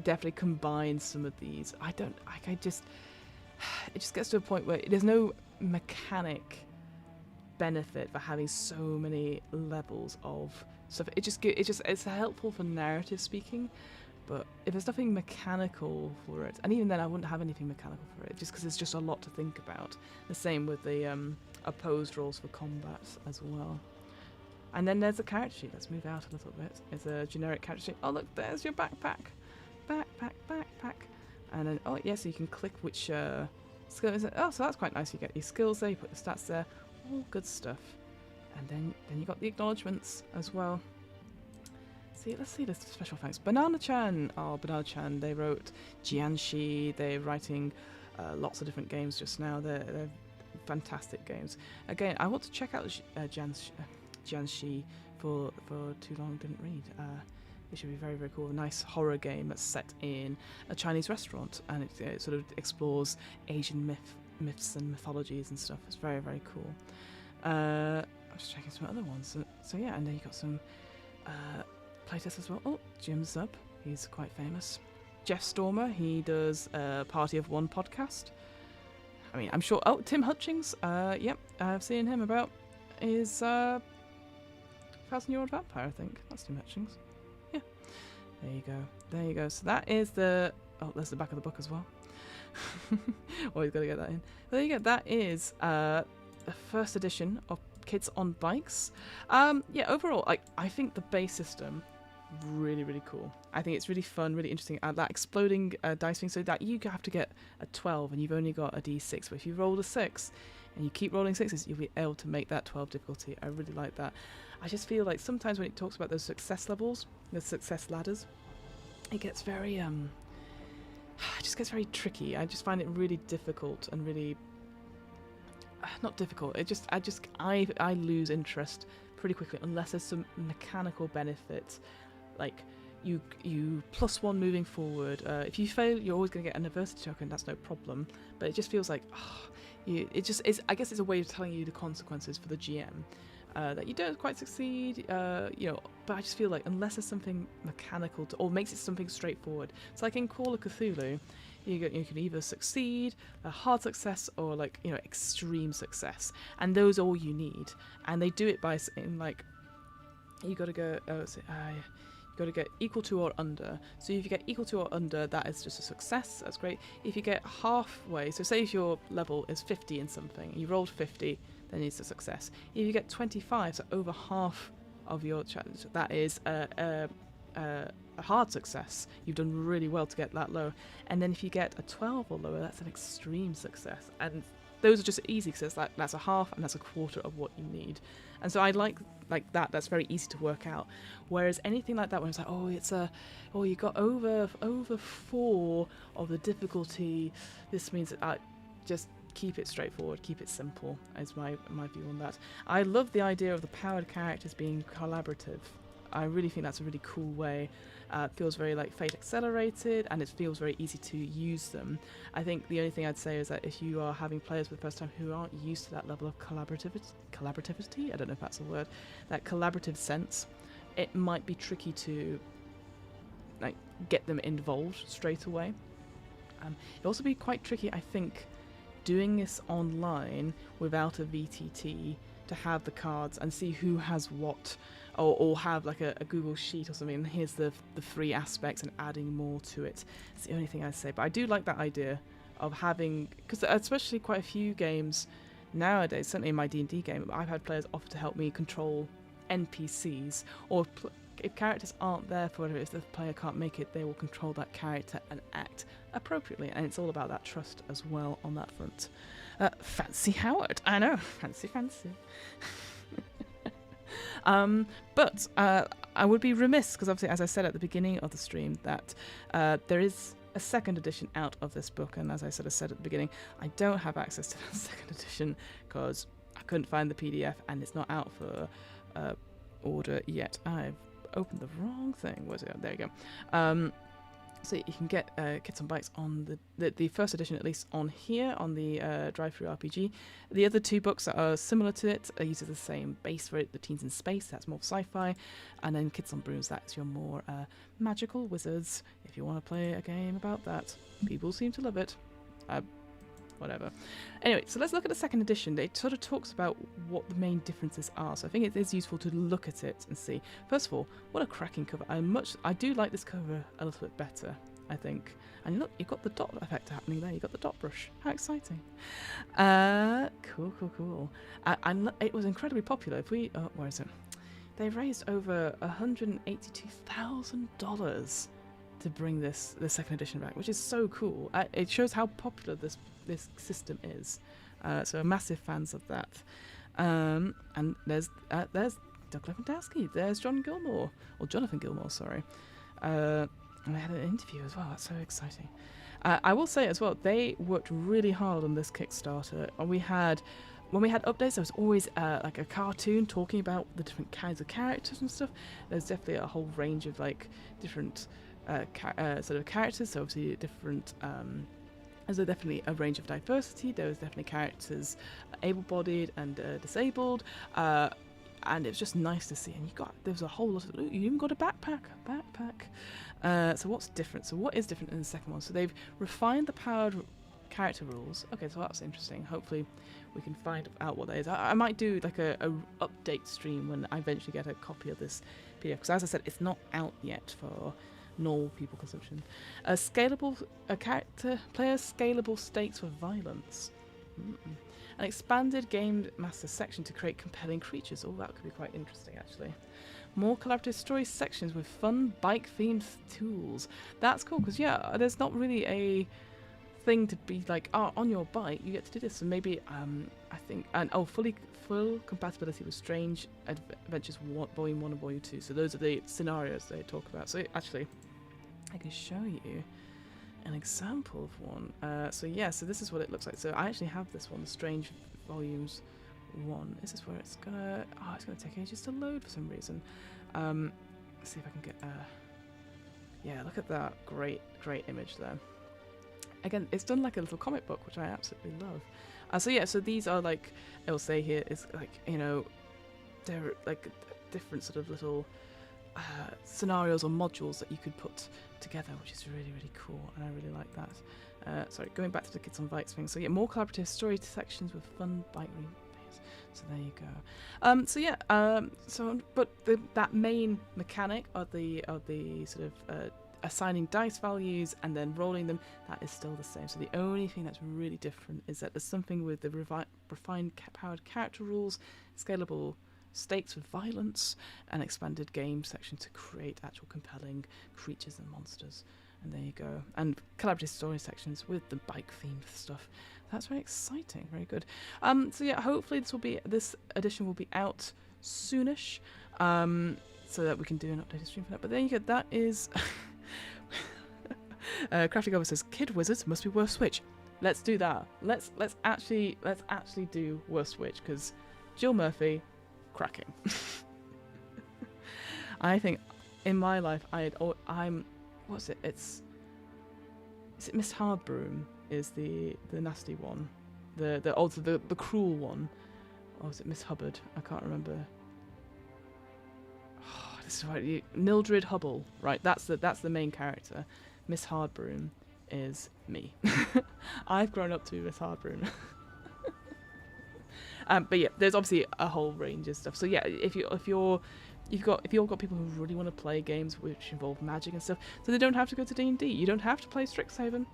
S1: definitely combine some of these. It just gets to a point where there's no mechanic benefit for having so many levels of stuff. It's helpful for narrative speaking. But if there's nothing mechanical for it, and even then I wouldn't have anything mechanical for it, just because there's just a lot to think about. The same with the opposed rolls for combat as well. And then there's a character sheet. Let's move out a little bit. It's a generic character sheet. Oh look, there's your backpack. Backpack. And then, oh yeah, so you can click which skill is it. Oh, so that's quite nice. You get your skills there, you put the stats there. All good stuff. And then you got the acknowledgements as well. Let's see the special thanks. Banana-chan. Oh, Banana-chan. They wrote Jianshi. They're writing lots of different games just now. They're fantastic games. Again, I want to check out Jianshi for too long didn't read. It should be very, very cool. A nice horror game that's set in a Chinese restaurant, and it sort of explores Asian myths and mythologies and stuff. It's very, very cool. I'm just checking some other ones. So yeah, and then you got some playtests as well. Oh, Jim Zub, he's quite famous. Jeff Stormer, he does Party of One podcast. I mean, I'm sure. Oh, Tim Hutchings. Yep, I've seen him about his 1,000-year-old vampire. I think that's Tim Hutchings. Yeah, there you go. So that is the. Oh, there's the back of the book as well. Always got to get that in. But there you go. That is the first edition of Kids on Bikes. Yeah, overall, I think the base system really, really cool. I think it's really fun, really interesting. That exploding dice thing, so that you have to get a 12 and you've only got a d6. But if you roll a 6 and you keep rolling 6s, you'll be able to make that 12 difficulty. I really like that. I just feel like sometimes when it talks about those success levels, the success ladders, it gets very it just gets very tricky. I just find it really difficult and really not difficult. I lose interest pretty quickly unless there's some mechanical benefit, like you +1 moving forward. If you fail, you're always going to get an adversity token. That's no problem. But it just feels like it just is. I guess it's a way of telling you the consequences for the GM. That you don't quite succeed, but I just feel like unless there's something mechanical or makes it something straightforward. It's like in Call of Cthulhu, you can either succeed, a hard success, or extreme success, and those are all you need. And they do it by saying you got to go. You got to get equal to or under. So if you get equal to or under, that is just a success. That's great. If you get halfway, so say if your level is 50 in something, and you rolled 50. Then it's a success. If you get 25, so over half of your challenge, that is a hard success. You've done really well to get that low. And then if you get a 12 or lower, that's an extreme success. And those are just easy because that's a half and that's a quarter of what you need. And so I like that. That's very easy to work out. Whereas anything like that, when it's like, you got over 4 of the difficulty. This means that I just keep it straightforward, keep it simple, is my view on that. I love the idea of the powered characters being collaborative. I really think that's a really cool way. It feels very like Fate Accelerated, and it feels very easy to use them. I think the only thing I'd say is that if you are having players for the first time who aren't used to that level of collaborativity, I don't know if that's a word, that collaborative sense, it might be tricky to get them involved straight away. It'd also be quite tricky, I think, doing this online without a VTT to have the cards and see who has what, or have like a Google sheet or something, and here's the 3 aspects and adding more to it. It's the only thing I'd say. But I do like that idea of having, because especially quite a few games nowadays, certainly in my D&D game, I've had players offer to help me control NPCs, or if characters aren't there for whatever it is, the player can't make it, they will control that character and act appropriately, and it's all about that trust as well on that front. Fancy Howard, I know, fancy. But I would be remiss, because obviously, as I said at the beginning of the stream, that there is a second edition out of this book, and as I sort of said at the beginning, I don't have access to the second edition because I couldn't find the PDF, and it's not out for order yet. I've opened the wrong thing. Where's it? There you go. So you can get Kids on Bikes on the first edition, at least on here, on the Drive-Thru RPG. The other 2 books that are similar to it uses the same base for it. The Teens in Space, that's more sci-fi. And then Kids on Brooms, that's your more magical wizards, if you want to play a game about that. People seem to love it. Whatever. Anyway, so let's look at the second edition. It sort of talks about what the main differences are. So I think it is useful to look at it and see. First of all, what a cracking cover. I do like this cover a little bit better, I think. And look, you've got the dot effect happening there. You've got the dot brush. How exciting. Cool. And it was incredibly popular. Where is it? They raised over $182,000 to bring this second edition back, which is so cool. It shows how popular this system is. So massive fans of that. And there's Doug Levandowski. There's Jon Gilmour, or Jonathan Gilmour, sorry. And they had an interview as well. That's so exciting. I will say as well, they worked really hard on this Kickstarter. And when we had updates, there was always like a cartoon talking about the different kinds of characters and stuff. There's definitely a whole range of like different sort of characters. So obviously different. There's definitely a range of diversity. There was definitely characters able-bodied and disabled. And it was just nice to see. And there was a whole lot of. You even got a backpack. So what's different? So what is different in the second one? So they've refined the powered character rules. Okay, so that's interesting. Hopefully we can find out what that is. I might do like a update stream when I eventually get a copy of this PDF, because as I said, it's not out yet for normal people consumption. A player scalable stakes for violence. An expanded game master section to create compelling creatures. Oh, that could be quite interesting, actually. More collaborative story sections with fun bike-themed tools. That's cool, because, yeah, there's not really a thing to be like, oh, on your bike, you get to do this. And maybe, I think, and, full compatibility with Strange Adventures Volume 1 and Volume 2. So those are the scenarios they talk about. So, actually, I can show you an example of one. So this is what it looks like. So I actually have this one, Strange Volumes 1. Is this where it's gonna... Oh, it's gonna take ages to load for some reason. Let's see if I can get... yeah, look at that. Great image there. Again, it's done like a little comic book, which I absolutely love. So these are like... It'll say here, it's like, you know, they're like different sort of little... scenarios or modules that you could put together, which is really, really cool, and I really like that. Sorry, going back to the Kids on Bikes thing. So yeah, more collaborative story sections with fun bike replays. So there you go. But that main mechanic of the sort of assigning dice values and then rolling them, that is still the same. So the only thing that's really different is that there's something with the refined powered character rules, scalable stakes with violence, and expanded game section to create actual compelling creatures and monsters. And there you go. And collaborative story sections with the bike themed stuff. That's very exciting. Very good. So yeah, hopefully this edition will be out soonish, so that we can do an updated stream for that. But there you go. That is. Crafty Goblin says, "Kid wizards must be worst witch." Let's do that. Let's actually do worst witch, because Jill Murphy. Cracking. I think in my life what's it? Is it Miss Hardbroom is the nasty one, the cruel one, or is it Miss Hubbard? I can't remember. Oh, this is right. Mildred Hubble, right? That's the main character. Miss Hardbroom is me. I've grown up to Miss Hardbroom. But yeah, there's obviously a whole range of stuff. So yeah, if you've got people who really want to play games which involve magic and stuff, so they don't have to go to D&D. You don't have to play Strixhaven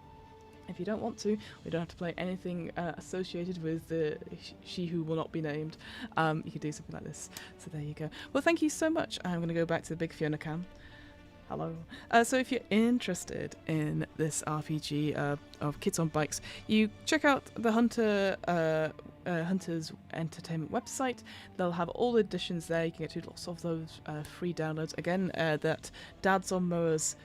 S1: if you don't want to. We don't have to play anything associated with the she who will not be named. You could do something like this. So there you go. Well, thank you so much. I'm going to go back to the big Fiona cam. Hello. So if you're interested in this RPG of Kids on Bikes, you check out the Hunter's Entertainment website. They'll have all the editions there. You can get to lots of those free downloads. Again, that Dads on Mowers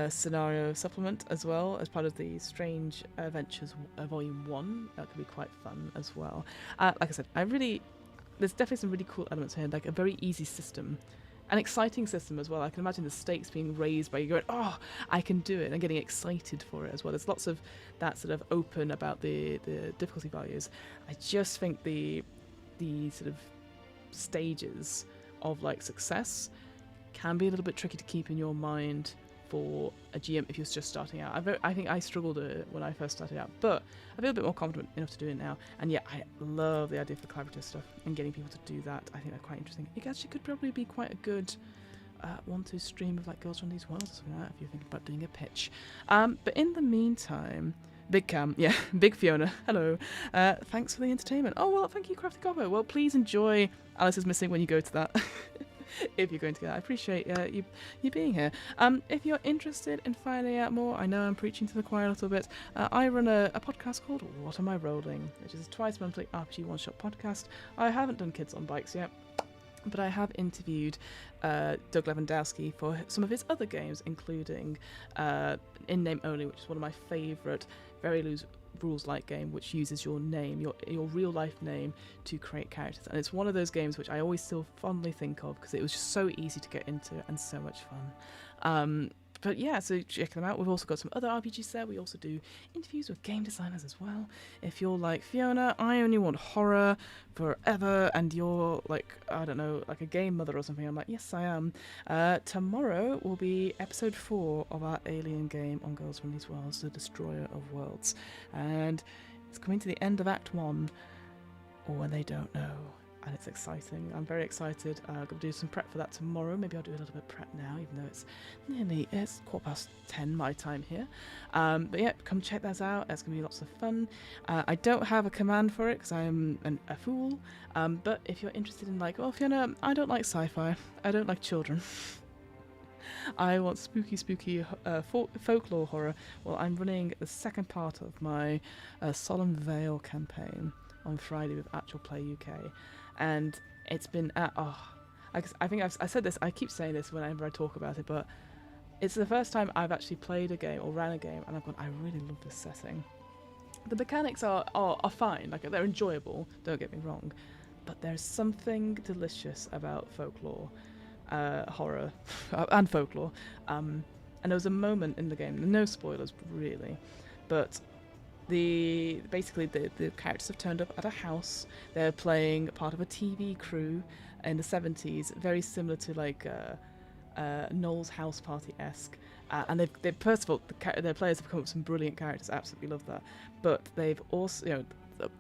S1: scenario supplement as well as part of the Strange Adventures Volume 1. That could be quite fun as well. Like I said, there's definitely some really cool elements here, like a very easy system. An exciting system as well. I can imagine the stakes being raised by you going, oh, I can do it, and getting excited for it as well. There's lots of that sort of open about the difficulty values. I just think the sort of stages of like success can be a little bit tricky to keep in your mind for a GM if you're just starting out. I think I struggled when I first started out, but I feel a bit more confident enough to do it now. And yeah, I love the idea for collaborative stuff and getting people to do that. I think that's quite interesting. It actually could probably be quite a good one to stream of like Girls Run These Worlds or something like that if you're thinking about doing a pitch. But in the meantime, Big Cam, yeah, Big Fiona, hello. Thanks for the entertainment. Oh, well, thank you, Crafty Gobbo. Well, please enjoy Alice is Missing when you go to that. If you're going to get that. I appreciate you being here. If you're interested in finding out more, I know I'm preaching to the choir a little bit. I run a podcast called What Am I Rolling, which is a twice monthly RPG one-shot podcast. I haven't done Kids on Bikes yet, but I have interviewed Doug Levandowski for some of his other games, including In Name Only, which is one of my favourite, very loose rules-like game, which uses your name, your real-life name, to create characters. And it's one of those games which I always still fondly think of because it was just so easy to get into and so much fun. But yeah, so check them out. We've also got some other RPGs there. We also do interviews with game designers as well. If you're like, Fiona, I only want horror forever, and you're like, I don't know, like a game mother or something, I'm like, yes, I am. Tomorrow will be episode 4 of our alien game on Girls Run These Worlds, The Destroyer of Worlds. And it's coming to the end of Act 1, or when they don't know. and it's exciting. I'm very excited. I'm going to do some prep for that tomorrow. Maybe I'll do a little bit of prep now, even though it's 10:15 my time here. But yeah, come check that out. It's going to be lots of fun. I don't have a command for it because I'm a fool. But if you're interested in like, well, Fiona, I don't like sci-fi. I don't like children. I want spooky folklore horror. Well, I'm running the second part of my Solemn Veil campaign on Friday with Actual Play UK, and it's been I think I said this. I keep saying this whenever I talk about it, but it's the first time I've actually played a game or ran a game, and I've gone, I really love this setting. The mechanics are fine, like they're enjoyable. Don't get me wrong, but there's something delicious about folklore. Horror and folklore, and there was a moment in the game, no spoilers really, but basically the characters have turned up at a house. They're playing part of a TV crew in the 70s, very similar to like Noel's House Party-esque, and they've first of all their players have come up with some brilliant characters. I absolutely love that, but they've also,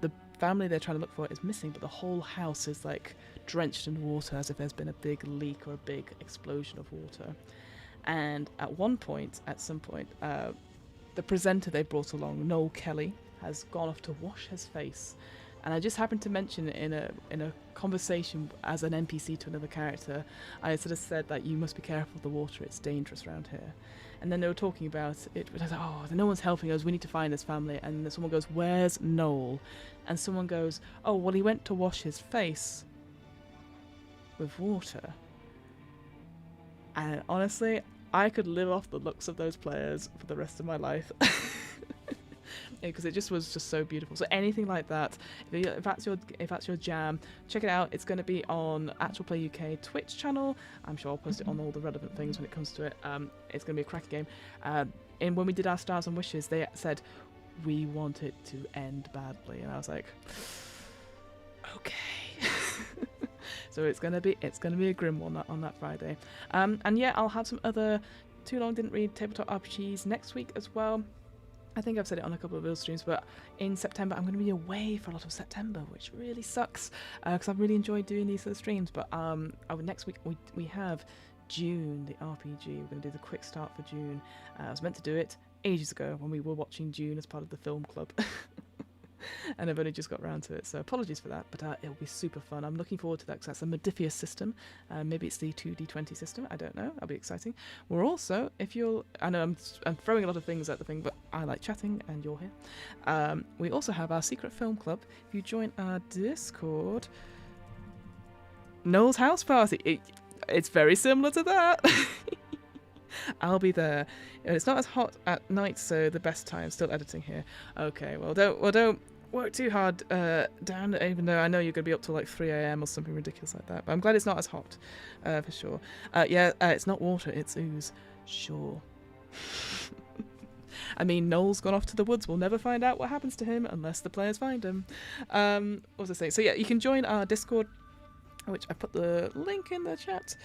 S1: the family they're trying to look for is missing, but the whole house is like drenched in water, as if there's been a big leak or a big explosion of water. And at some point, the presenter they brought along, Noel Kelly, has gone off to wash his face. And I just happened to mention in a conversation as an NPC to another character, I sort of said that you must be careful of the water, it's dangerous around here. And then they were talking about it, but I was like, oh, no one's helping us, we need to find this family. And then someone goes, where's Noel? And someone goes, oh, well, he went to wash his face with water. And honestly, I could live off the looks of those players for the rest of my life. Because it just was just so beautiful. So anything like that, if that's your jam, check it out. It's going to be on Actual Play UK Twitch channel. I'm sure I'll post it on all the relevant things when it comes to it. It's going to be a cracking game. And when we did our Stars and Wishes, they said we want it to end badly, and I was like, okay. So it's gonna be a grim one on that Friday. And yeah, I'll have some other Too Long Didn't Read tabletop RPGs next week as well. I think I've said it on a couple of those streams, but in September I'm going to be away for a lot of September, which really sucks because I've really enjoyed doing these sort of streams. But next week we have June, the RPG. We're going to do the quick start for June. I was meant to do it ages ago when we were watching June as part of the film club. And I've only just got around to it, so apologies for that, but it'll be super fun. I'm looking forward to that because that's a Modiphius system. Maybe it's the 2d20 system, I don't know. That'll be exciting. We're also, I know I'm throwing a lot of things at the thing, but I like chatting and you're here. We also have our secret film club. If you join our Discord, Noel's House Party, it's very similar to that. I'll be there. It's not as hot at night, so the best time. Still editing here. Okay, well don't work too hard, Dan. Even though I know you're gonna be up till like 3 a.m. or something ridiculous like that. But I'm glad it's not as hot, for sure. It's not water. It's ooze. Sure. I mean, Noel's gone off to the woods. We'll never find out what happens to him unless the players find him. What was I saying? So yeah, you can join our Discord, which I put the link in the chat.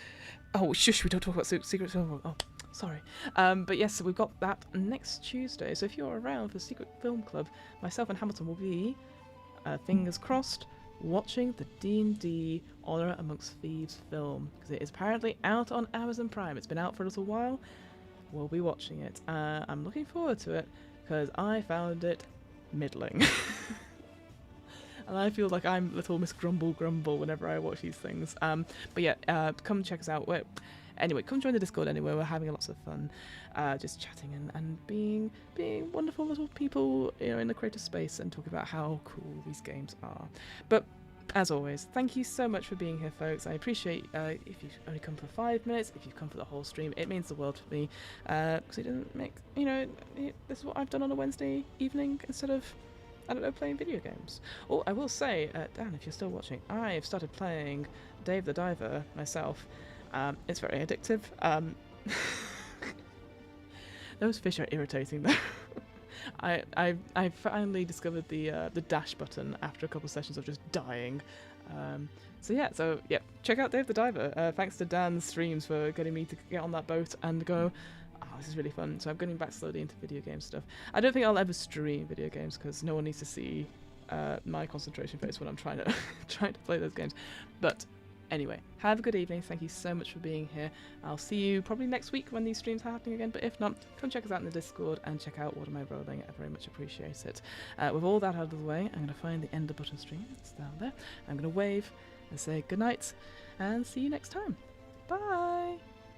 S1: Oh, shush, we don't talk about Secret Film. Oh, sorry. But yes, so we've got that next Tuesday. So if you're around for Secret Film Club, myself and Hamilton will be, fingers crossed, watching the D&D Honor Amongst Thieves film. Because it is apparently out on Amazon Prime. It's been out for a little while. We'll be watching it. I'm looking forward to it because I found it middling. And I feel like I'm little Miss Grumble whenever I watch these things. But yeah, come check us out. Anyway, come join the Discord anyway. We're having lots of fun, just chatting and being wonderful little people, in the creative space and talking about how cool these games are. But as always, thank you so much for being here, folks. I appreciate if you only come for 5 minutes, if you come for the whole stream, it means the world to me. Because it doesn't make, this is what I've done on a Wednesday evening instead of, I don't know, playing video games. Oh, I will say, Dan, if you're still watching, I've started playing Dave the Diver myself. It's very addictive. Those fish are irritating though. I finally discovered the dash button after a couple of sessions of just dying. So yeah, check out Dave the Diver. Thanks to Dan's streams for getting me to get on that boat and go, oh, this is really fun. So I'm getting back slowly into video game stuff. I don't think I'll ever stream video games because no one needs to see my concentration face when I'm trying to trying to play those games. But anyway, have a good evening. Thank you so much for being here. I'll see you probably next week when these streams are happening again. But if not, come check us out in the Discord and check out What Am I Rolling. I very much appreciate it. With all that out of the way, I'm going to find the ender button stream. It's down there. I'm going to wave and say good night and see you next time. Bye.